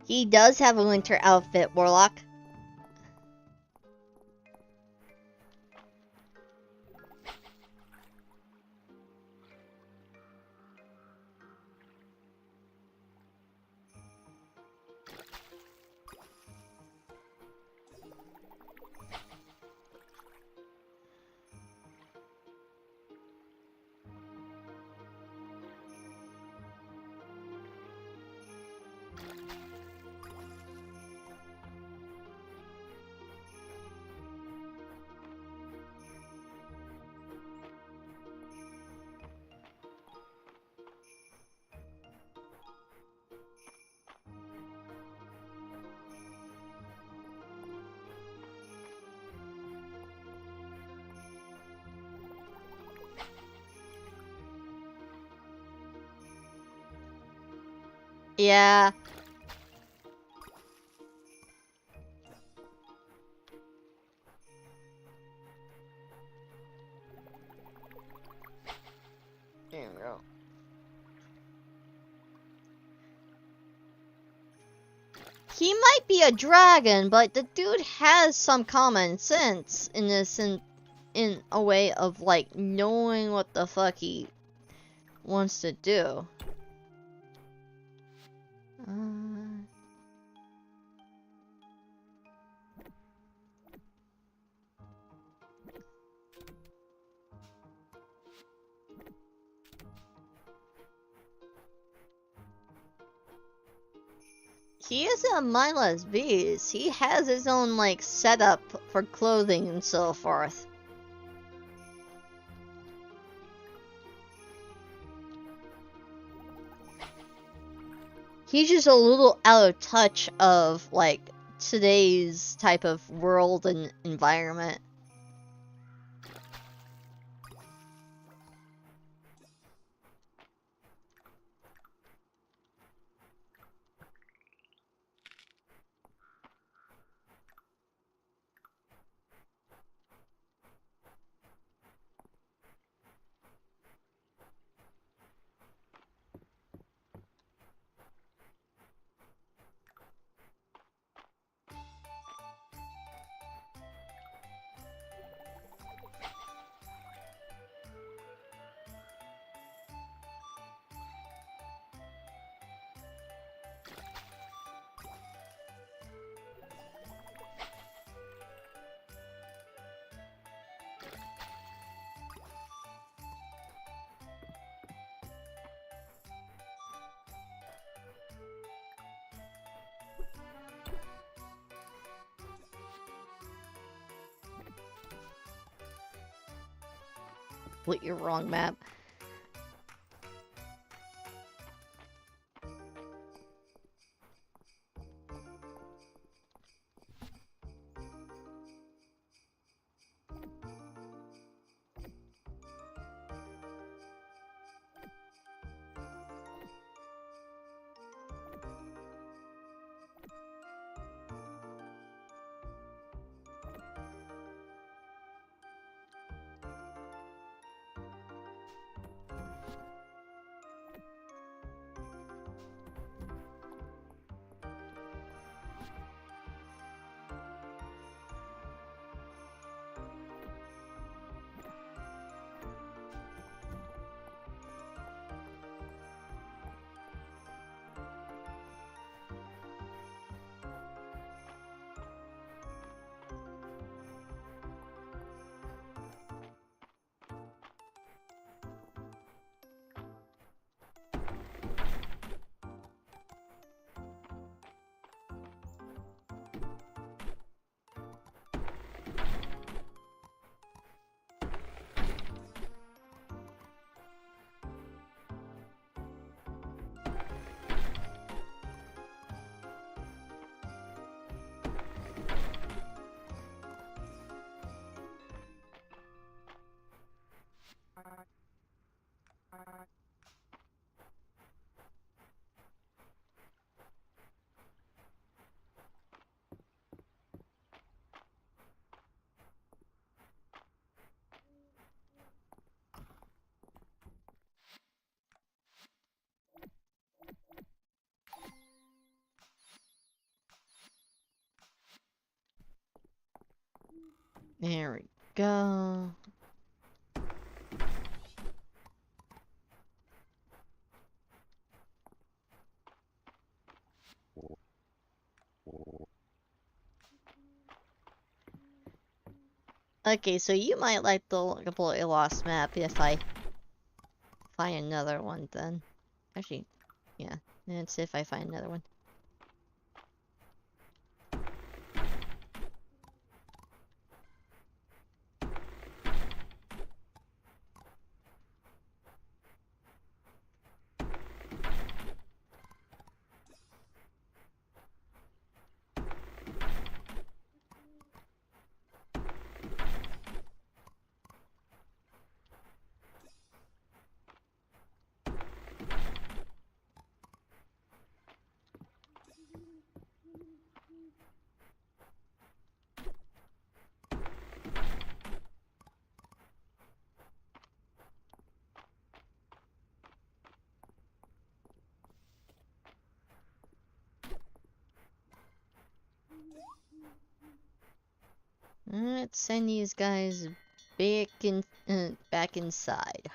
He does have a winter outfit, Warlock. Yeah. There we go. He might be a dragon, but the dude has some common sense in this, in a way of like knowing what the fuck he wants to do. He isn't a mindless beast. He has his own like setup for clothing and so forth. He's just a little out of touch of like today's type of world and environment. What, you're wrong map. There we go. Okay, so you might like the completely lost map if I find another one then. Actually, yeah. Let's see if I find another one. Let's send these guys back inside.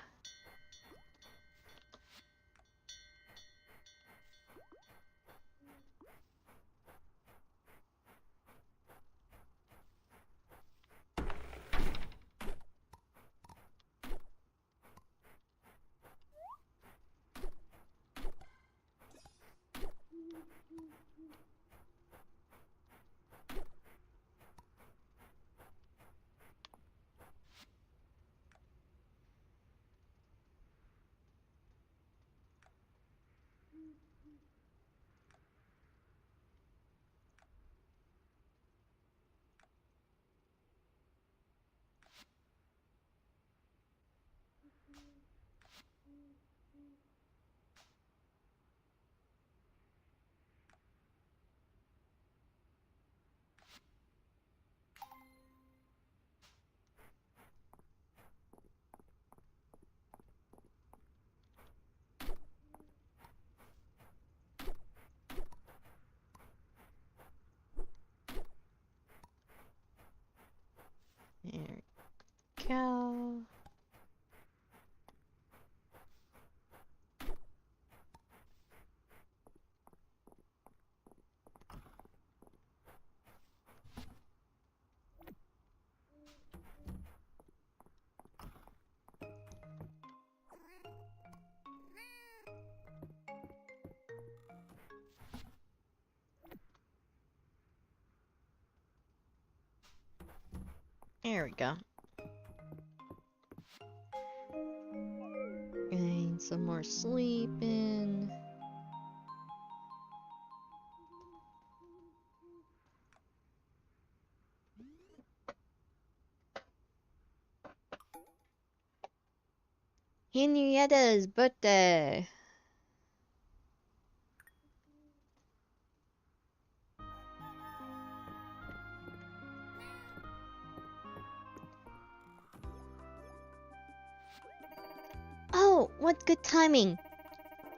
There we go. There we go. And some more sleeping. Henrietta's birthday. Oh, what good timing!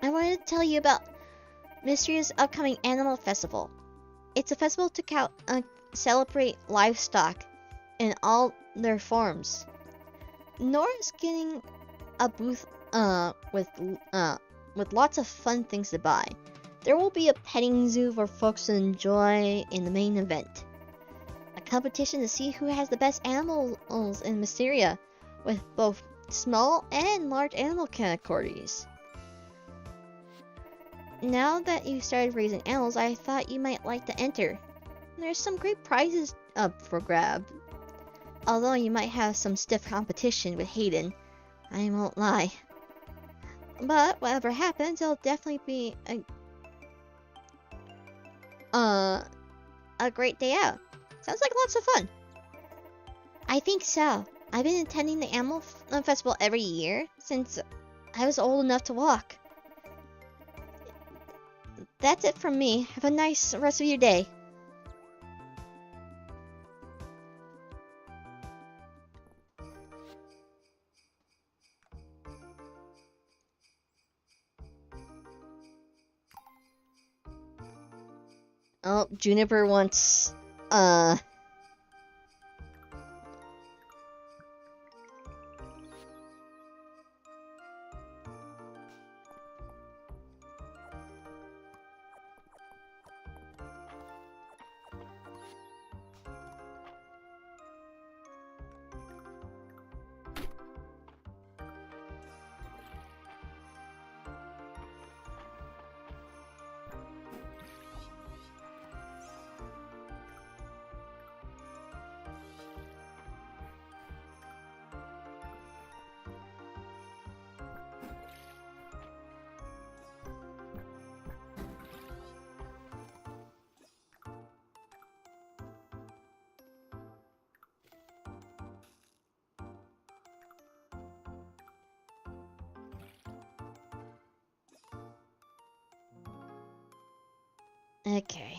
I wanted to tell you about Mistria's upcoming animal festival. It's a festival to celebrate livestock in all their forms. Nora's getting a booth with lots of fun things to buy. There will be a petting zoo for folks to enjoy in the main event. A competition to see who has the best animals in Mysteria, with both small and large animal categories. Now that you started raising animals, I thought you might like to enter. There's some great prizes up for grab. Although you might have some stiff competition with Hayden, I won't lie. But whatever happens, it'll definitely be a great day out. Sounds like lots of fun. I think so. I've been attending the animal festival every year since I was old enough to walk. That's it from me. Have a nice rest of your day. Oh, Juniper wants, okay.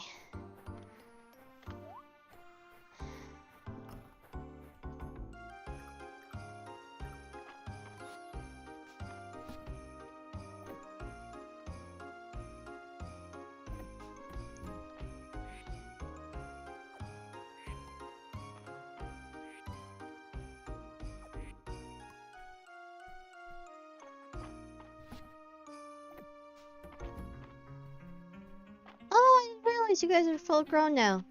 Guys, you guys are full grown now.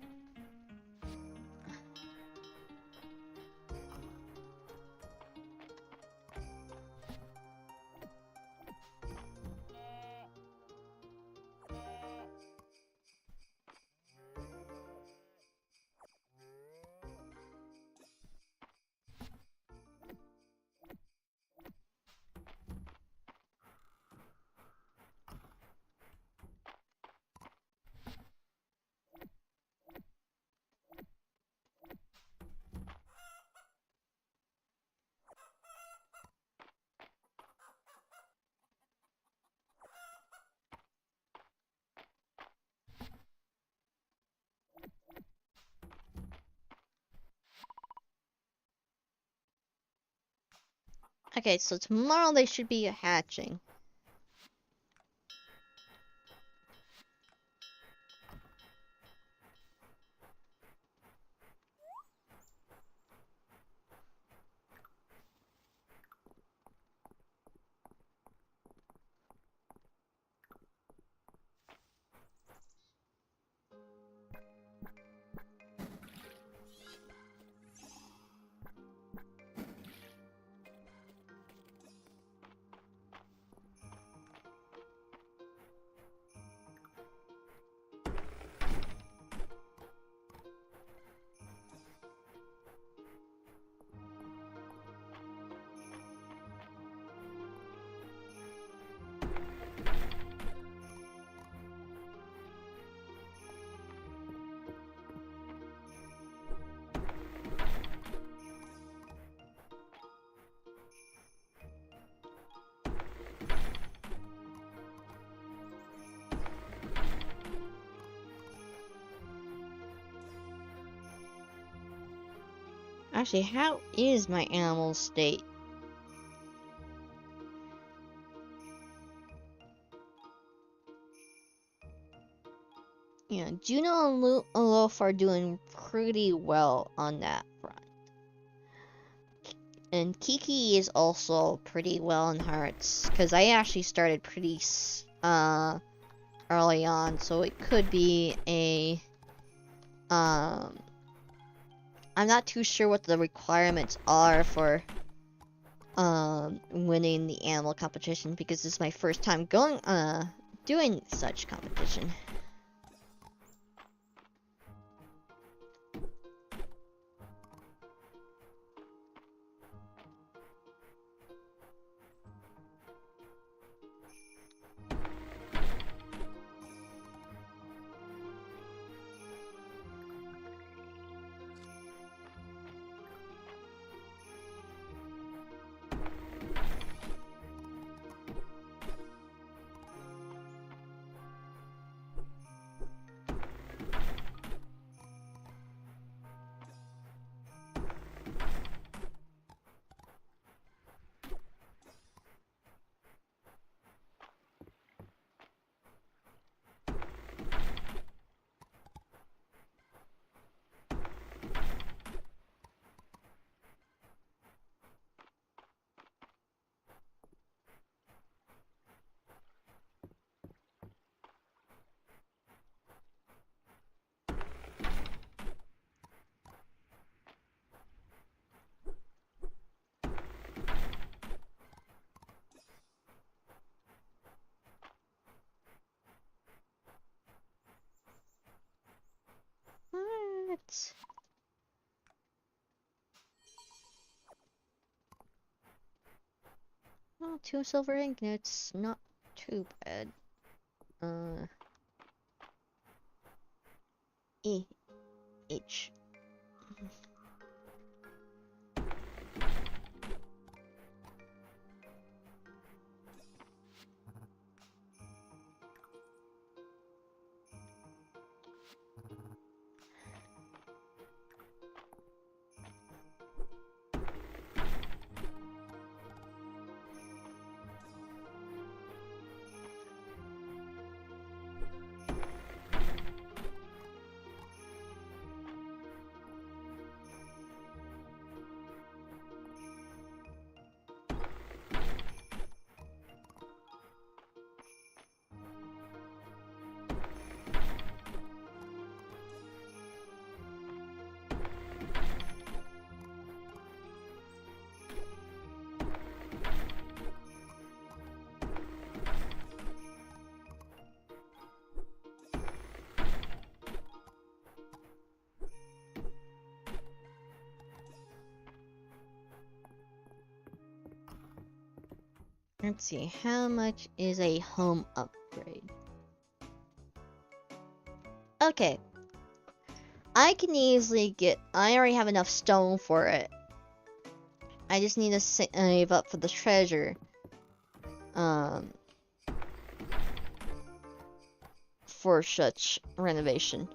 Okay, so tomorrow they should be hatching. Actually, how is my animal state? Yeah, Juno and Alof are doing pretty well on that front. And Kiki is also pretty well in hearts, because I actually started pretty early on, so it could be a I'm not too sure what the requirements are for winning the animal competition, because this is my first time doing such competition. What? Oh, 2 silver ingots, not too bad. H. Let's see, how much is a home upgrade? Okay. I can easily get... I already have enough stone for it. I just need to save up for the treasure. For such renovation.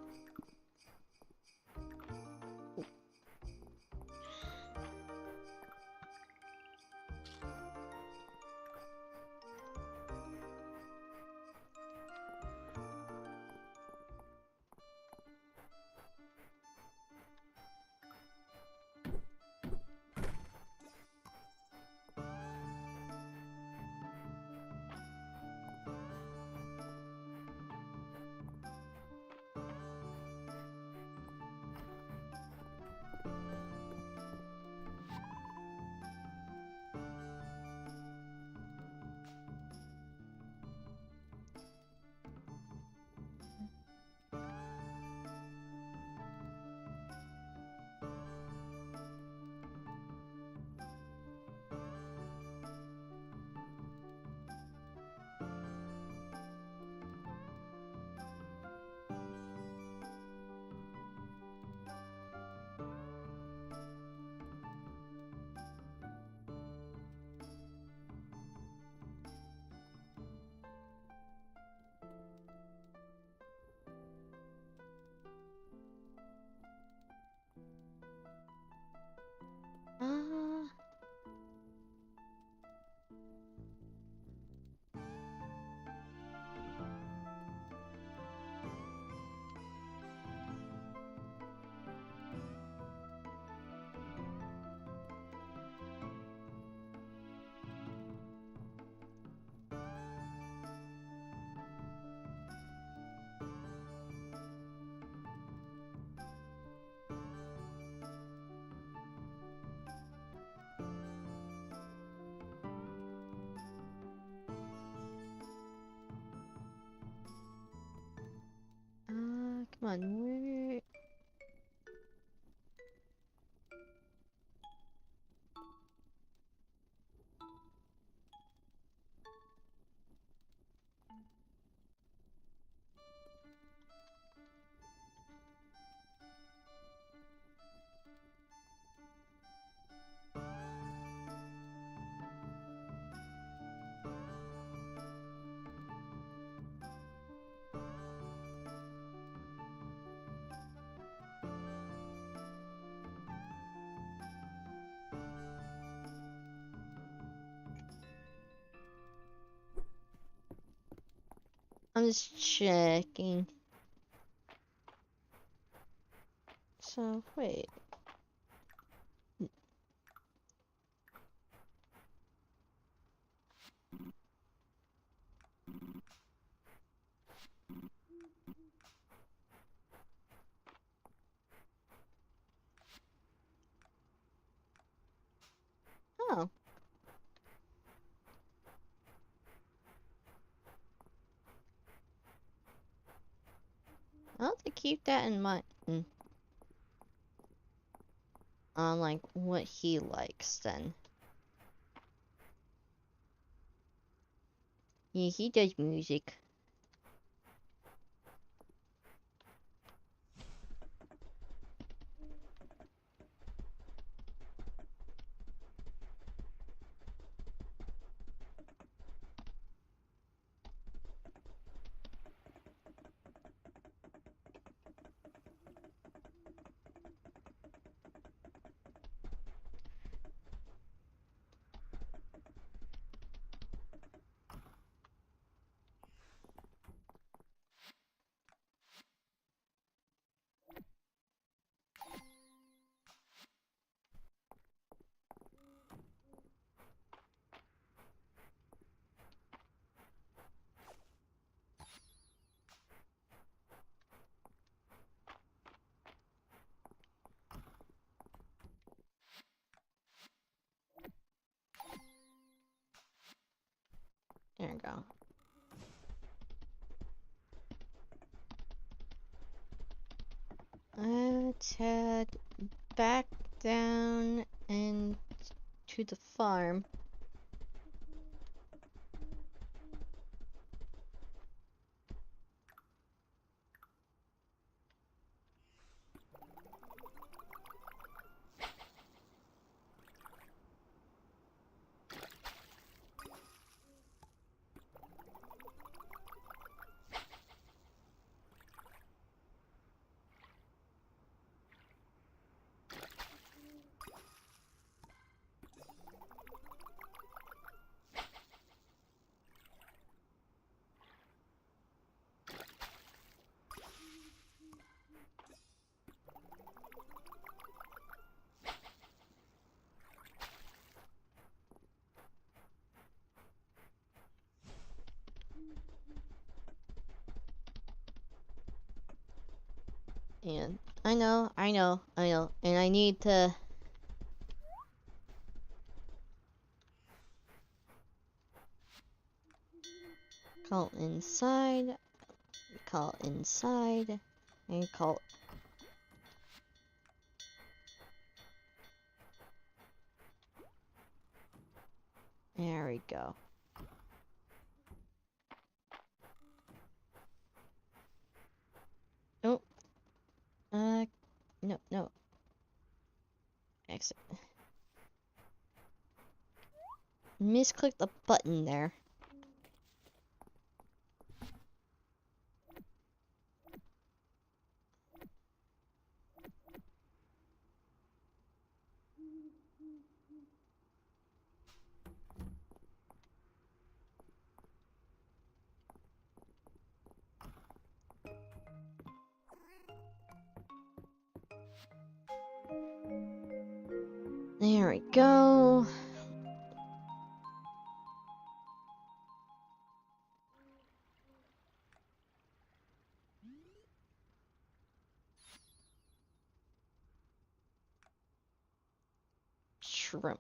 Uh, come on, where... I'm just checking. So, wait. Oh. I'll have to keep that in mind. On, like, what he likes, then. Yeah, he does music. There we go. Let's head back down and to the farm. And I know, and I need to call inside, and call. There we go. Oh, no. Exit. Misclick the button there. There we go. Shrimp.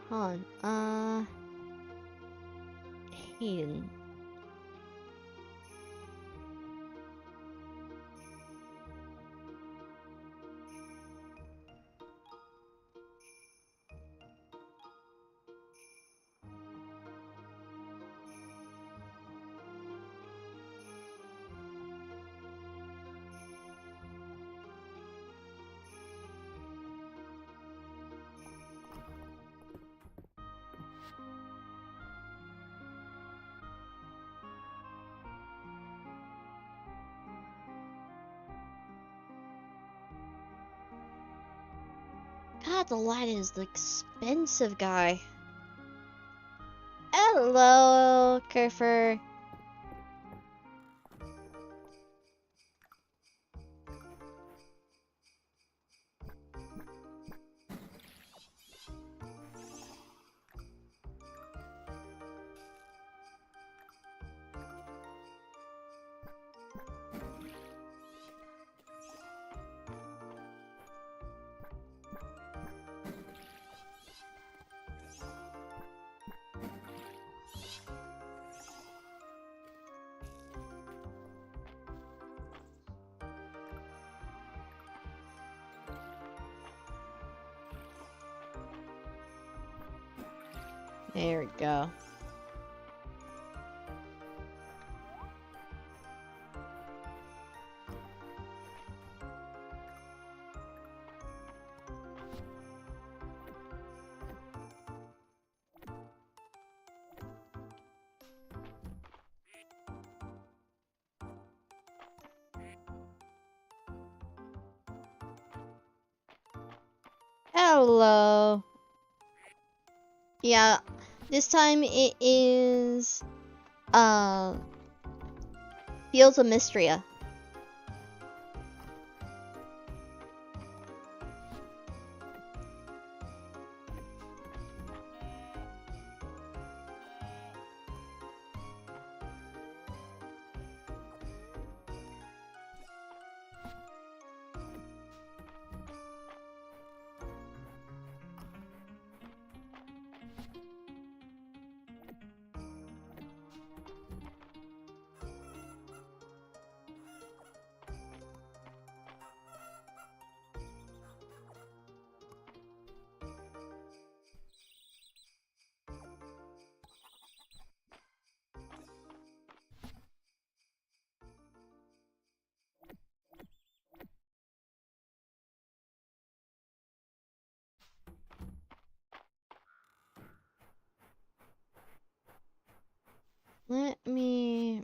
Hold on. Hayden. God, the light is the expensive guy. Hello, Kerfer. There we go. Hello. Yeah, this time it is Fields of Mistria. me...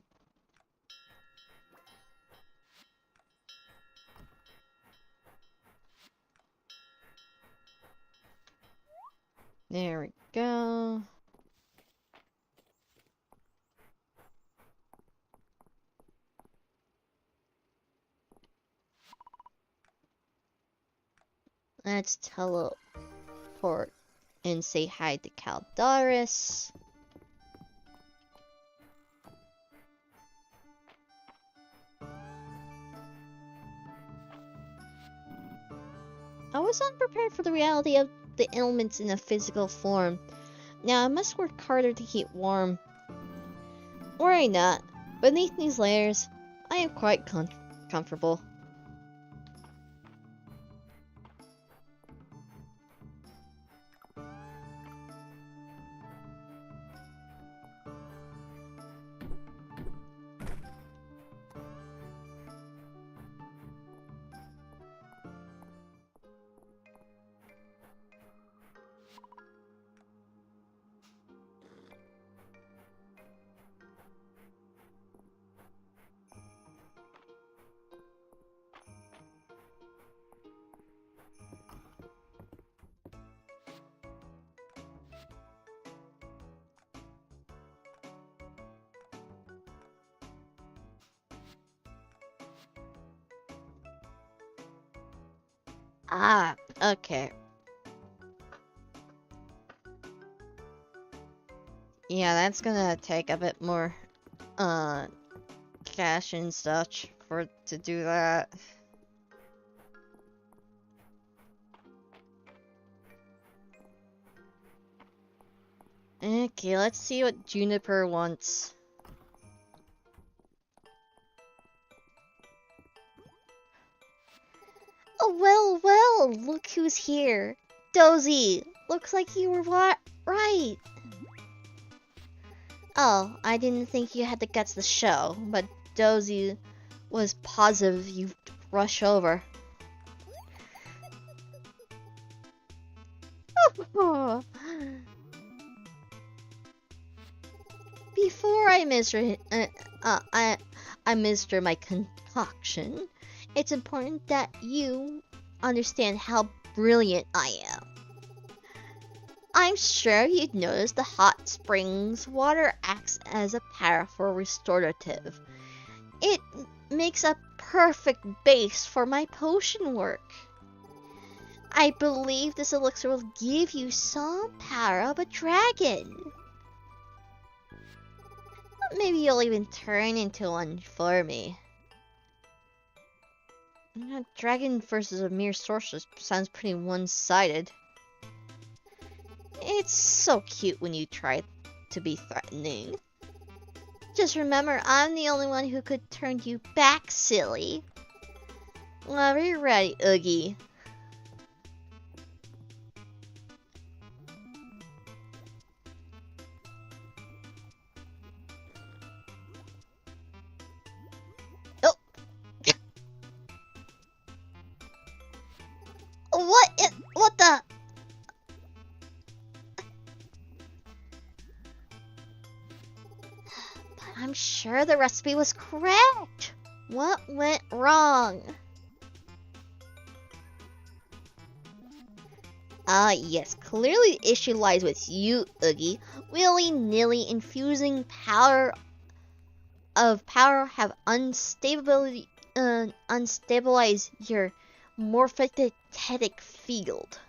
There we go. Let's teleport and say hi to Caldaris. I was unprepared for the reality of the elements in a physical form. Now I must work harder to keep warm. Worry not. Beneath these layers, I am quite comfortable. Ah, okay. Yeah, that's gonna take a bit more, cash and such to do that. Okay, let's see what Juniper wants. Oh, well, look who's here. Dozy, looks like you were right. Oh, I didn't think you had the guts to show, but Dozy was positive you'd rush over. Before I minister my concoction, it's important that you understand how brilliant I am. I'm sure you'd notice the hot springs water acts as a powerful restorative. It makes a perfect base for my potion work. I believe this elixir will give you some power of a dragon. Maybe you'll even turn into one for me. A dragon versus a mere sorceress sounds pretty one-sided. It's so cute when you try to be threatening. Just remember, I'm the only one who could turn you back, silly. Whenever you're ready, Oogie. Oh! What the? I'm sure the recipe was correct. What went wrong? Yes, clearly the issue lies with you, Oogie. Willy-nilly infusing power have unstabilized your morphogenetic field.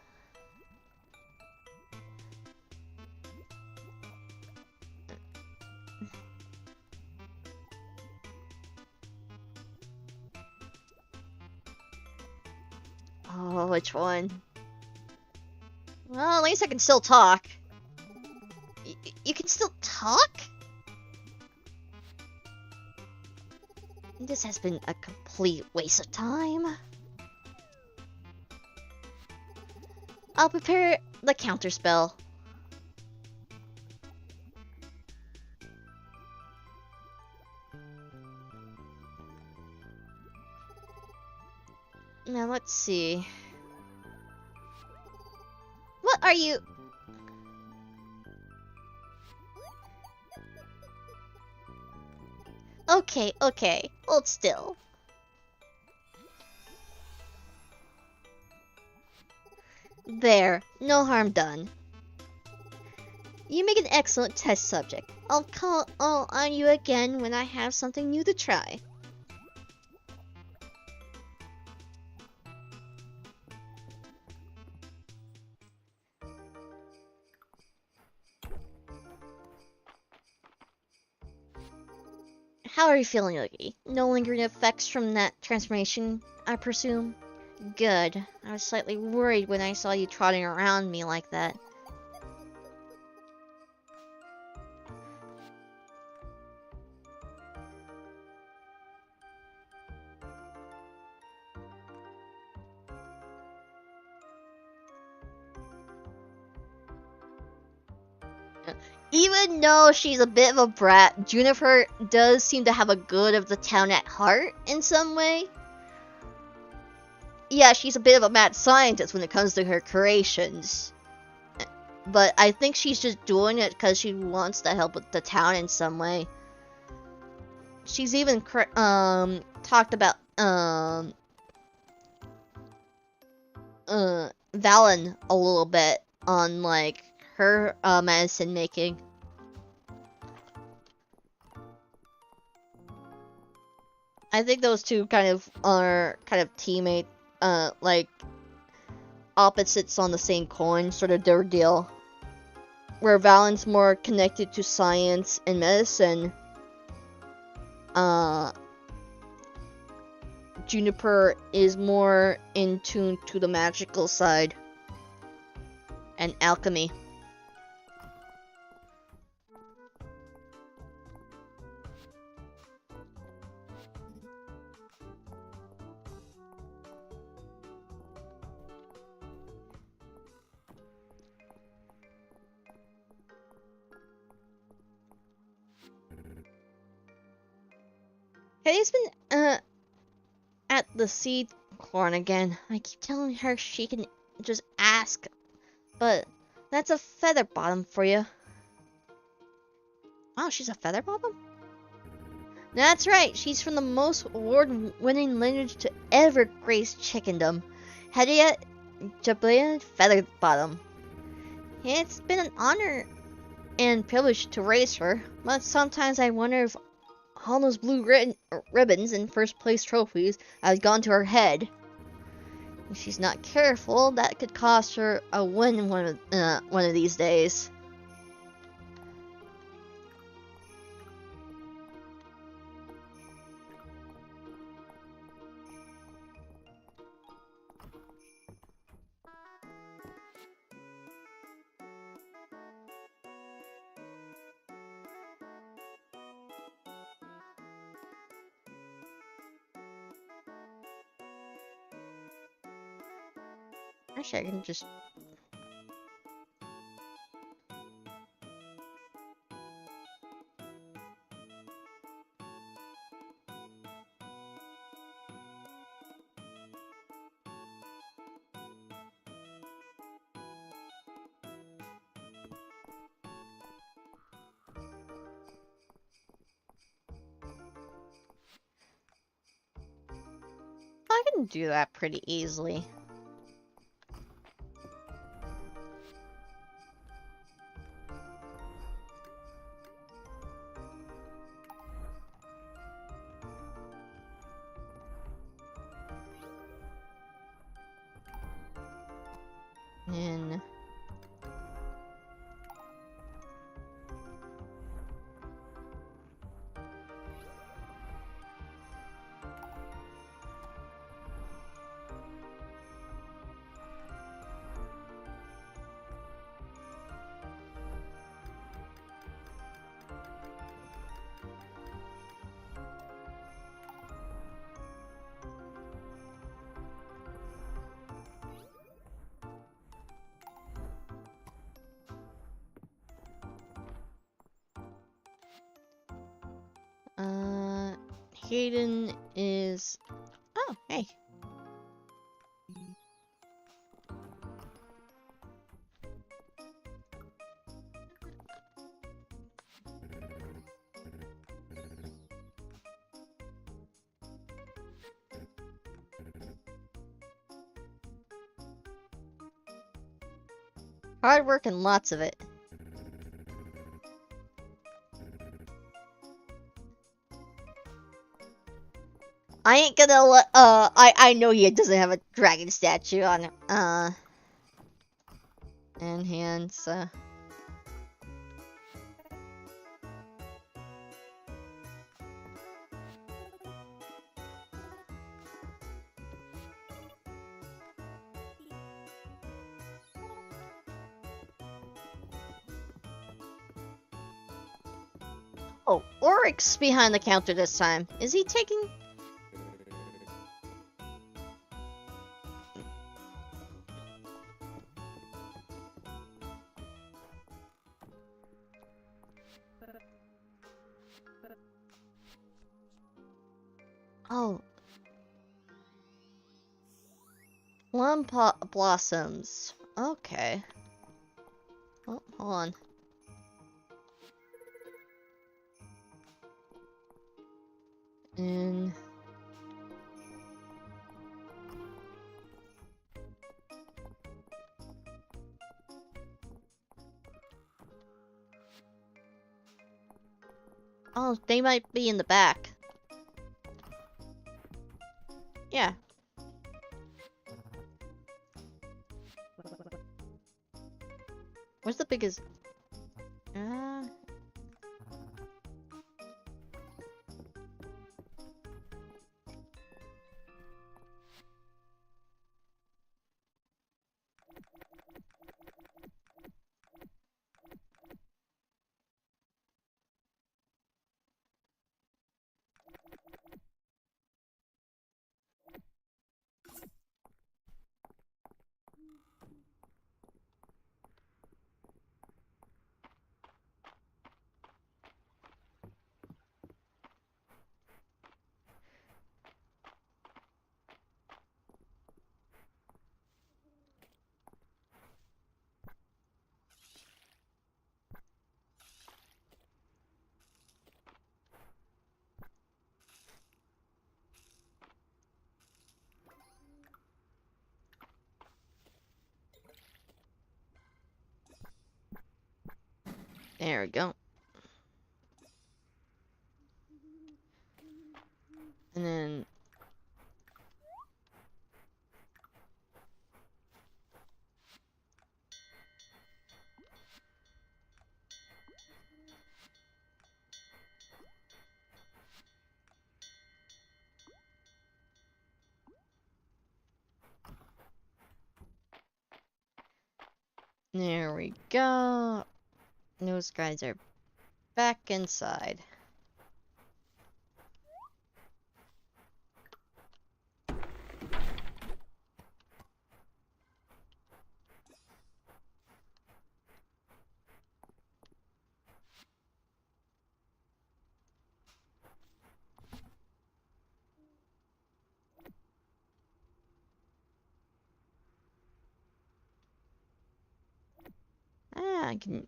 Oh, which one? Well, at least I can still talk. You can still talk? This has been a complete waste of time. I'll prepare the counter spell. Now let's see. What are you? Okay. Hold still. There, no harm done. You make an excellent test subject. I'll call on you again when I have something new to try. How are you feeling, Yogi? No lingering effects from that transformation, I presume? Good. I was slightly worried when I saw you trotting around me like that. Even though she's a bit of a brat, Juniper does seem to have a good of the town at heart in some way. Yeah, she's a bit of a mad scientist when it comes to her creations. But I think she's just doing it because she wants to help with the town in some way. She's even talked about Valen a little bit on like her medicine making. I think those two kind of are teammate, like opposites on the same coin, sort of their deal. Where Valen's more connected to science and medicine, Juniper is more in tune to the magical side and alchemy. Katie's been at the seed corn again. I keep telling her she can just ask, but that's a feather bottom for you. Wow, she's a feather bottom? That's right, she's from the most award-winning lineage to ever grace chickendom. Hedia Jablian Featherbottom. It's been an honor and privilege to raise her, but sometimes I wonder if all those blue ribbons and first place trophies have gone to her head. If she's not careful, that could cost her a win one of these days. Actually, I can just... I can do that pretty easily. And... Hayden is... Oh, hey. Hard work and lots of it. I ain't gonna let, I know he doesn't have a dragon statue on, and hands, Oh, Oryx behind the counter this time. Is he taking... Oh. Plum blossoms. Okay. Oh, hold on. And... Oh, they might be in the back. Yeah. Where's the biggest... There we go. And then... There we go. Those guys are back inside. I can...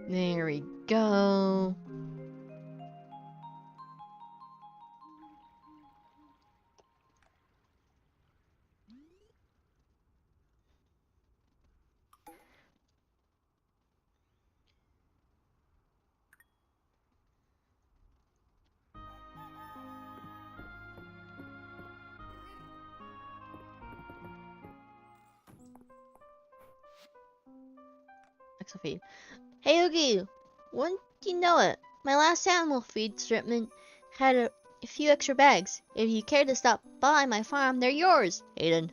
There we go. Feed. Hey Oogie, wouldn't you know it? My last animal feed shipment had a few extra bags. If you care to stop by my farm, they're yours, Hayden.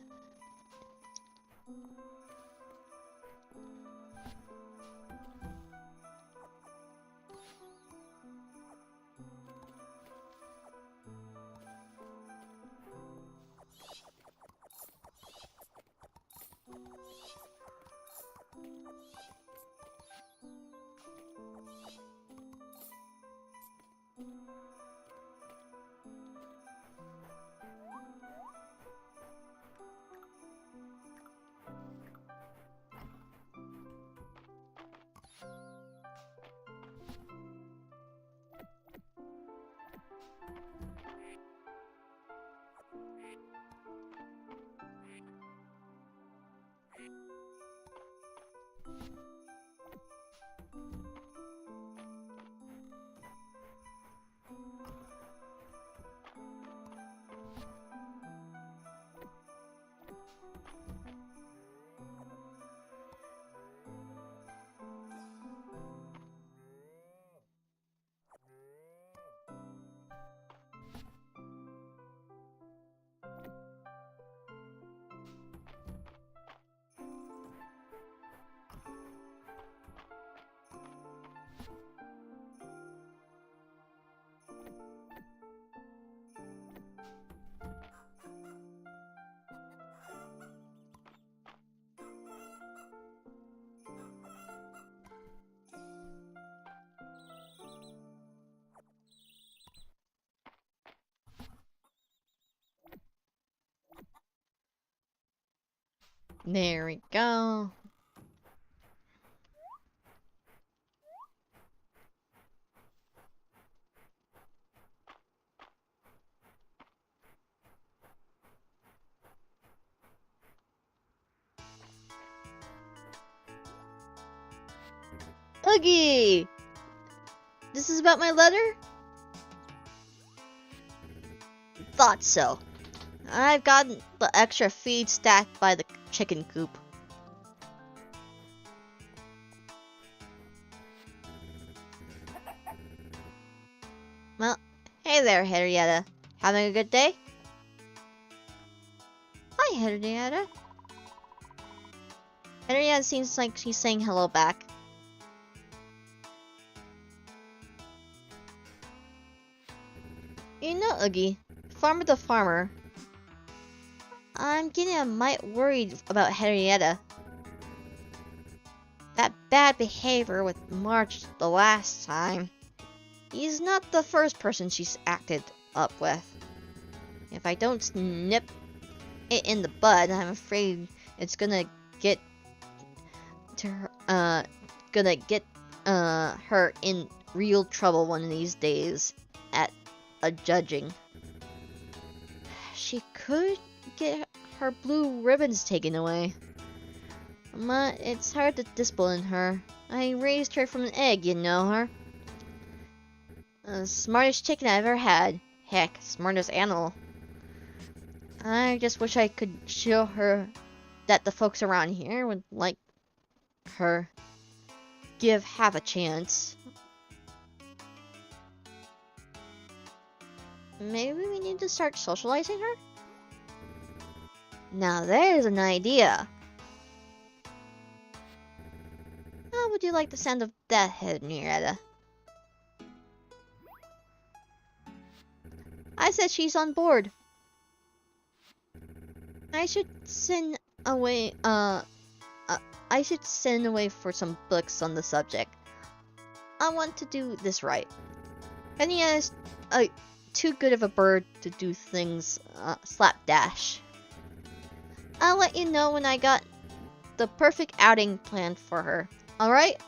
There we go. Oogie! This is about my letter? Thought so. I've gotten the extra feed stacked by the chicken coop. Well, hey there, Henrietta. Having a good day? Hi, Henrietta. Henrietta seems like she's saying hello back. You know, Oogie, farmer to farmer, I'm getting a mite worried about Henrietta. That bad behavior with March the last time. He's not the first person she's acted up with. If I don't nip it in the bud, I'm afraid it's gonna get to her, her in real trouble one of these days at a judging. She could get her blue ribbons taken away. But it's hard to discipline her. I raised her from an egg, you know her. Smartest chicken I've ever had. Heck, smartest animal. I just wish I could show her that the folks around here would like her. Give half a chance. Maybe we need to start socializing her? Now there's an idea. How would you like the sound of that, Henrietta? I said she's on board. I should send away for some books on the subject. I want to do this right. Henrietta's too good of a bird to do things slapdash. I'll let you know when I got the perfect outing planned for her. Alright?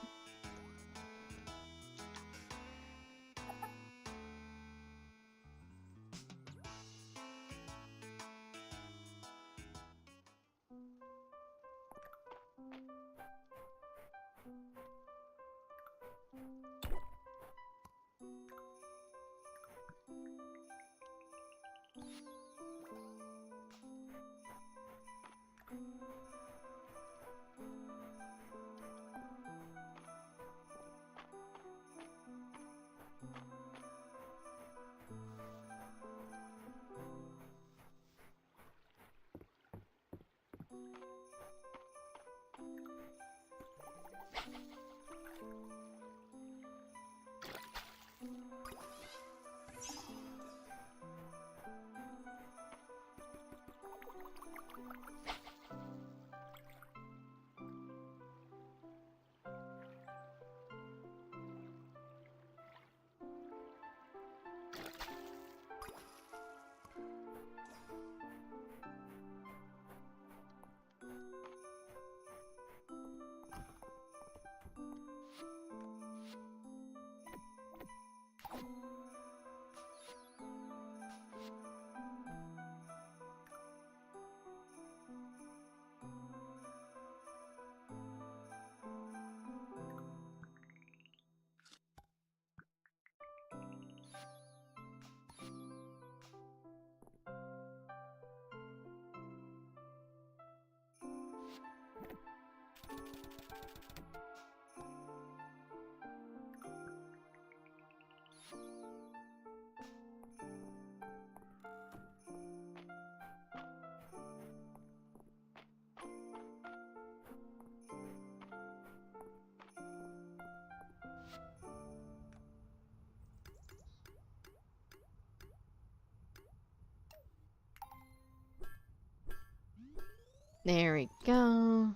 There we go.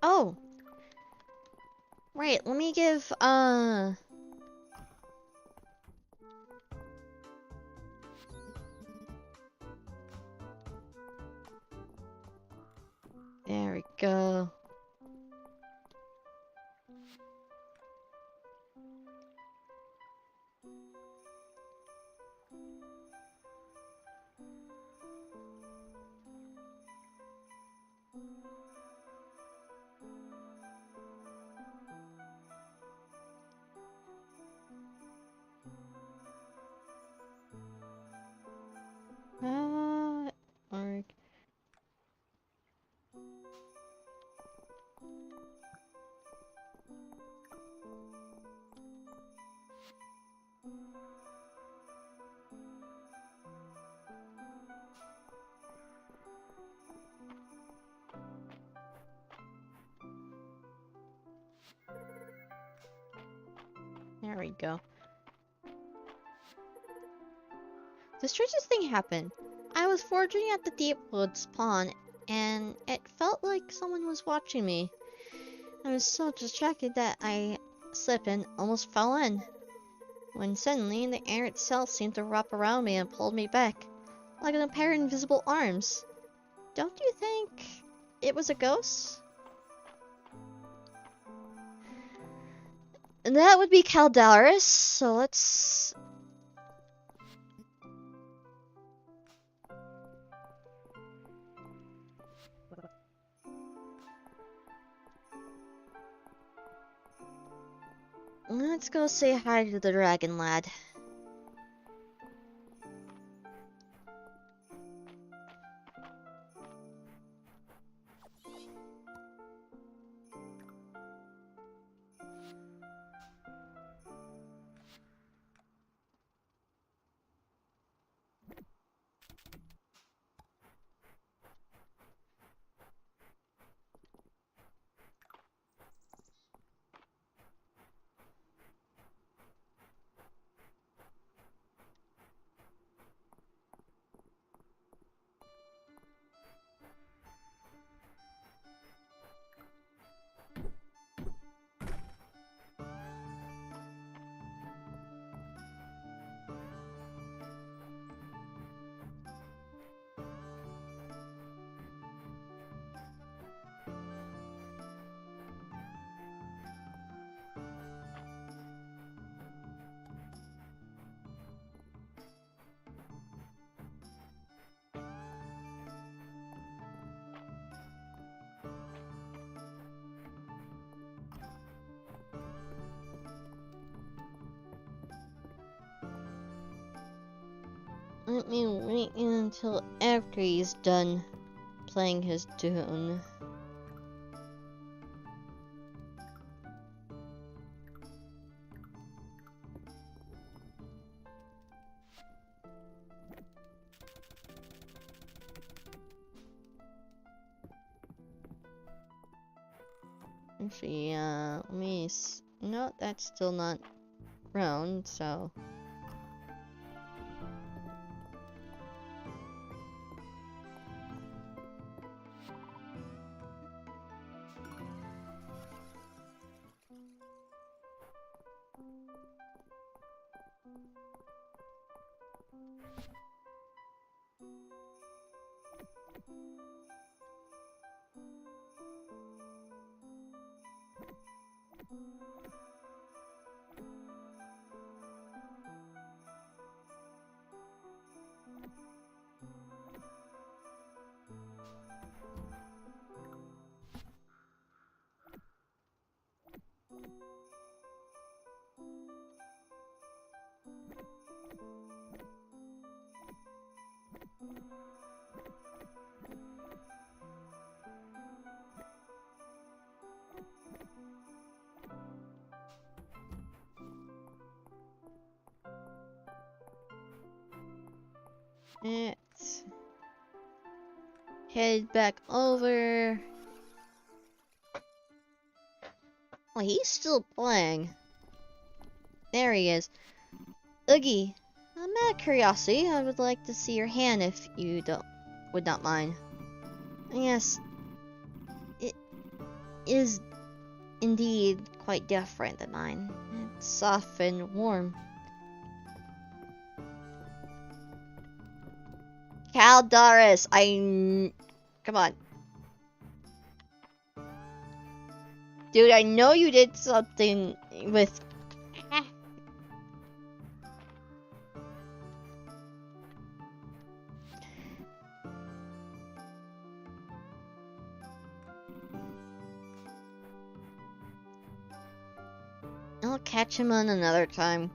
Oh, right. Let me give there we go. Or there we go. The strangest thing happened. I was foraging at the deep woods pond, and it felt like someone was watching me. I was so distracted that I slipped and almost fell in. When suddenly, the air itself seemed to wrap around me and pulled me back, like a pair of invisible arms. Don't you think it was a ghost? And that would be Caldaris, so let's... Let's go say hi to the dragon lad. Let me wait until after he's done playing his tune. Actually, let me no, that's still not round, so... Let's head back over. Oh, he's still playing. There he is. Oogie, out of curiosity, I would like to see your hand if you would not mind. Yes, is indeed quite different than mine. It's soft and warm. Caldaris, come on. Dude, I know you did something with... I'll catch him on another time.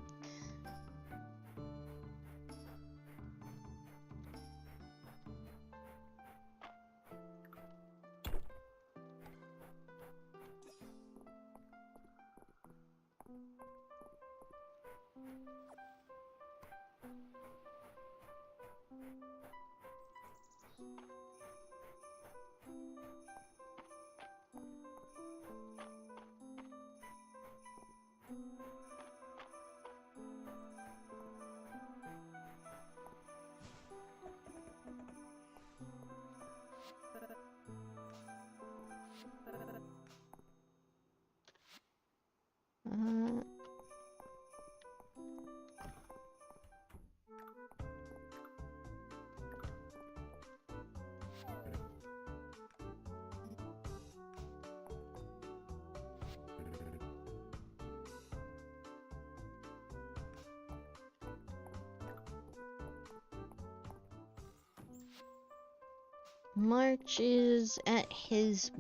Marches at his...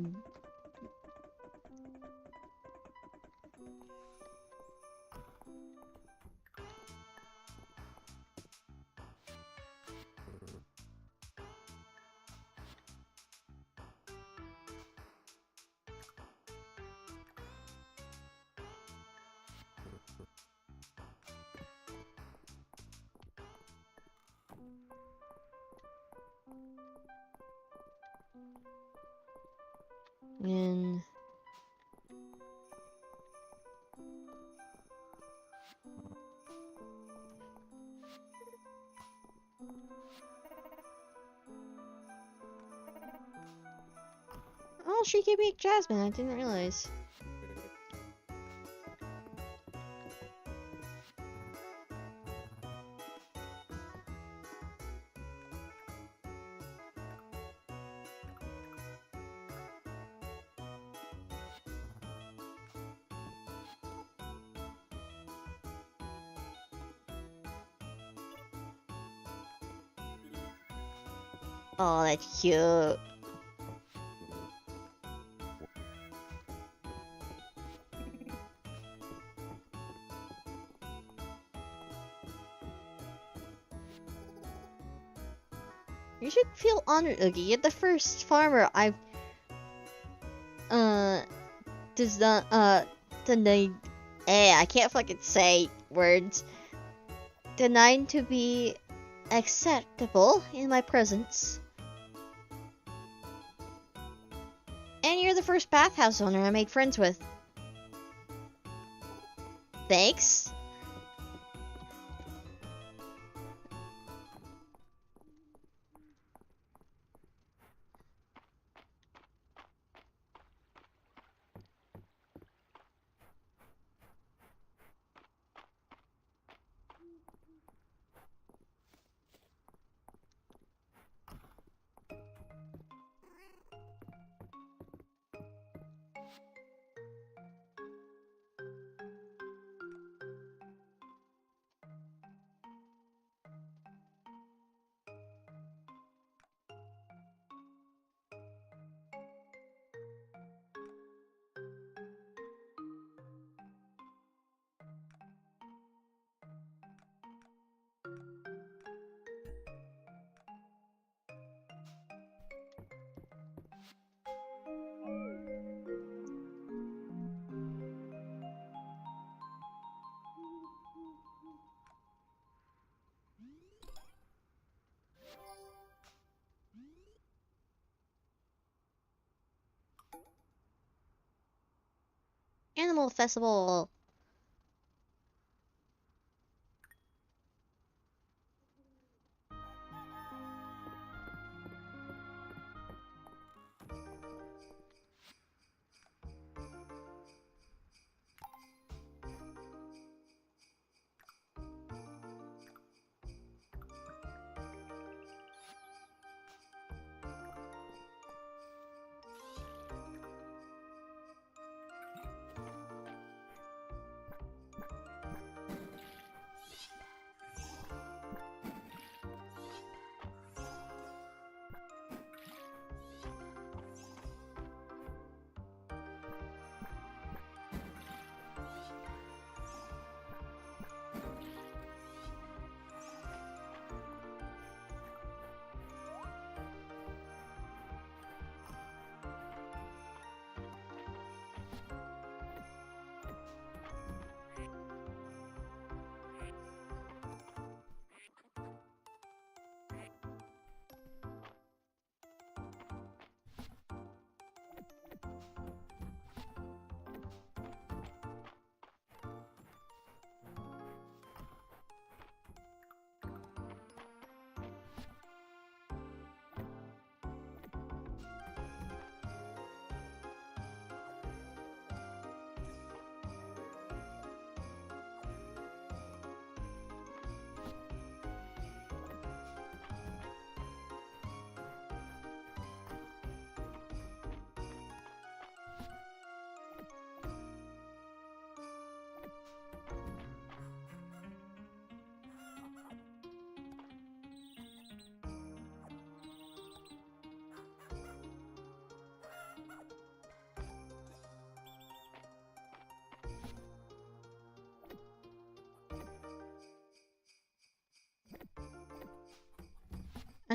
in... Oh, she can make Jasmine. I didn't realize. Oh, that's cute. You should feel honored, Oogie. You're the first farmer I've does not denied. I can't fucking say words. Denied to be acceptable in my presence. And you're the first bathhouse owner I made friends with. Thanks. Animal Festival.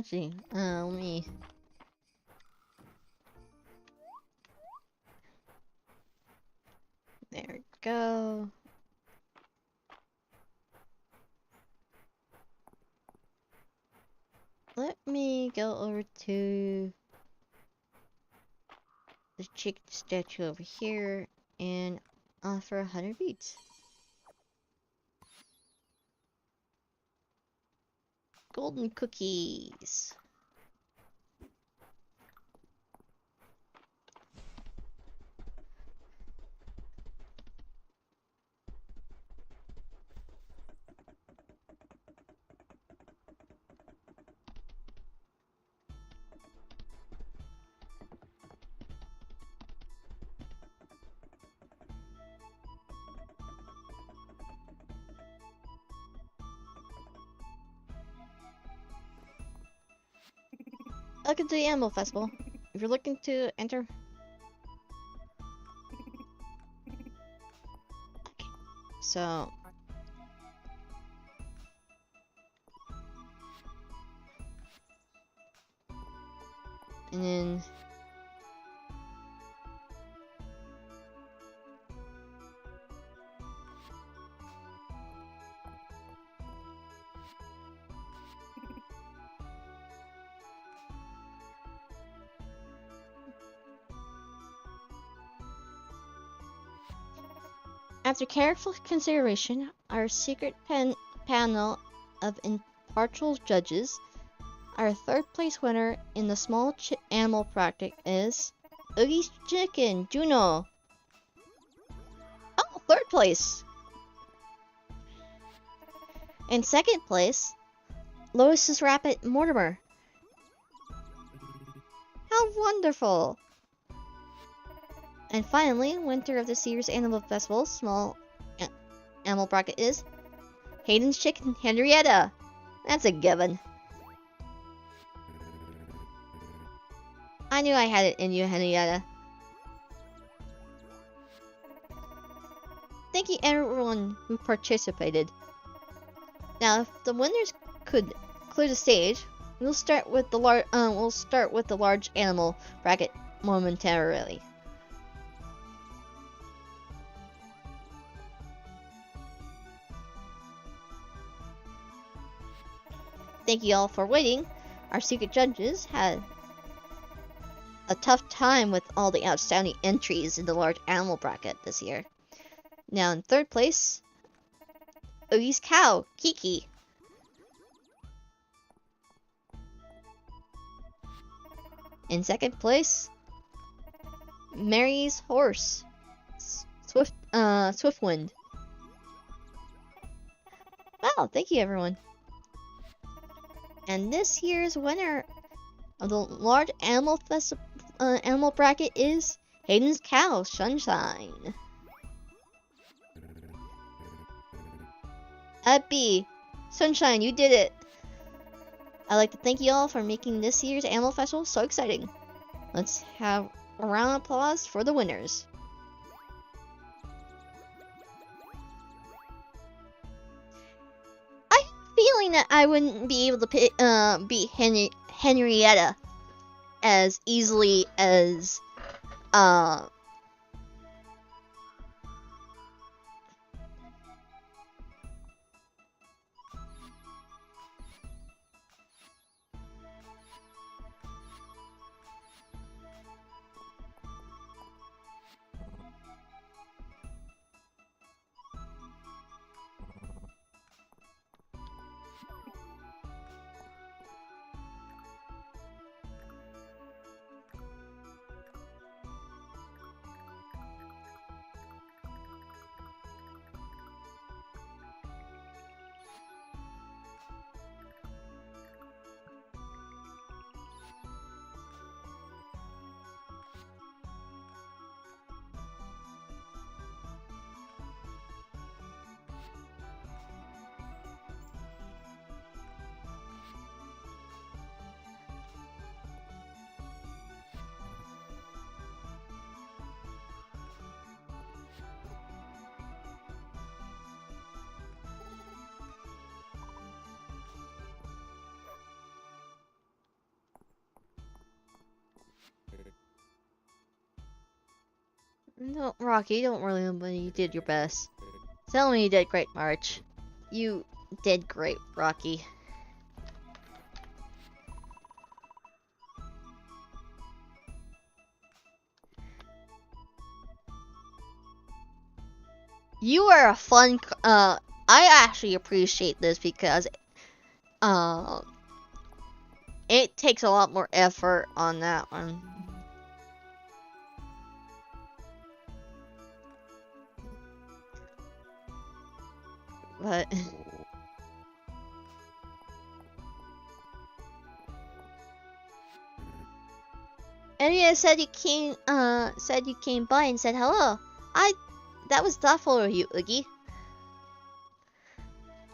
Actually, let me. There we go. Let me go over to the chicken statue over here and offer 100 beads. Golden cookies. Welcome to the Animal Festival. If you're looking to enter... Okay. So... And then... After careful consideration, our secret panel of impartial judges, our third place winner in the small animal practice is Oogie's Chicken, Juno. Oh, third place. In second place, Lois's Rabbit, Mortimer. How wonderful! And finally, winner of this year's Animal Festival small animal bracket is Hayden's Chicken, Henrietta. That's a given. I knew I had it in you, Henrietta. Thank you everyone who participated. Now, if the winners could clear the stage, we'll start with the large animal bracket momentarily. Thank you all for waiting. Our secret judges had a tough time with all the outstanding entries in the large animal bracket this year. Now in third place, Oogie's cow, Kiki. In second place, Mary's horse, Swiftwind. Wow, thank you everyone. And this year's winner of the large animal bracket is Hayden's cow, Sunshine. Happy Sunshine, you did it! I'd like to thank you all for making this year's Animal Festival so exciting. Let's have a round of applause for the winners. I have a feeling that I wouldn't be able to beat Henrietta as easily as No, Rocky, don't worry about it. You did your best. Tell me you did great, March. You did great, Rocky. You are a fun. I actually appreciate this because uh, it takes a lot more effort on that one. But Anya said you came by and said hello. That was thoughtful of you, Oogie.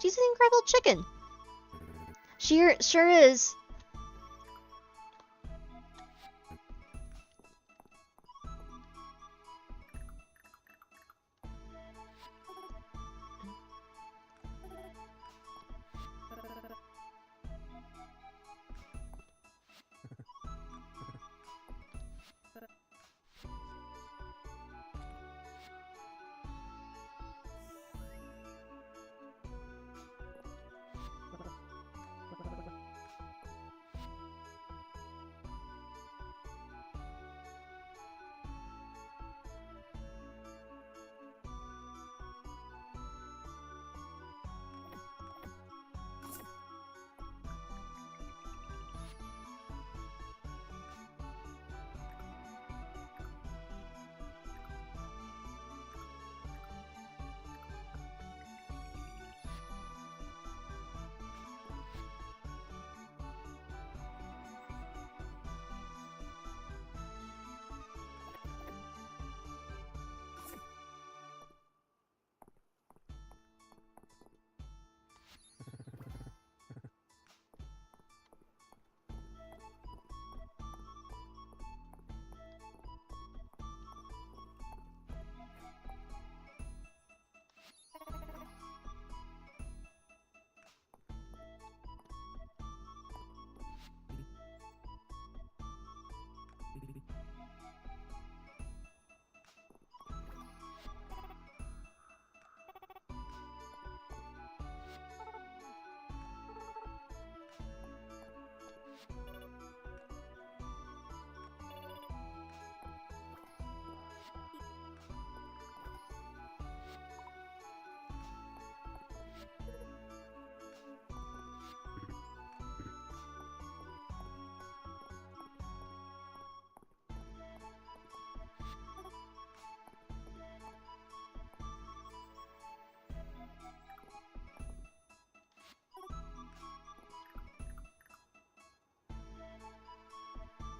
She's an incredible chicken. She sure is.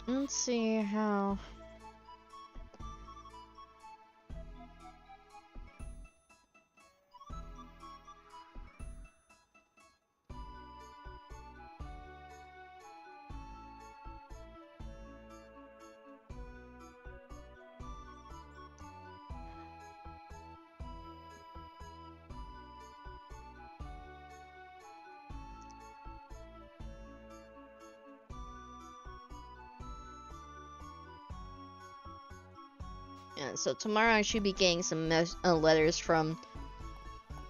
Let's see how. Yeah, so tomorrow I should be getting some letters from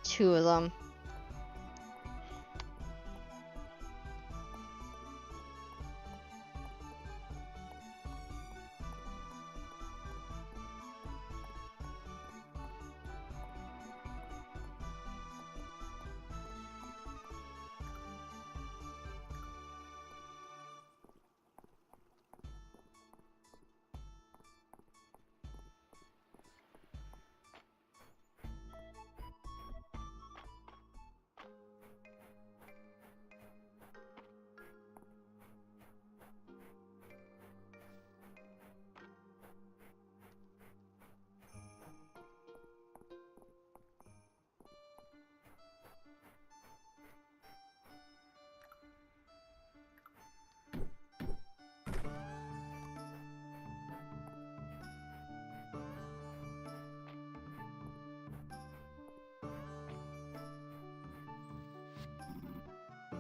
2 of them.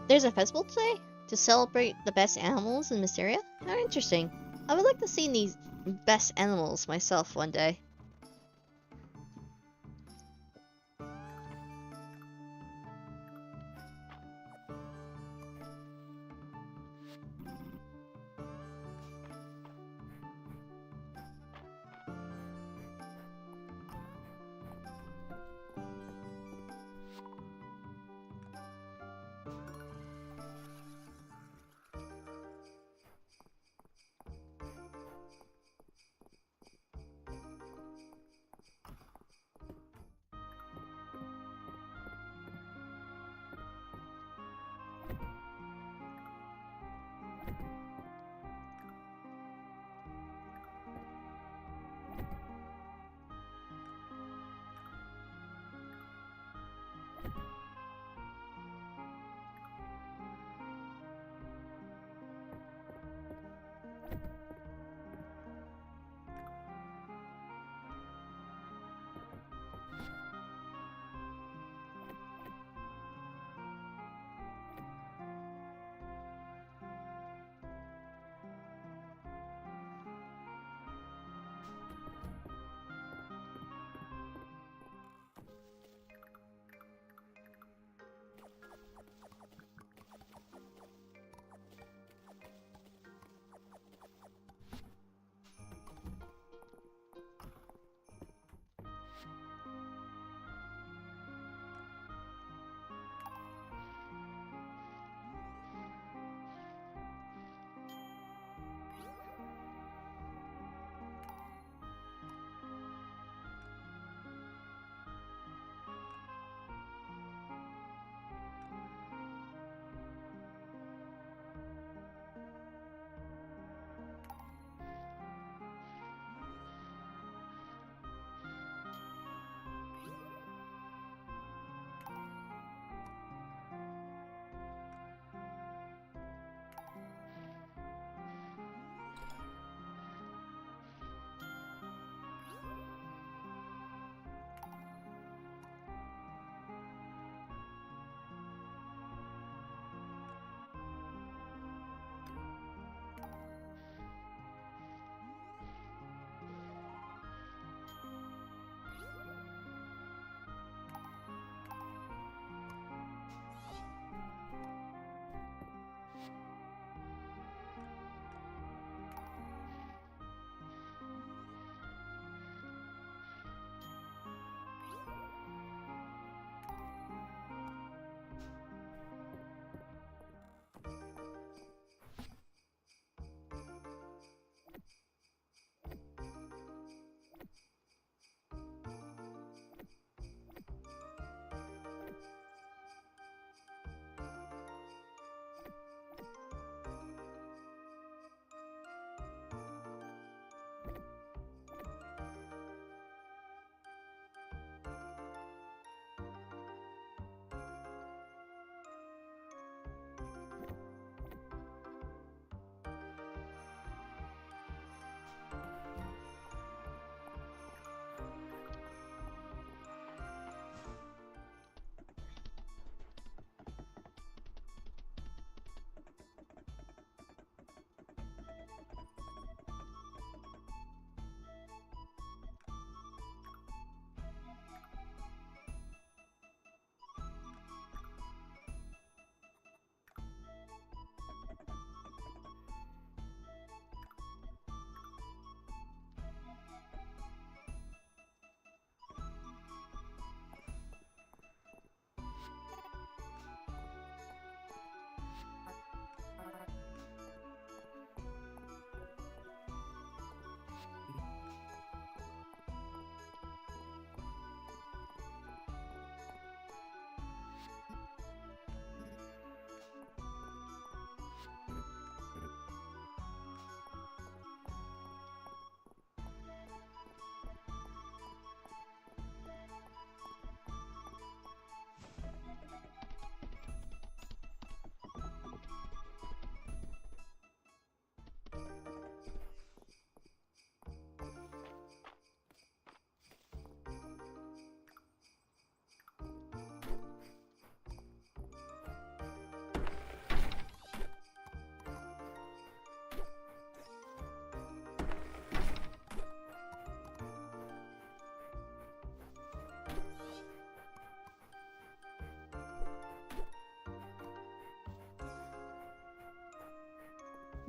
There's a festival today to celebrate the best animals in Mysteria? How interesting. I would like to see these best animals myself one day.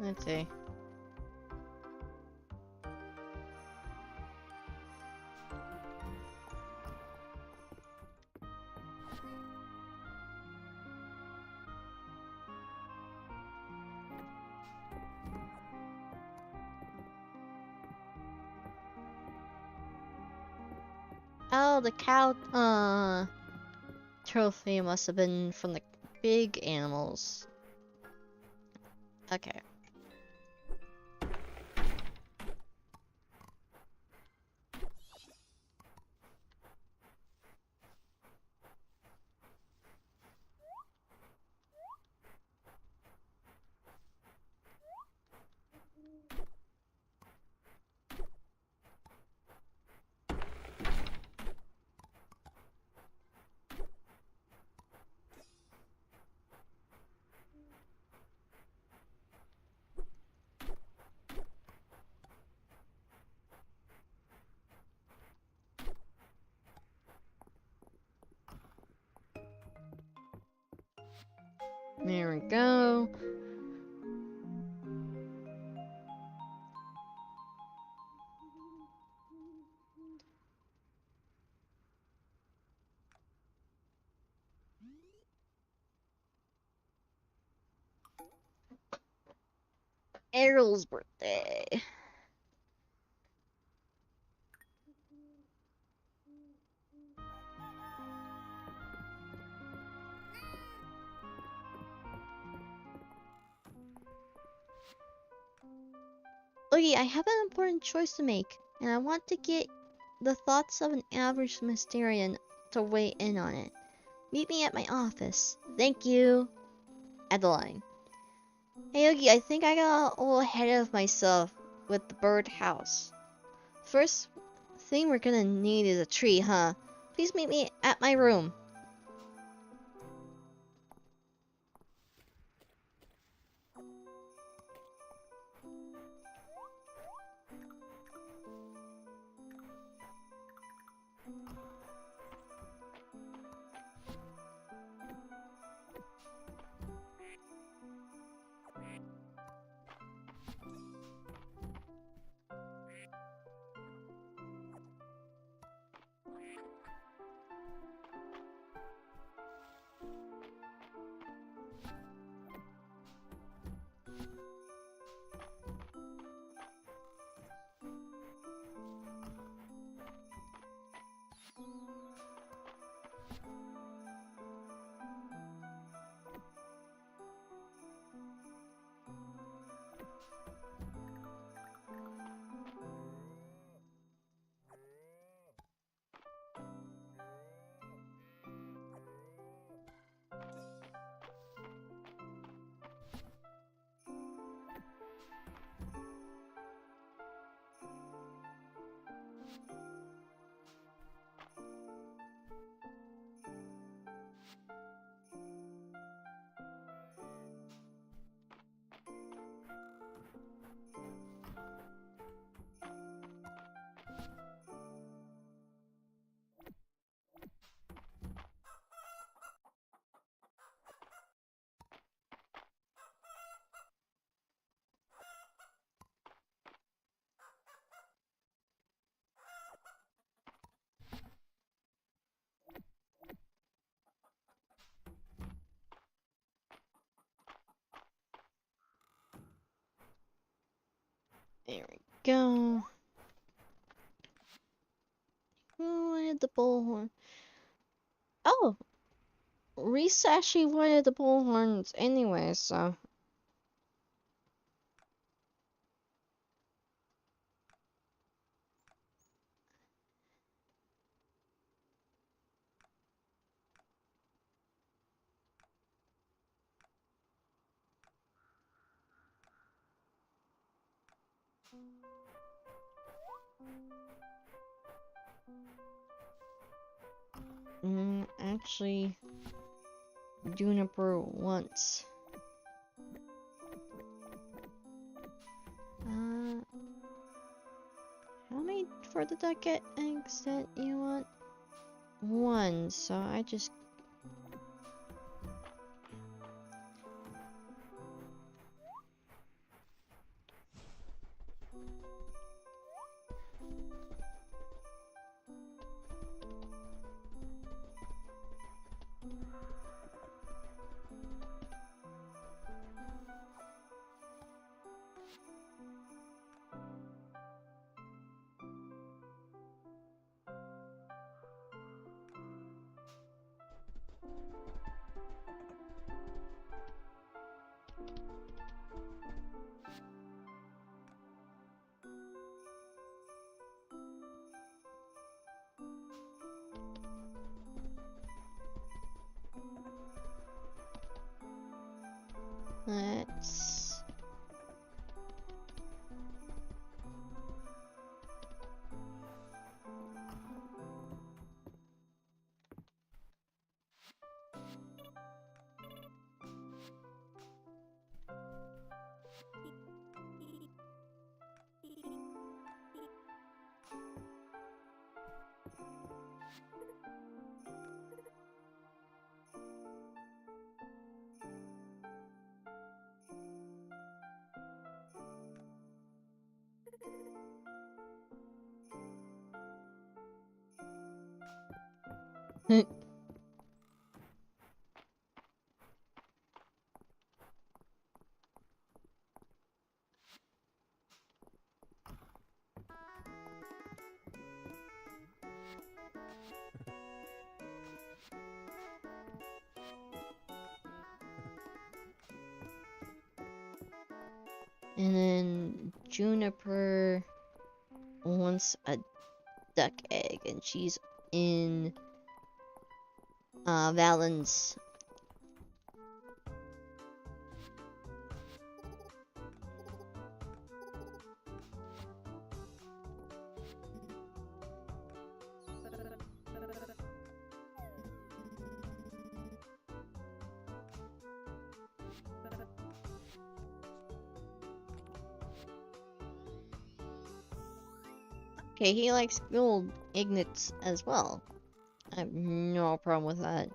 Let's see. Oh, the cow, trophy must have been from the big animals. Okay. There we go. Errol's birthday. Okay, I have an important choice to make, and I want to get the thoughts of an average Mysterian to weigh in on it. Meet me at my office. Thank you. Adeline. Hey Yogi, I think I got a little ahead of myself with the birdhouse. First thing we're gonna need is a tree, huh? Please meet me at my room. There we go. Who wanted the bullhorn? Oh, Reese actually wanted the bullhorns anyway, so. Actually, Juniper once. How many for the ducket eggs that you want? One, so I just. Let's... And then Juniper wants a duck egg, and she's in Valens. Okay, he likes gold ingots as well. I have no problem with that.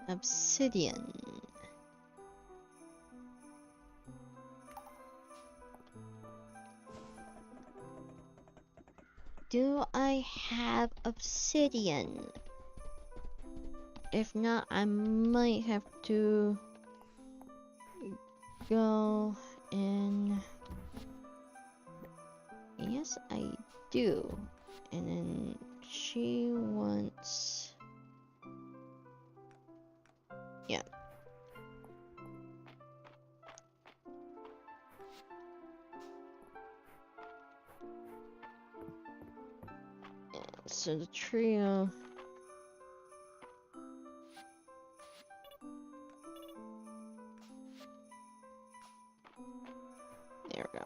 Obsidian. Do I have obsidian? If not, I might have to go and... Yes, I do. And then she wants... Yeah. So the trio... There we go.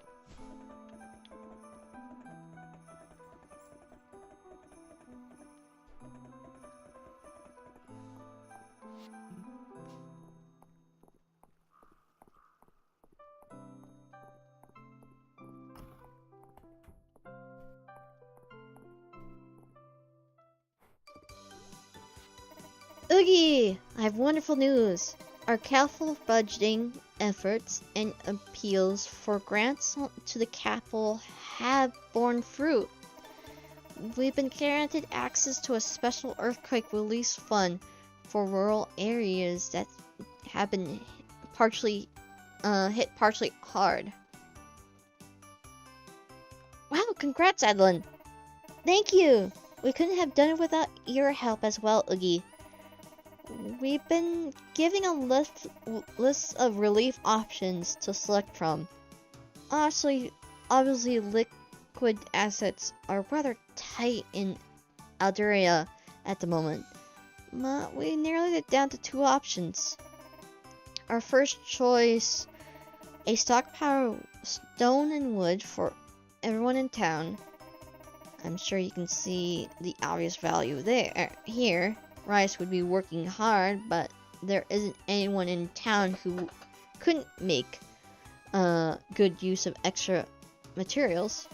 Oogie! I have wonderful news. Our careful budgeting efforts and appeals for grants to the capital have borne fruit. We've been granted access to a special earthquake relief fund for rural areas that have been hit partially hard. Wow, congrats, Adeline! Thank you! We couldn't have done it without your help as well, Oogie. We've been giving a list of relief options to select from. Obviously, liquid assets are rather tight in Algeria at the moment, but we narrowed it down to two options. Our first choice, a stockpile of stone and wood for everyone in town. I'm sure you can see the obvious value here. Rice would be working hard, but there isn't anyone in town who couldn't make good use of extra materials.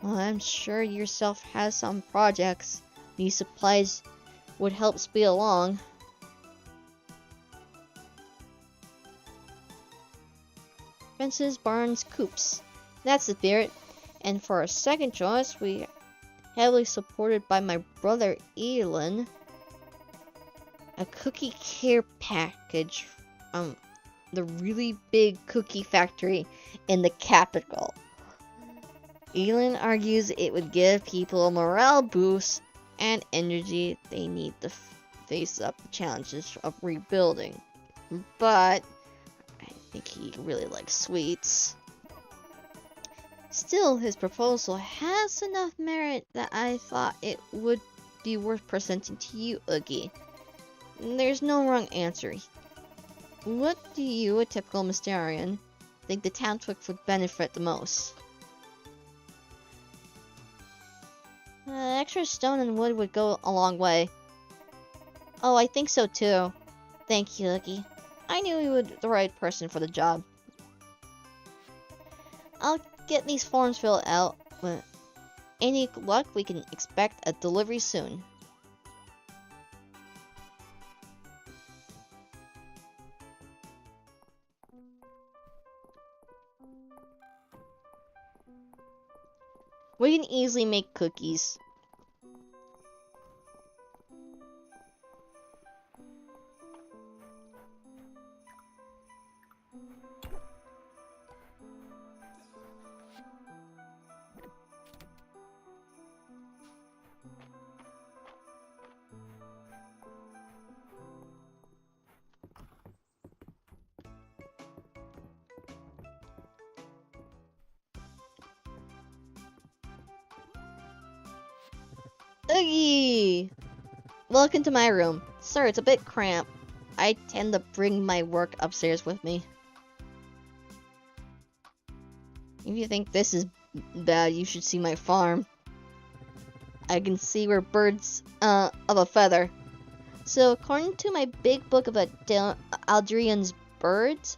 Well, I'm sure yourself has some projects. These supplies would help speed along. Fences, barns, coops. That's the spirit. And for our second choice, we heavily supported by my brother Elon, a cookie care package from the really big cookie factory in the capital. Elon argues it would give people a morale boost and energy they need to face up the challenges of rebuilding. but I think he really likes sweets. Still, his proposal has enough merit that I thought it would be worth presenting to you, Oogie. There's no wrong answer. What do you, a typical Mysterian, think the townsfolk would benefit the most? Extra stone and wood would go a long way. Oh, I think so too. Thank you, Oogie. I knew you were the right person for the job. I'll get these forms filled out. With any luck, we can expect a delivery soon. We can easily make cookies. Oogie! Welcome to my room. Sir, it's a bit cramped. I tend to bring my work upstairs with me. If you think this is bad, you should see my farm. I can see we're birds of a feather. So according to my big book of Aldrian's birds,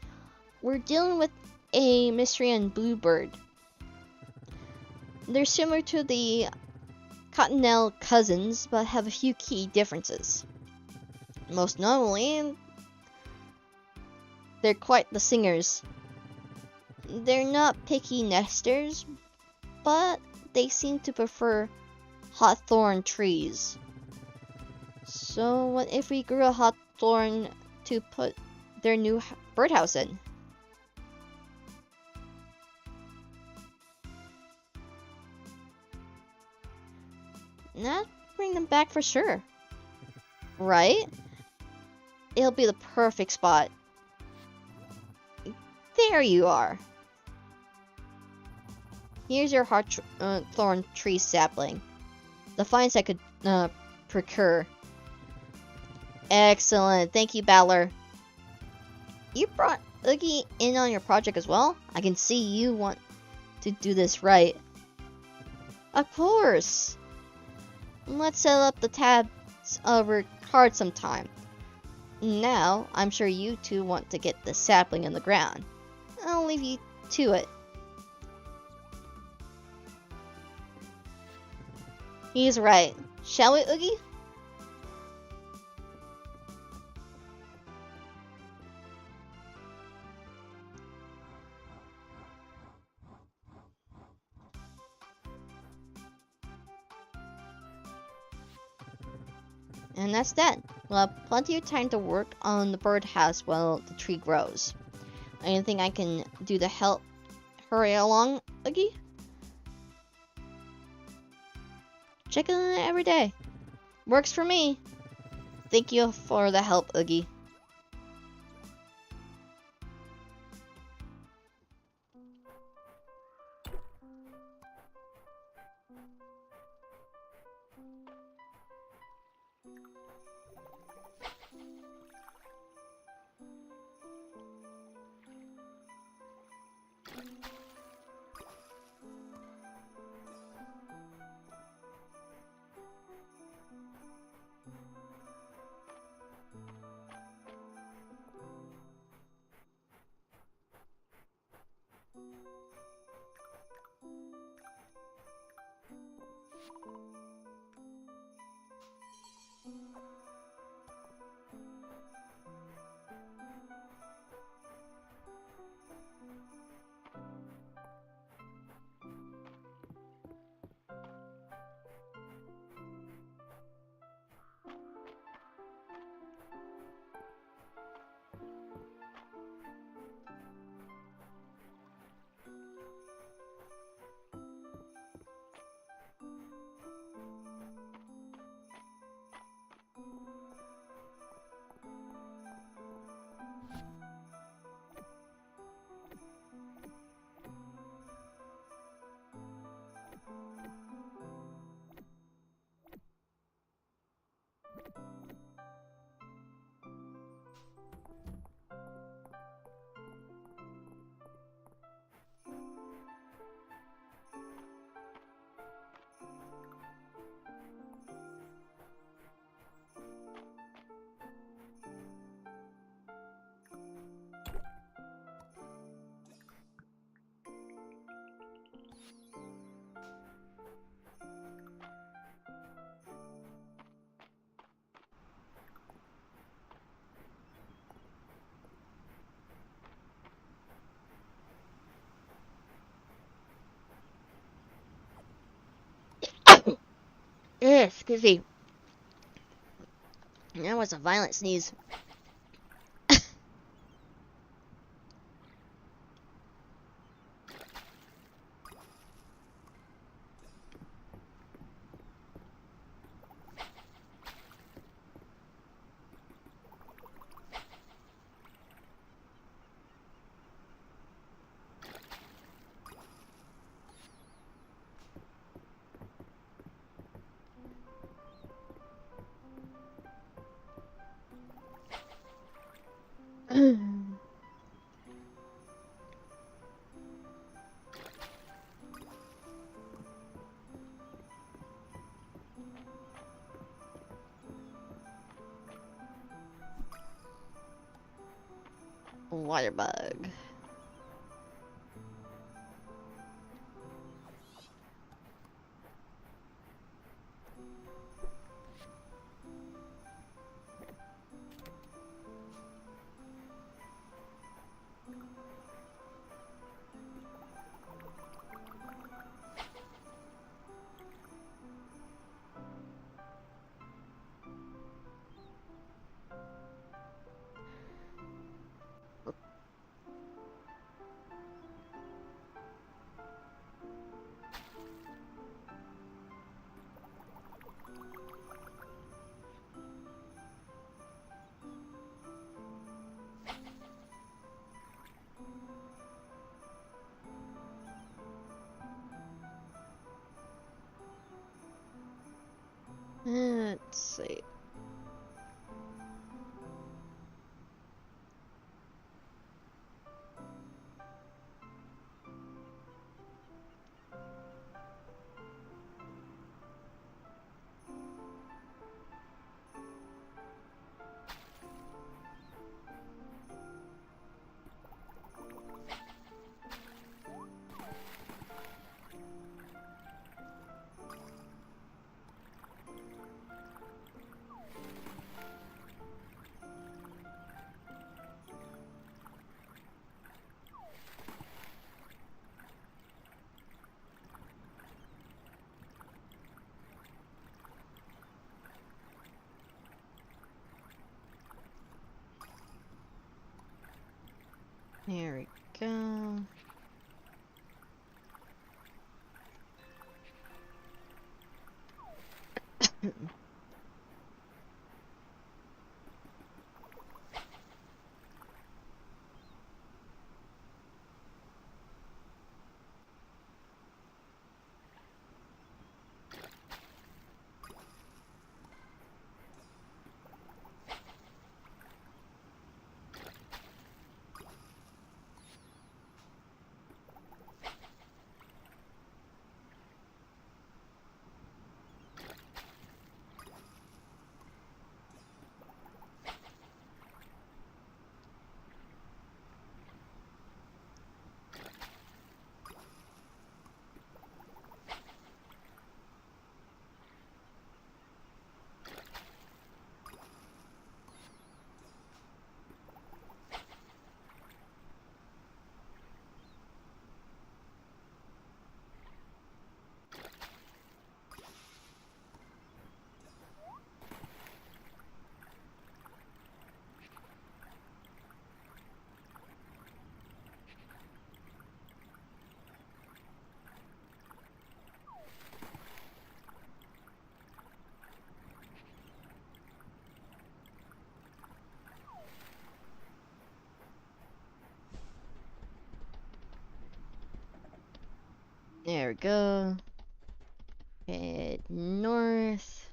we're dealing with a Mystrian bluebird. They're similar to the Cottonelle cousins, but have a few key differences. Most notably, they're quite the singers. They're not picky nesters, but they seem to prefer hawthorn trees. So what if we grew a hawthorn to put their new birdhouse in? Not bring them back for sure. Right? It'll be the perfect spot. There you are. Here's your hawthorn tree sapling. The finest I could procure. Excellent. Thank you, Battler. You brought Oogie in on your project as well? I can see you want to do this right. Of course. Let's set up the tabs over card sometime. Now, I'm sure you two want to get the sapling in the ground. I'll leave you to it. He's right. Shall we, Oogie? And that's that. We'll have plenty of time to work on the birdhouse while the tree grows. Anything I can do to help hurry along, Oogie? Check in every day. Works for me. Thank you for the help, Oogie. Excuse me. That was a violent sneeze. Water bug. Let's see. There we go. There we go. Head north.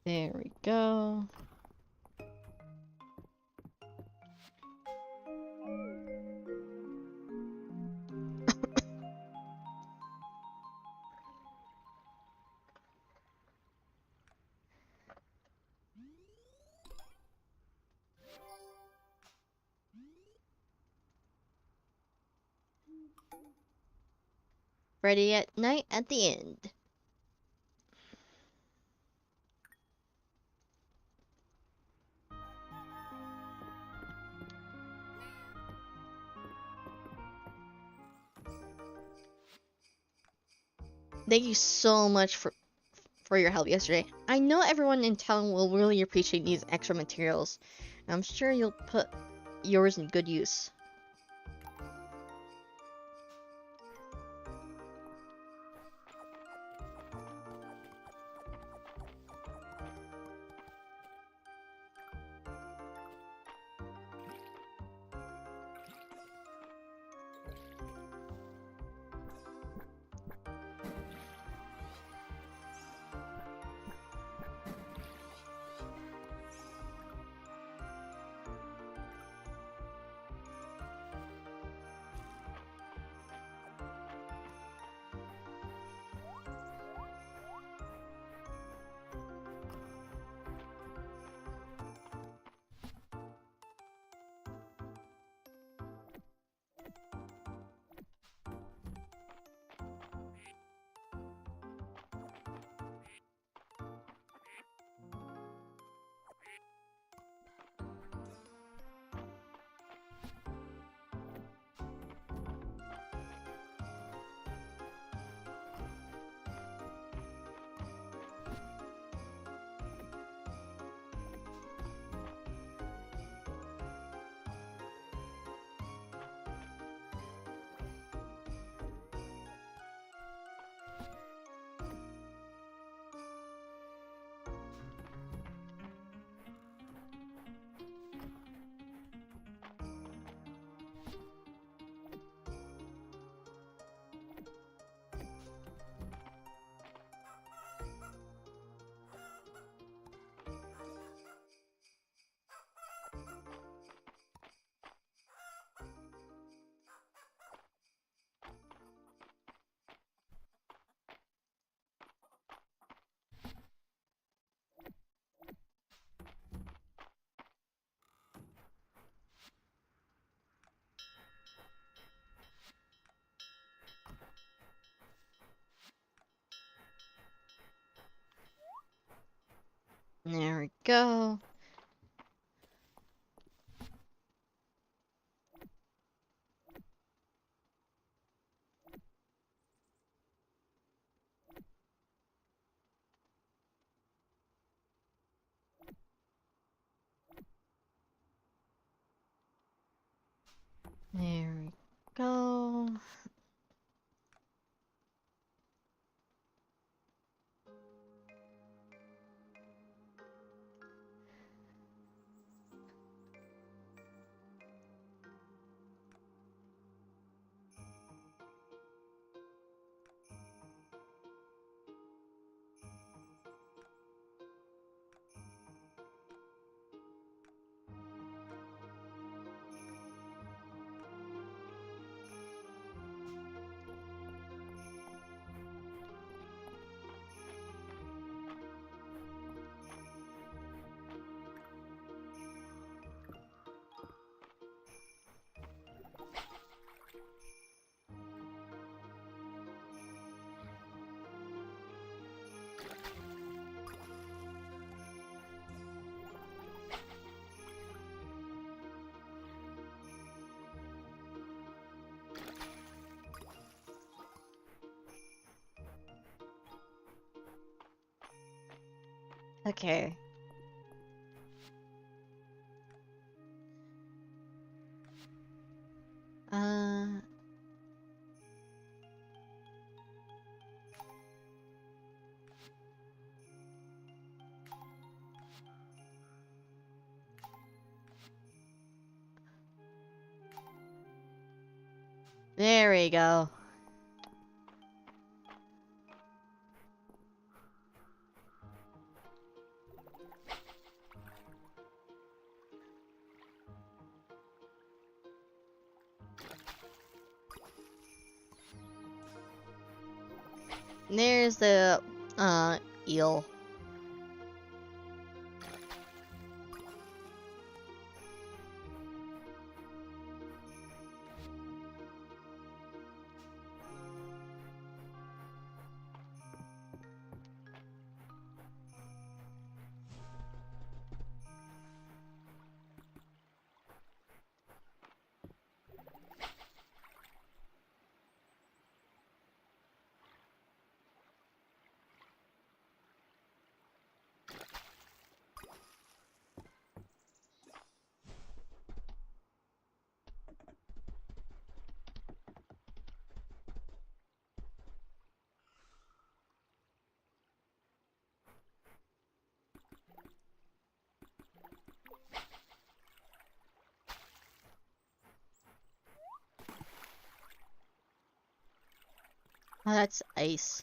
There we go. Ready at night at the end. Thank you so much for your help yesterday. I know everyone in town will really appreciate these extra materials. I'm sure you'll put yours in good use. There we go. There we go. Okay. Uh, there we go. There's the eel. Oh, that's ice.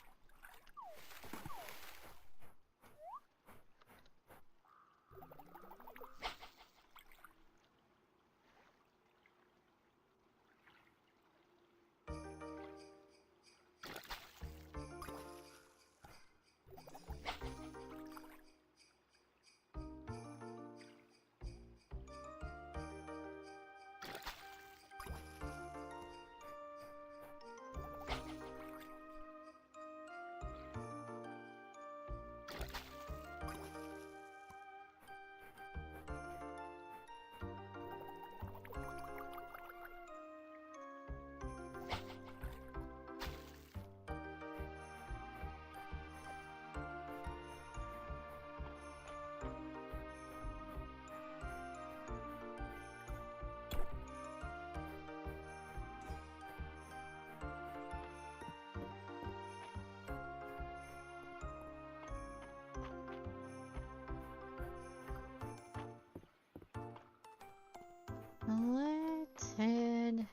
Let's head.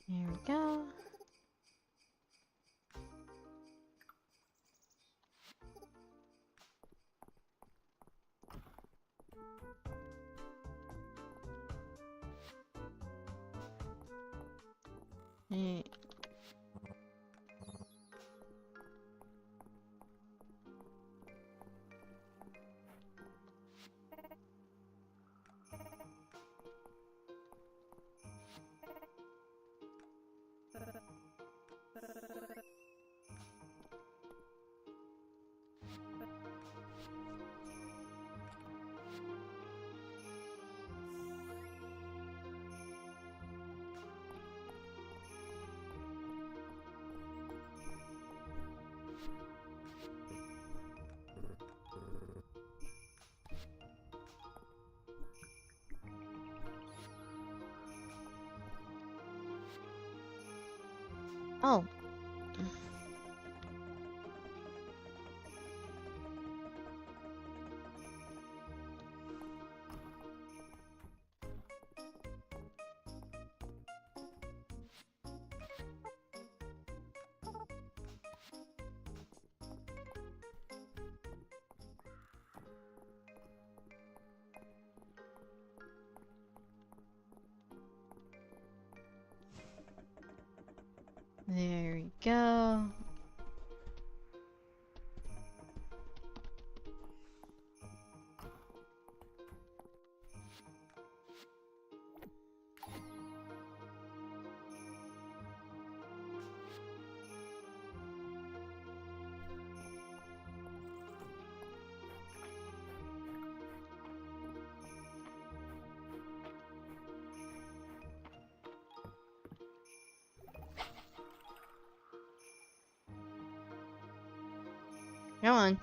There we go. Eh, Oh. There we go. Come on.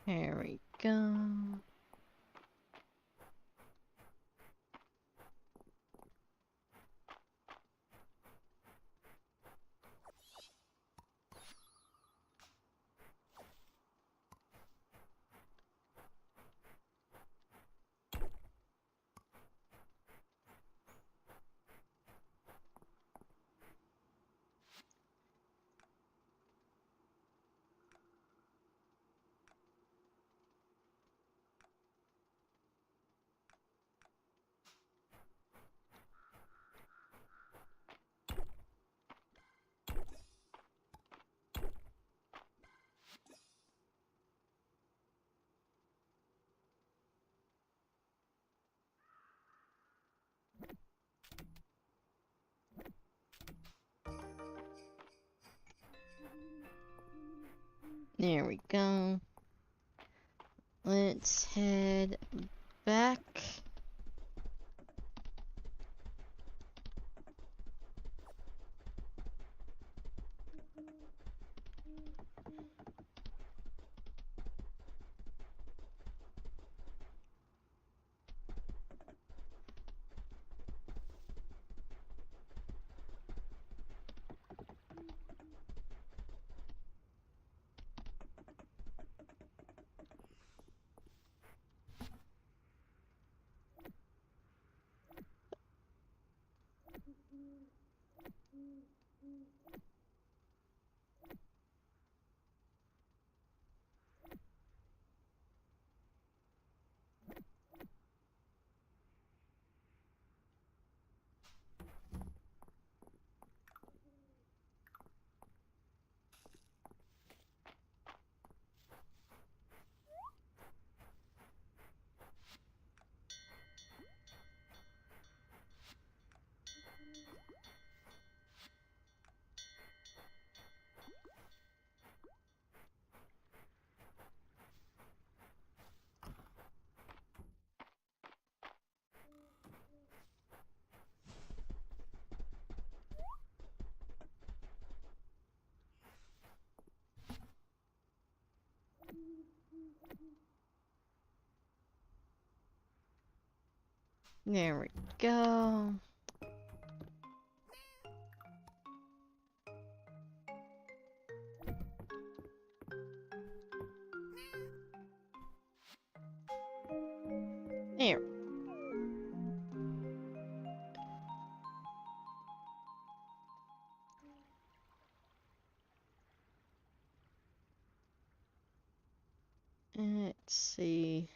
Here we go. There we go. Let's head back. There we go. There. Let's see.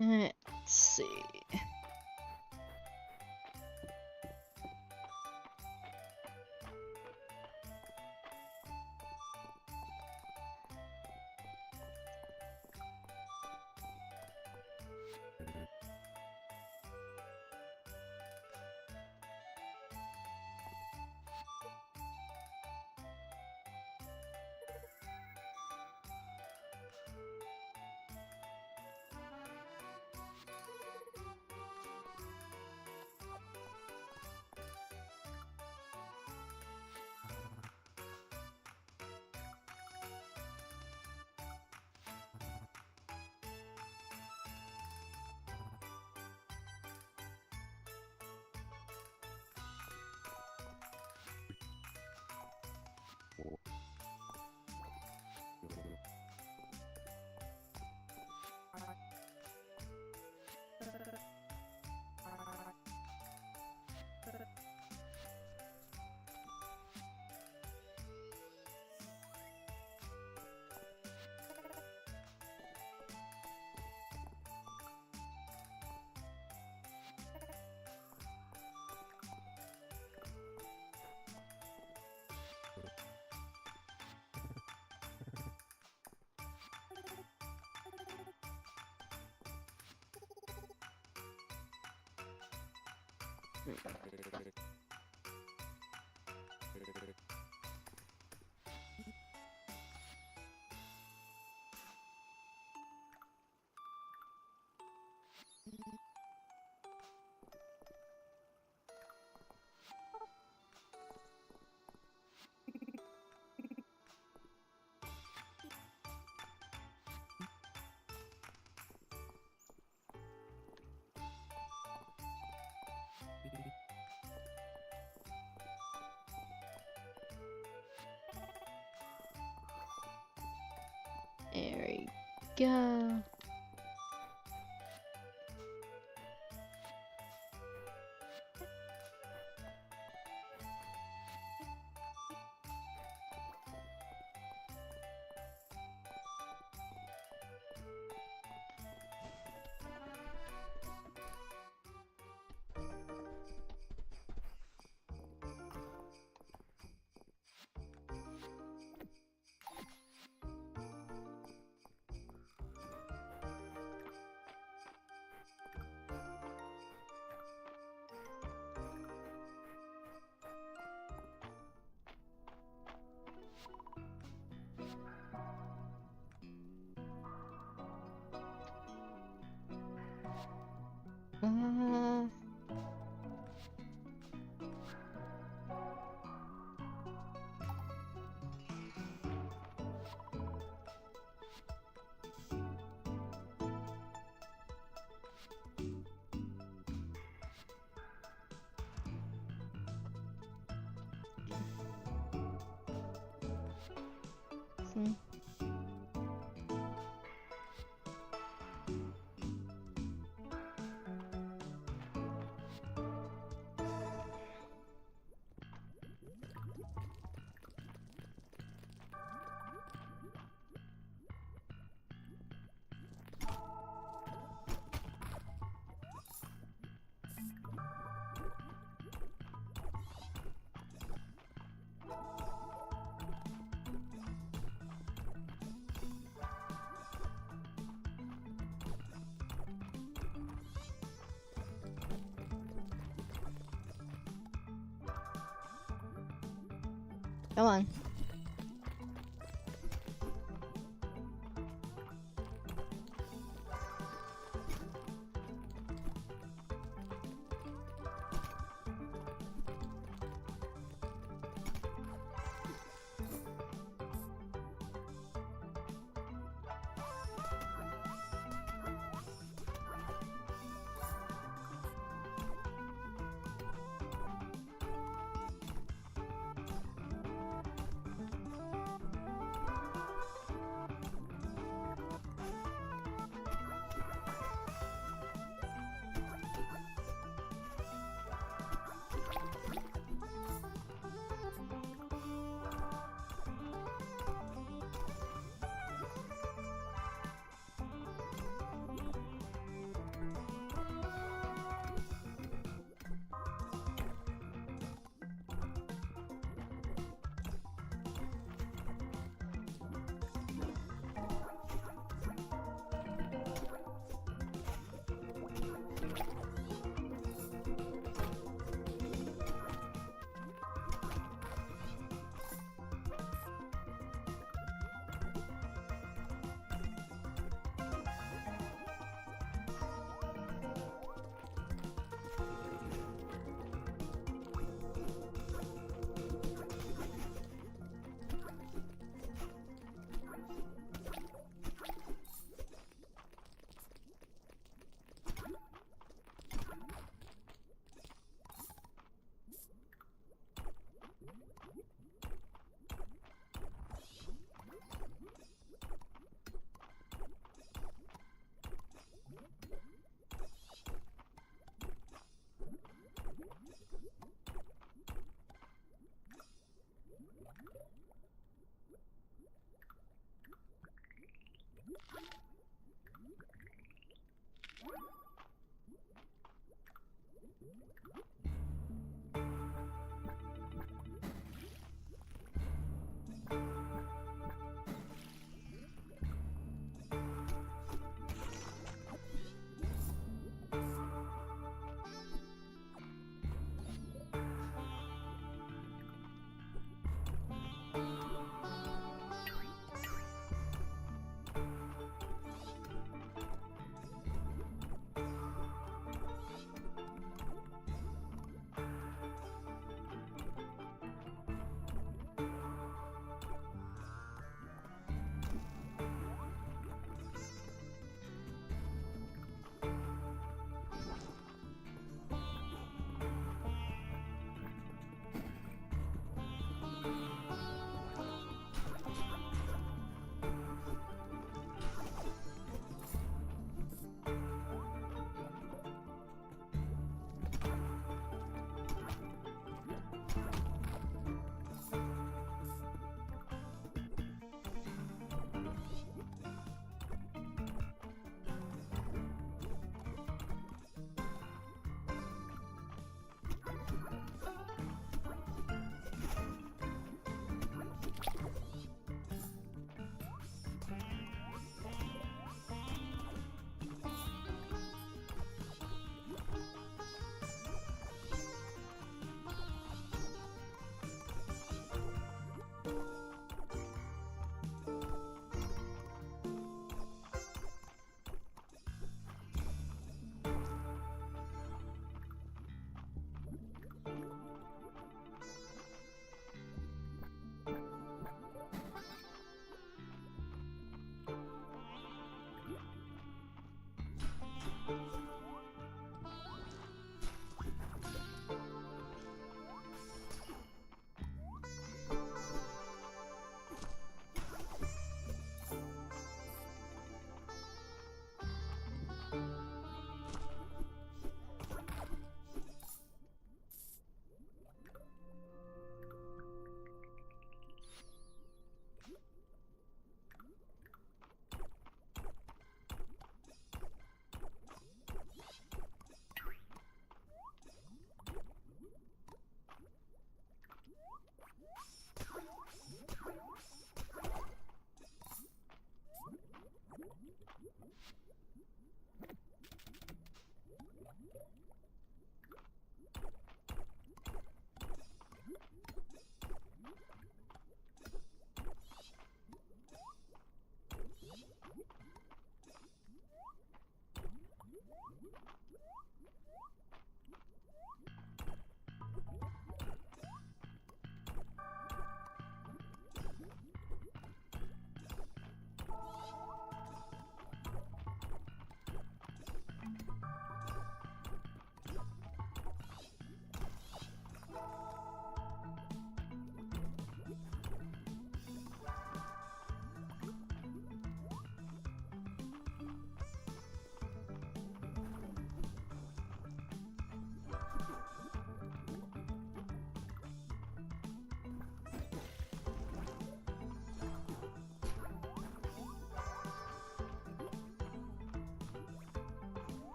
Let's see. There we go. Uh, hmm. Come on.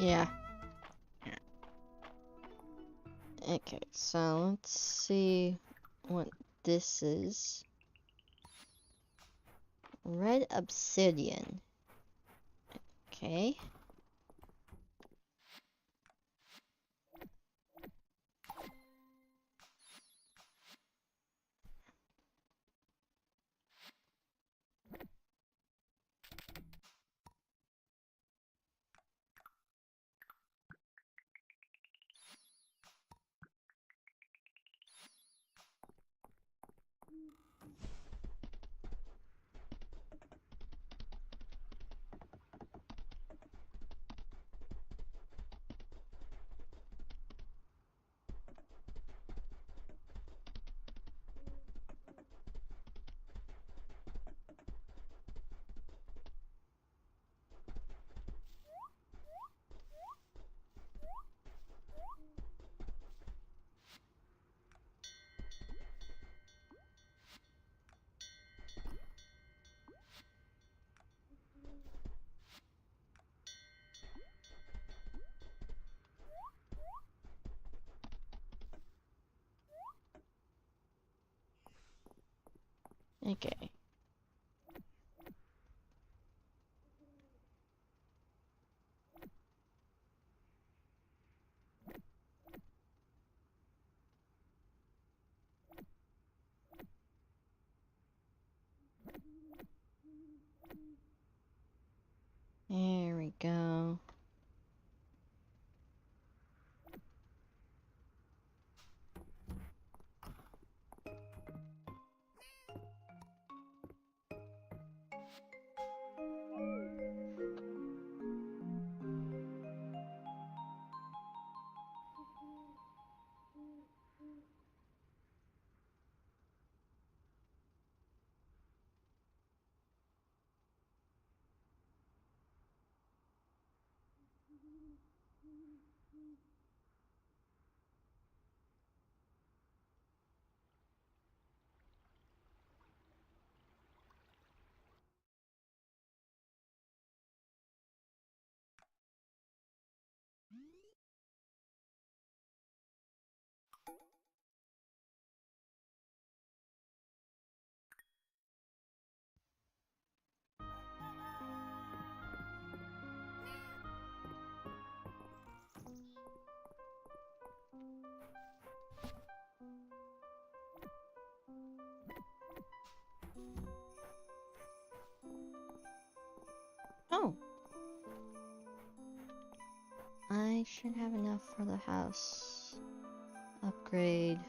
Yeah. Okay, so let's see what this is. Red obsidian. Okay. Okay. There we go. Oh. I should have enough for the house upgrade.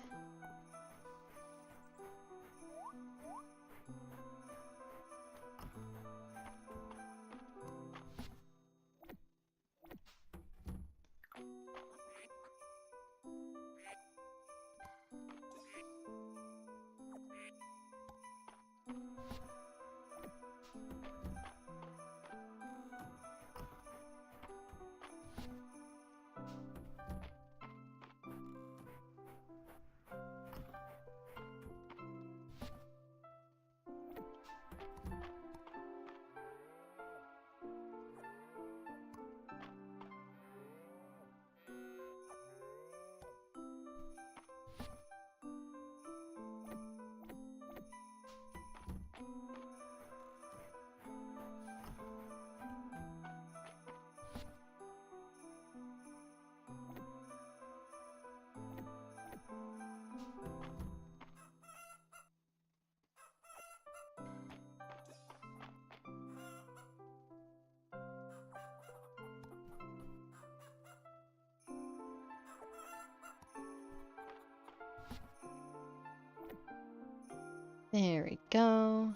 There we go.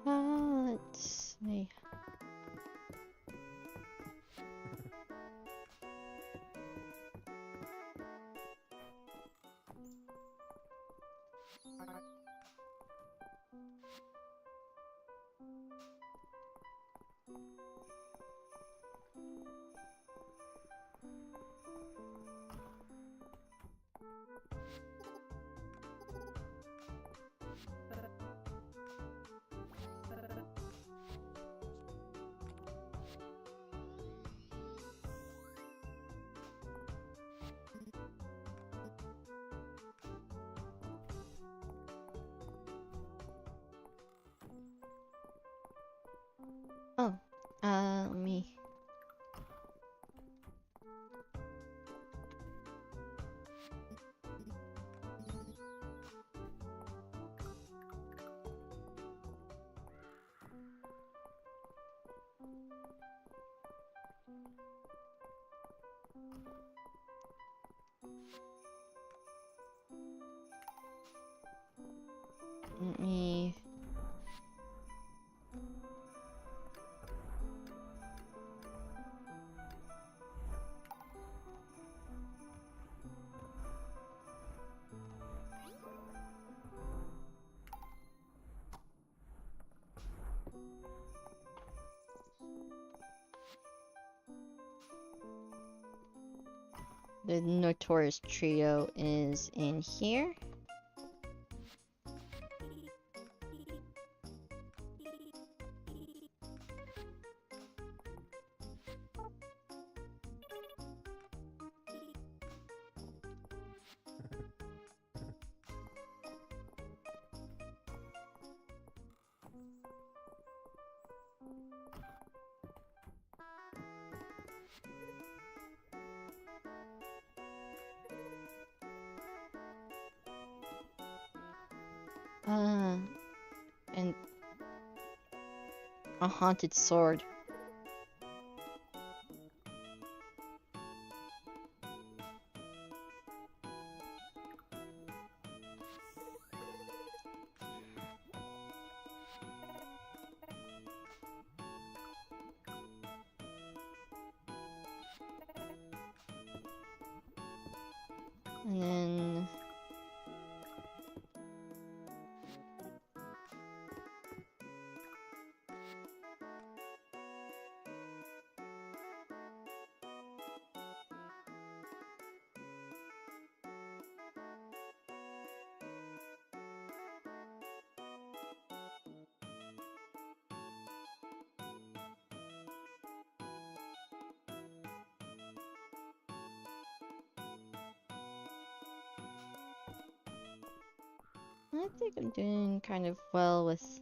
Let's see. Oh, let me. Let me. The Notorious Trio is in here. And a haunted sword. And then I think I'm doing kind of well with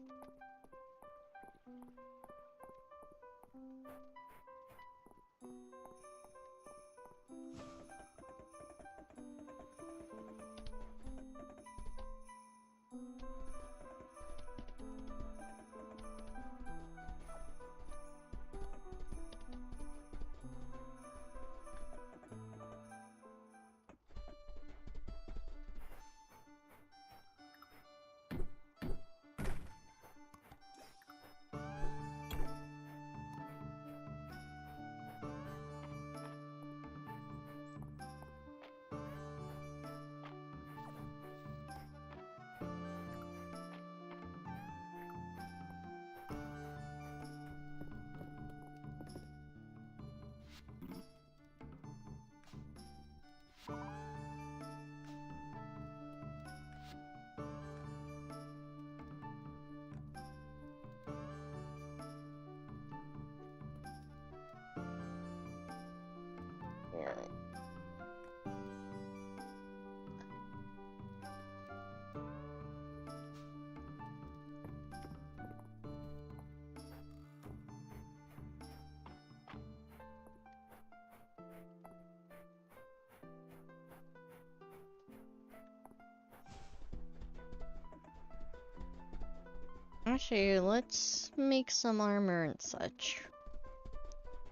Actually, let's make some armor and such.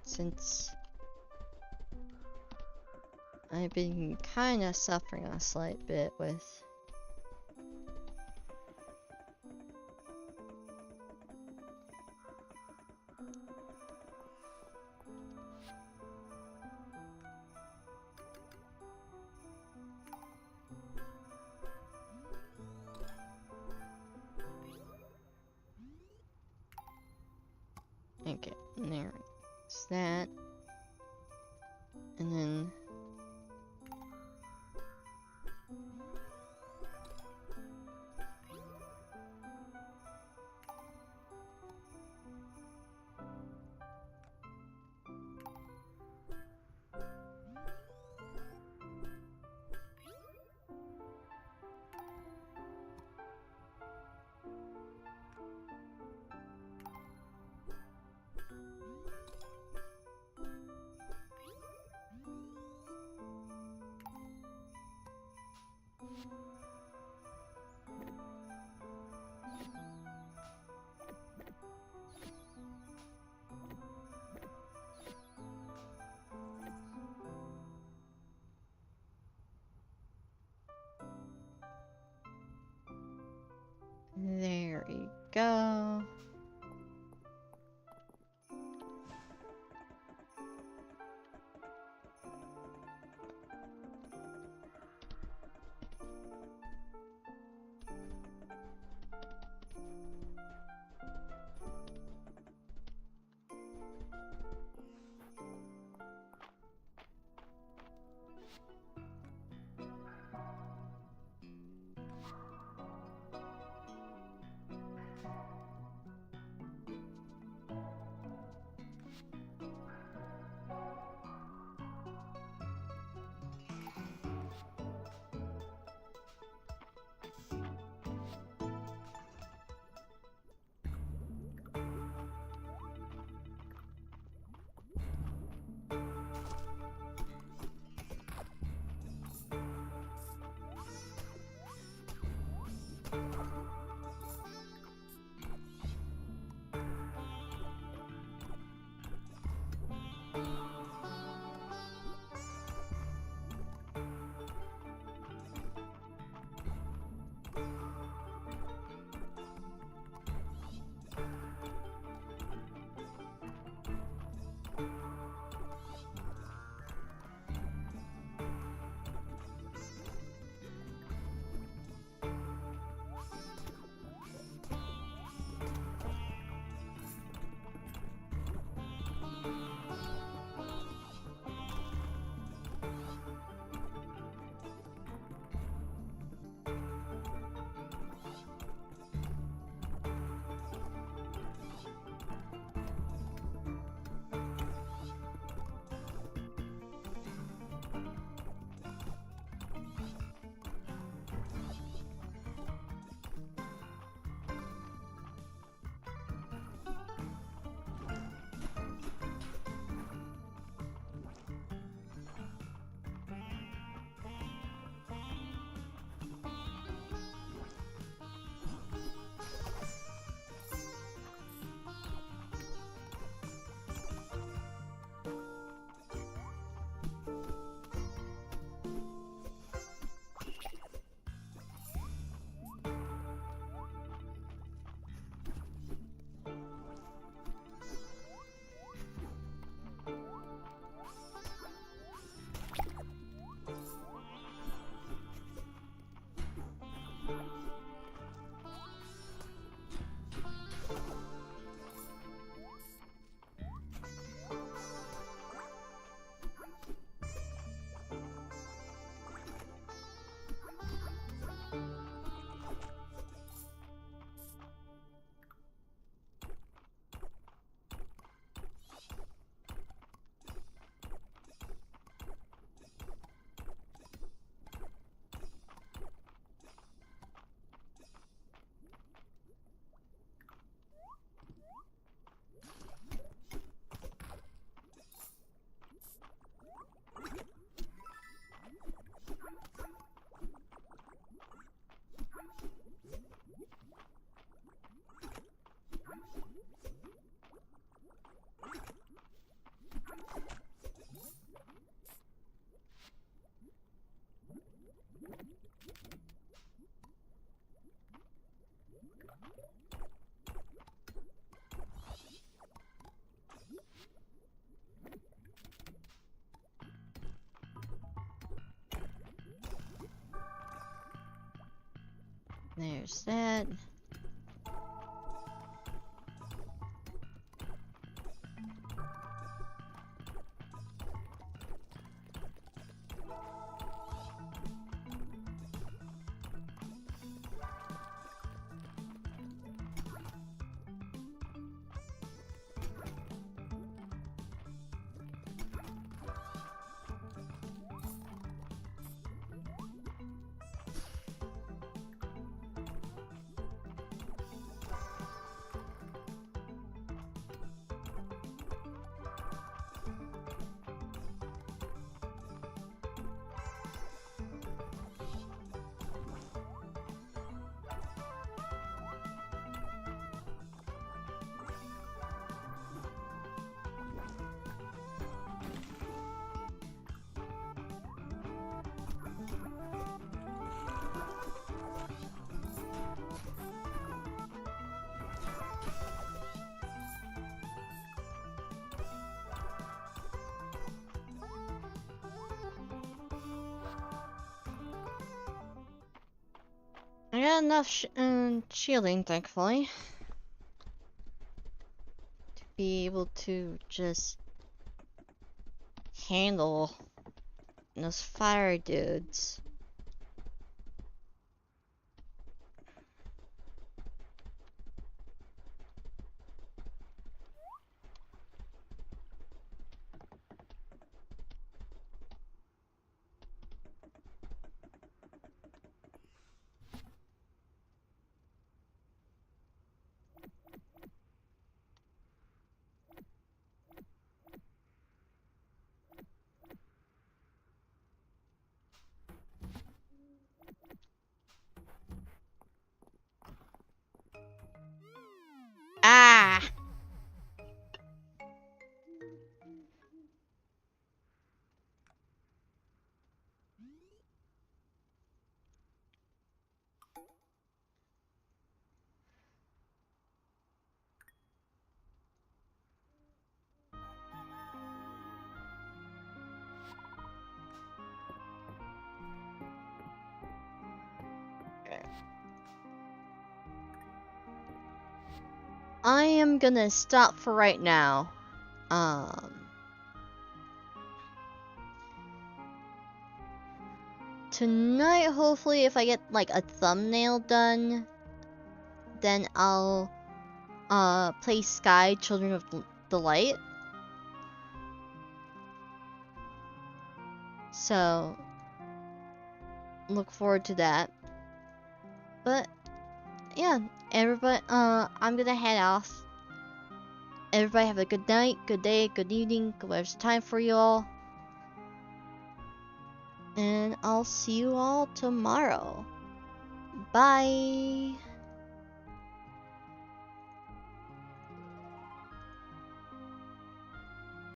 Since I've been kind of suffering a slight bit with okay, there's that. And then there we go. There's that. I got enough shielding, thankfully, to be able to just handle those fire dudes. Ah! I am gonna stop for right now. Tonight, hopefully, if I get like a thumbnail done, then I'll play Sky Children of the Light. So look forward to that. But yeah, everybody, I'm gonna head off. Everybody have a good night, good day, good evening, whatever's time for you all. And I'll see you all tomorrow. Bye.